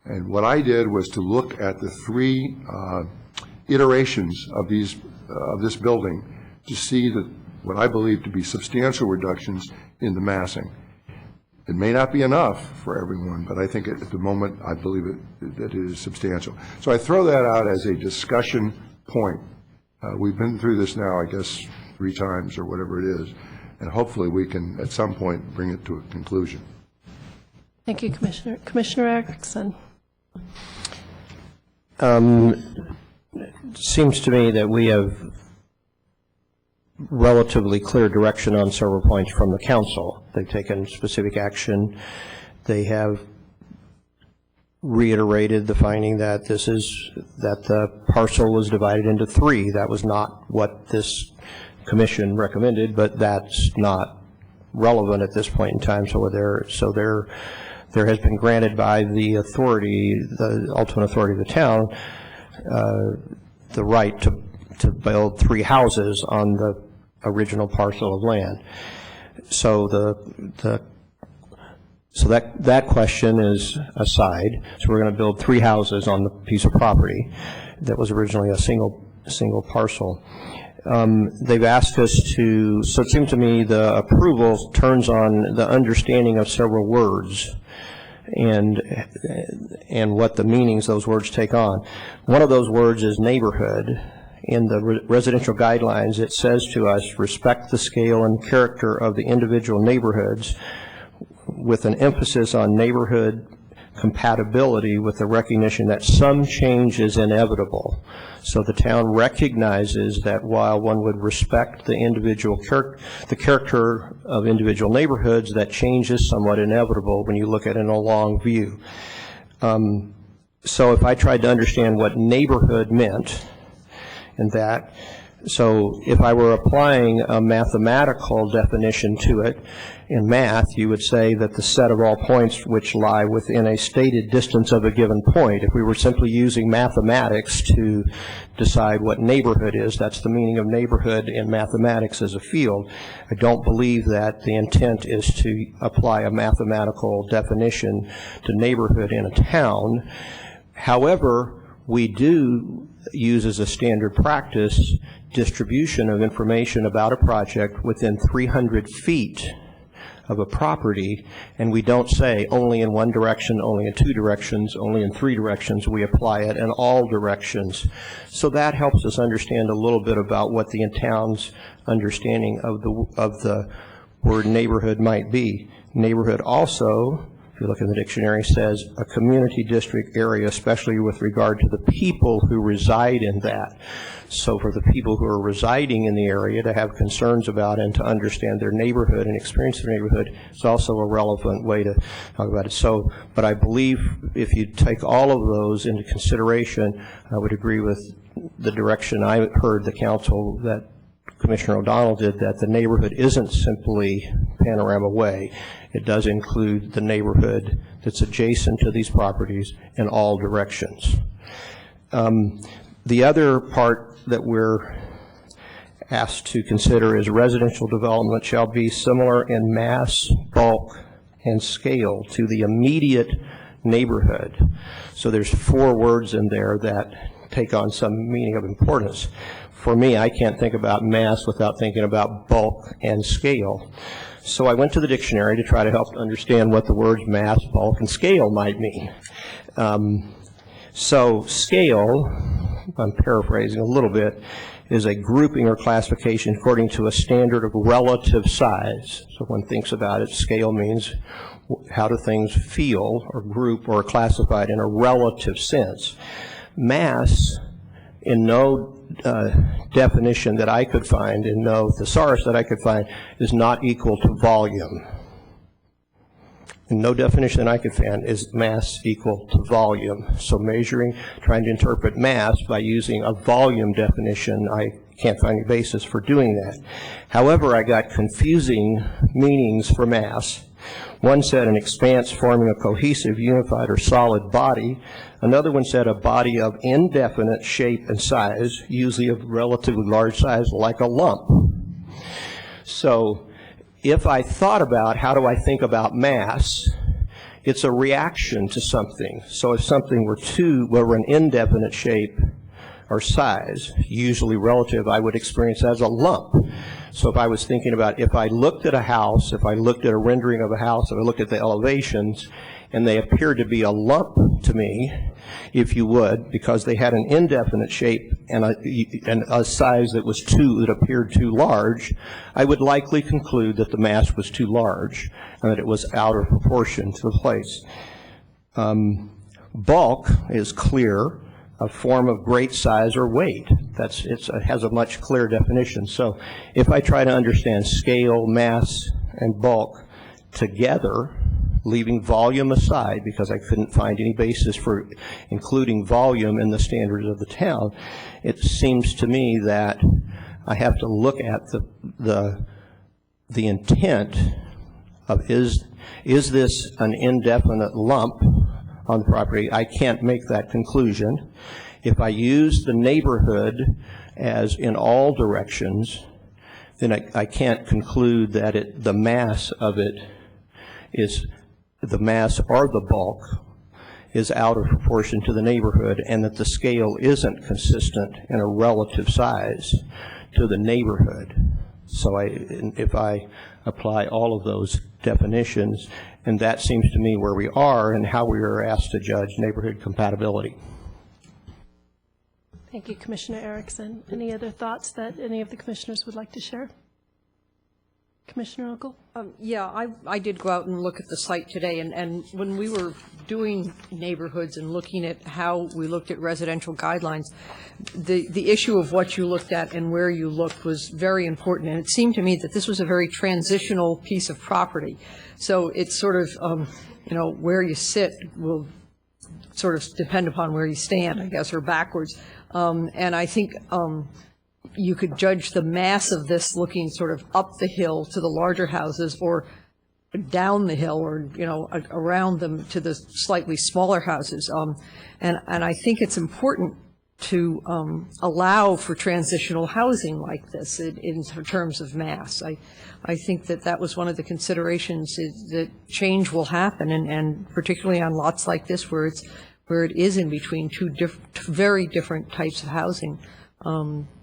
And what I did was to look at the 3 iterations of this building to see that what I believe to be substantial reductions in the massing. It may not be enough for everyone, but I think at the moment I believe that it is substantial. So I throw that out as a discussion point. We've been through this now, I guess, 3 times or whatever it is, and hopefully we can at some point bring it to a conclusion. Thank you, Commissioner. Commissioner Erickson. Seems to me that we have relatively clear direction on several points from the council. They've taken specific action. They have reiterated the finding that that the parcel was divided into 3. That was not what this commission recommended, but that's not relevant at this point in time. So there has been granted by the authority, the ultimate authority of the town, the right to build 3 houses on the original parcel of land. So that question is aside. So we're going to build 3 houses on the piece of property that was originally a single parcel. They've asked us to, so it seems to me the approval turns on the understanding of several words and what the meanings those words take on. One of those words is neighborhood. In the residential guidelines, it says to us, respect the scale and character of the individual neighborhoods with an emphasis on neighborhood compatibility with the recognition that some change is inevitable. So the town recognizes that while one would respect the individual the character of individual neighborhoods, that change is somewhat inevitable when you look at it in a long view. So if I tried to understand what neighborhood meant, and that, so if I were applying a mathematical definition to it in math, you would say that the set of all points which lie within a stated distance of a given point. If we were simply using mathematics to decide what neighborhood is, that's the meaning of neighborhood in mathematics as a field. I don't believe that the intent is to apply a mathematical definition to neighborhood in a town. However, we do use as a standard practice distribution of information about a project within 300 feet of a property, and we don't say only in one direction, only in two directions, only in three directions. We apply it in all directions. So that helps us understand a little bit about what the town's understanding of the word neighborhood might be. Neighborhood also, if you look in the dictionary, says a community district area, especially with regard to the people who reside in that. So for the people who are residing in the area to have concerns about and to understand their neighborhood and experience their neighborhood is also a relevant way to talk about it. So, but I believe if you take all of those into consideration, I would agree with the direction I heard the council that Commissioner O'Donnell did, that the neighborhood isn't simply Panorama Way. It does include the neighborhood that's adjacent to these properties in all directions. The other part that we're asked to consider is residential development shall be similar in mass, bulk, and scale to the immediate neighborhood. So there's 4 words in there that take on some meaning of importance. For me, I can't think about mass without thinking about bulk and scale. So I went to the dictionary to try to help understand what the words mass, bulk, and scale might mean. So scale, I'm paraphrasing a little bit, is a grouping or classification according to a standard of relative size. So one thinks about it, scale means how do things feel or group or classified in a relative sense. Mass, in no definition that I could find, in no thesaurus that I could find, is not equal to volume. In no definition I could find is mass equal to volume. So measuring, trying to interpret mass by using a volume definition, I can't find any basis for doing that. However, I got confusing meanings for mass. One said an expanse forming a cohesive, unified, or solid body. Another one said a body of indefinite shape and size, usually of relatively large size, like a lump. So if I thought about how do I think about mass, it's a reaction to something. So if something were an indefinite shape or size, usually relative, I would experience as a lump. So if I was thinking about, if I looked at a house, if I looked at a rendering of a house, if I looked at the elevations, and they appeared to be a lump to me, if you would, because they had an indefinite shape and a size that appeared too large, I would likely conclude that the mass was too large and that it was out of proportion to the place. Bulk is clear, a form of great size or weight. It has a much clearer definition. So if I try to understand scale, mass, and bulk together, leaving volume aside because I couldn't find any basis for including volume in the standards of the town, it seems to me that I have to look at the intent of is this an indefinite lump on the property? I can't make that conclusion. If I use the neighborhood as in all directions, then I can't conclude that the mass of it is the mass or the bulk is out of proportion to the neighborhood, and that the scale isn't consistent in a relative size to the neighborhood. So if I apply all of those definitions, and that seems to me where we are and how we are asked to judge neighborhood compatibility. Thank you, Commissioner Erickson. Any other thoughts that any of the commissioners would like to share? Commissioner Ogle? Yeah, I did go out and look at the site today, and when we were doing neighborhoods and looking at how we looked at residential guidelines, the issue of what you looked at and where you looked was very important, and it seemed to me that this was a very transitional piece of property. So it's sort of, where you sit will sort of depend upon where you stand, I guess, or backwards. And I think you could judge the mass of this looking sort of up the hill to the larger houses or down the hill or, around them to the slightly smaller houses. And I think it's important to allow for transitional housing like this in terms of mass. I think that was one of the considerations that change will happen, and particularly on lots like this where it is in between two very different types of housing.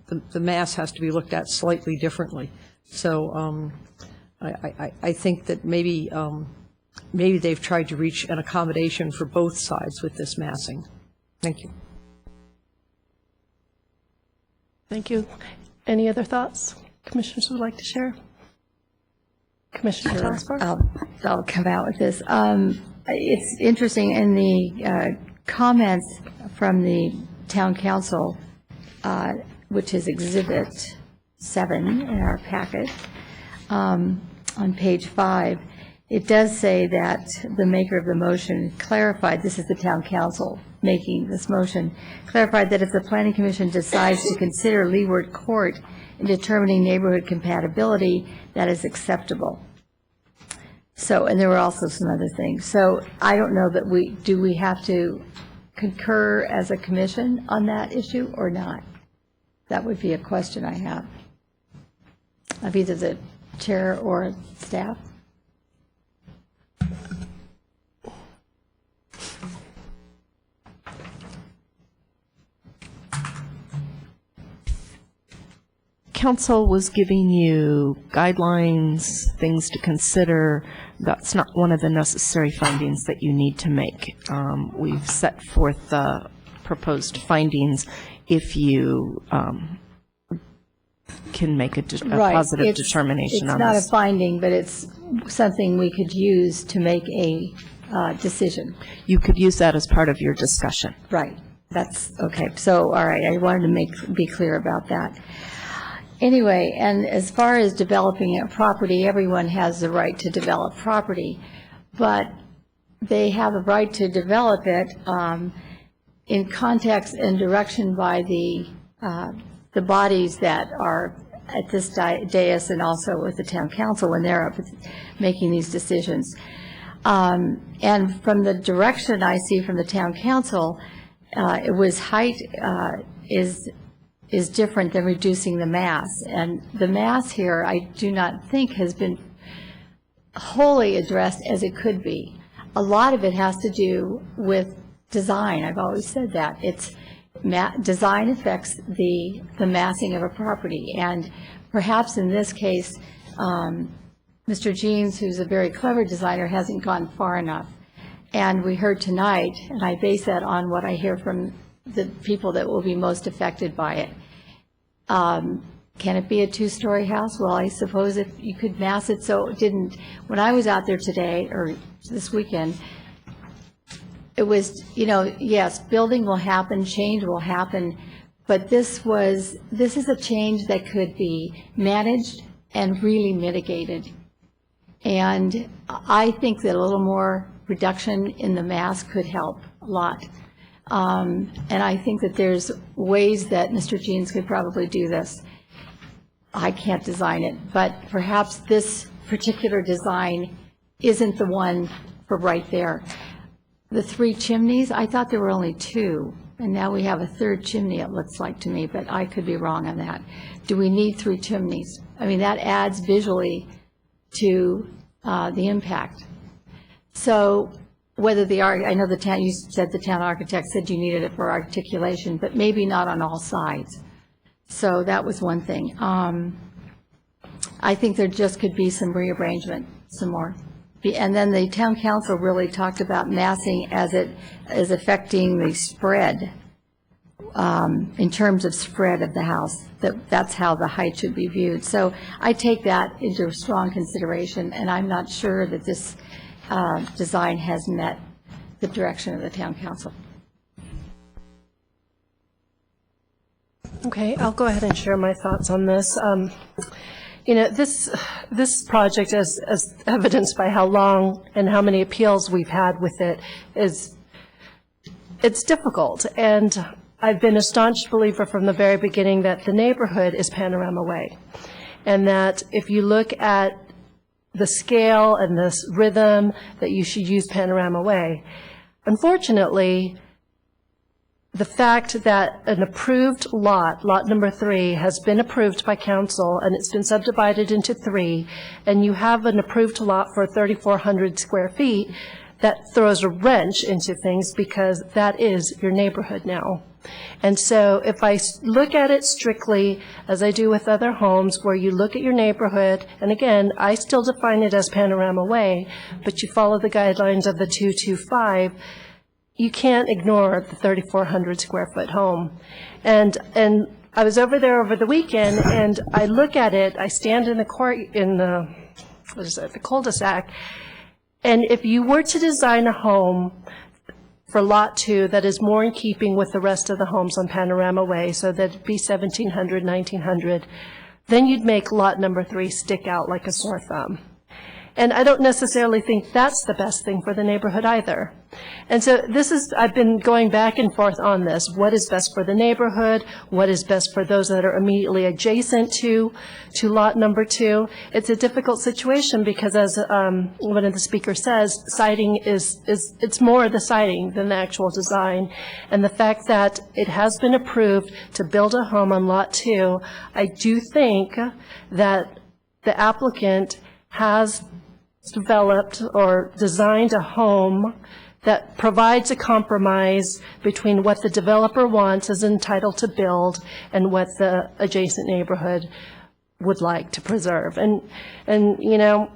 The mass has to be looked at slightly differently. So I think that maybe they've tried to reach an accommodation for both sides with this massing. Thank you. Thank you. Any other thoughts commissioners would like to share? Commissioner Telespark? I'll come out with this. It's interesting in the comments from the town council, which is Exhibit 7 in our packet, on page 5, it does say that the maker of the motion clarified, this is the town council making this motion, clarified that if the planning commission decides to consider Leeward Court in determining neighborhood compatibility, that is acceptable. So, and there were also some other things. So I don't know that do we have to concur as a commission on that issue or not? That would be a question I have of either the chair or staff. Council was giving you guidelines, things to consider. That's not one of the necessary findings that you need to make. We've set forth the proposed findings if you can make a positive determination on this. It's not a finding, but it's something we could use to make a decision. You could use that as part of your discussion. Right. That's okay. So, all right, I wanted to be clear about that. Anyway, and as far as developing a property, everyone has the right to develop property, but they have a right to develop it in context and direction by the bodies that are at this dais and also with the town council when they're up making these decisions. And from the direction I see from the town council, it was height is different than reducing the mass. And the mass here, I do not think has been wholly addressed as it could be. A lot of it has to do with design. I've always said that. Design affects the massing of a property. And perhaps in this case, Mr. Jeans, who's a very clever designer, hasn't gone far enough. And we heard tonight, and I base that on what I hear from the people that will be most affected by it. Can it be a two-story house? Well, I suppose if you could mass it so it didn't. When I was out there today, or this weekend, it was, yes, building will happen, change will happen, but this is a change that could be managed and really mitigated. And I think that a little more reduction in the mass could help a lot. And I think that there's ways that Mr. Jeans could probably do this. I can't design it, but perhaps this particular design isn't the one for right there. The 3 chimneys, I thought there were only 2, and now we have a 3rd chimney, it looks like to me, but I could be wrong on that. Do we need 3 chimneys? I mean, that adds visually to the impact. So whether I know the town, you said the town architect said you needed it for articulation, but maybe not on all sides. So that was one thing. I think there just could be some rearrangement, some more. And then the town council really talked about massing as it is affecting the spread, in terms of spread of the house. That's how the height should be viewed. So I take that into strong consideration, and I'm not sure that this design has met the direction of the town council. Okay, I'll go ahead and share my thoughts on this. This project, as evidenced by how long and how many appeals we've had with it, it's difficult. And I've been a staunch believer from the very beginning that the neighborhood is Panorama Way. And that if you look at the scale and this rhythm, that you should use Panorama Way. Unfortunately, the fact that an approved lot number 3, has been approved by council and it's been subdivided into 3, and you have an approved lot for 3,400 square feet, that throws a wrench into things because that is your neighborhood now. And so if I look at it strictly as I do with other homes, where you look at your neighborhood, and again, I still define it as Panorama Way, but you follow the guidelines of the 225, you can't ignore the 3,400 square foot home. And I was over there over the weekend, and I look at it, I stand in the court, in the, what is it, the cul-de-sac, and if you were to design a home for Lot 2 that is more in keeping with the rest of the homes on Panorama Way, so that it'd be 1,700, 1,900, then you'd make Lot number 3 stick out like a sore thumb. And I don't necessarily think that's the best thing for the neighborhood either. And so I've been going back and forth on this. What is best for the neighborhood? What is best for those that are immediately adjacent to lot number 2? It's a difficult situation because, as one of the speakers says, siding it's more the siding than the actual design. And the fact that it has been approved to build a home on lot 2, I do think that the applicant has developed or designed a home that provides a compromise between what the developer wants, is entitled to build, and what the adjacent neighborhood would like to preserve. And you know,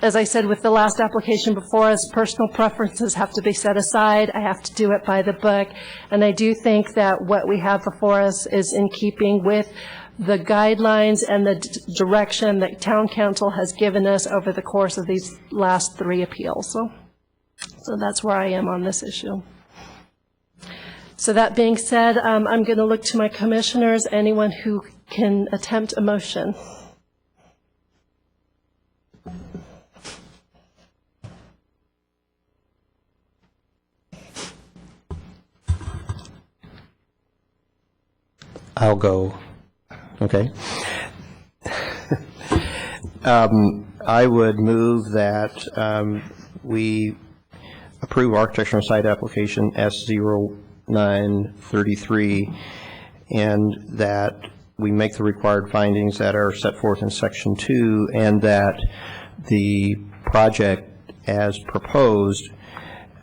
as I said with the last application before us, personal preferences have to be set aside. I have to do it by the book. And I do think that what we have before us is in keeping with the guidelines and the direction that town council has given us over the course of these last 3 appeals. So that's where I am on this issue. So that being said, I'm going to look to my commissioners, anyone who can attempt a motion. I'll go. Okay. I would move that we approve architectural site application S0933, and that we make the required findings that are set forth in section 2, and that the project as proposed,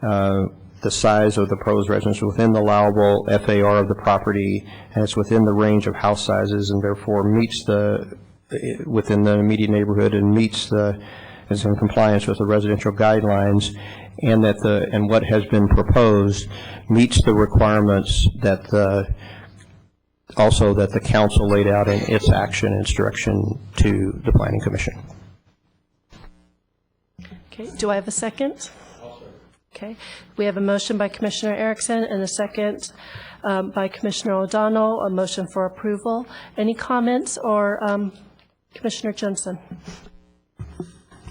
the size of the proposed residence within the allowable FAR of the property, and it's within the range of house sizes, and therefore meets within the immediate neighborhood, and is in compliance with the residential guidelines, and and what has been proposed meets the requirements that also that the council laid out in its action and its direction to the Planning Commission. Okay, do I have a second? Okay, we have a motion by Commissioner Erickson and a second by Commissioner O'Donnell, a motion for approval. Any comments, or Commissioner Jensen?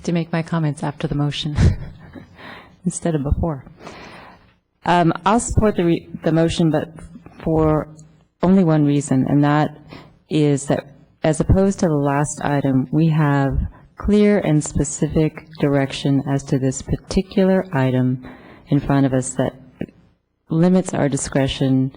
To make my comments after the motion instead of before. I'll support the motion, but for only one reason, and that is that as opposed to the last item, we have clear and specific direction as to this particular item in front of us that limits our discretion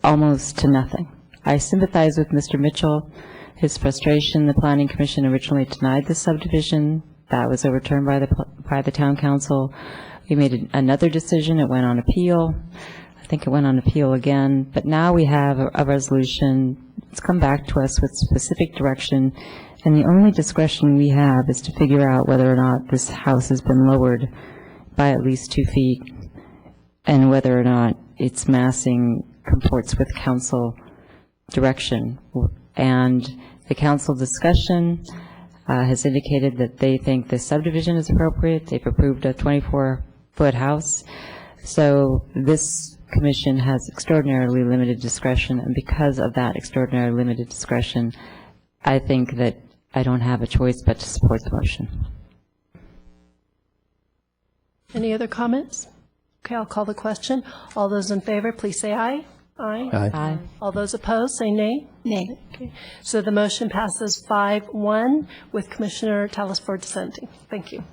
almost to nothing. I sympathize with Mr. Mitchell, his frustration. The Planning Commission originally denied the subdivision. That was overturned by the Town Council. We made another decision. It went on appeal. I think it went on appeal again. But now we have a resolution. It's come back to us with specific direction. And the only discretion we have is to figure out whether or not this house has been lowered by at least 2 feet, and whether or not its massing comports with council direction. And the council discussion has indicated that they think the subdivision is appropriate. They've approved a 24-foot house. So this commission has extraordinarily limited discretion, and because of that extraordinarily limited discretion, I think that I don't have a choice but to support the motion. Any other comments? Okay, I'll call the question. All those in favor, please say aye. Aye. Aye. Aye. All those opposed, say nay. Nay. Okay. So the motion passes 5-1 with Commissioner Talasford dissenting. Thank you.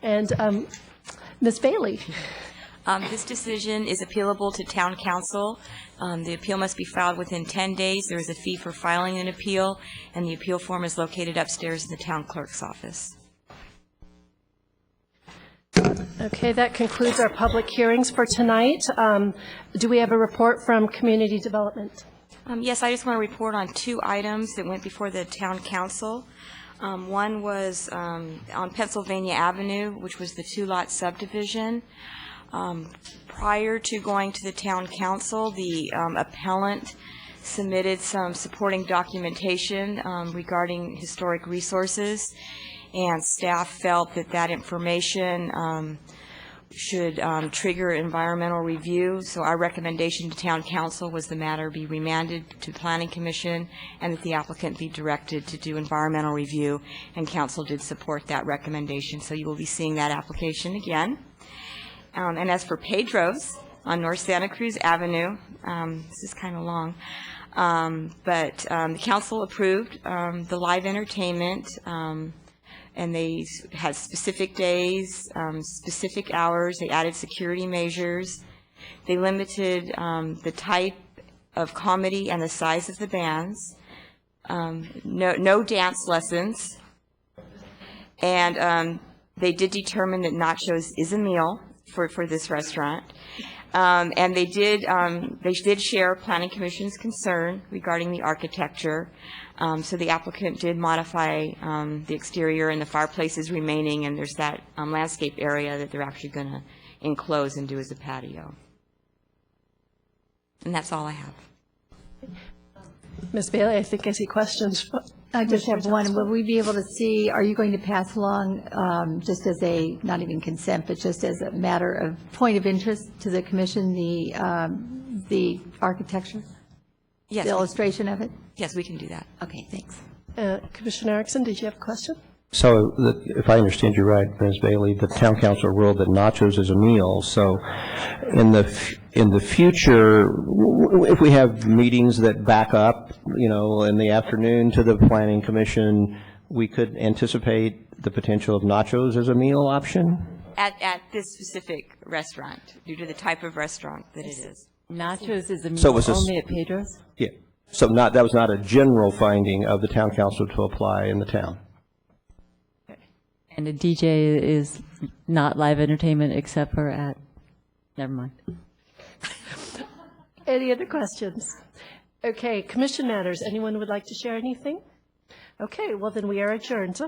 And Ms. Bailey. This decision is appealable to Town Council. The appeal must be filed within 10 days. There is a fee for filing an appeal, and the appeal form is located upstairs in the Town Clerk's office. Okay, that concludes our public hearings for tonight. Do we have a report from Community Development? Yes, I just want to report on 2 items that went before the town council. One was on Pennsylvania Avenue, which was the 2-lot subdivision. Prior to going to the town council, the appellant submitted some supporting documentation regarding historic resources, and staff felt that that information should trigger environmental review. So our recommendation to town council was the matter be remanded to the planning commission and that the applicant be directed to do environmental review, and council did support that recommendation. So you will be seeing that application again. And as for Pedro's on North Santa Cruz Avenue, this is kind of long, but the council approved the live entertainment, and they had specific days, specific hours. They added security measures. They limited the type of comedy and the size of the bands. No dance lessons. And they did determine that nachos is a meal for this restaurant. And they did share Planning Commission's concern regarding the architecture. So the applicant did modify the exterior, and the fireplace is remaining, and there's that landscape area that they're actually going to enclose and do as a patio. And that's all I have. Ms. Bailey, I think I see questions. I just have one. Will we be able to see, are you going to pass along, just as a, not even consent, but just as a matter of point of interest to the commission, the architecture? Yes. The illustration of it? Yes, we can do that. Okay, thanks. Commissioner Erickson, did you have a question? So if I understand you right, Ms. Bailey, the town council ruled that nachos is a meal. So in the future, if we have meetings that back up, in the afternoon to the planning commission, we could anticipate the potential of nachos as a meal option? At this specific restaurant, due to the type of restaurant that it is. Nachos is a meal So was this- only at Pedro's? Yeah. So that was not a general finding of the town council to apply in the town? And a DJ is not live entertainment except for at, never mind. Any other questions? Okay, commission matters. Anyone would like to share anything? Okay, well then we are adjourned.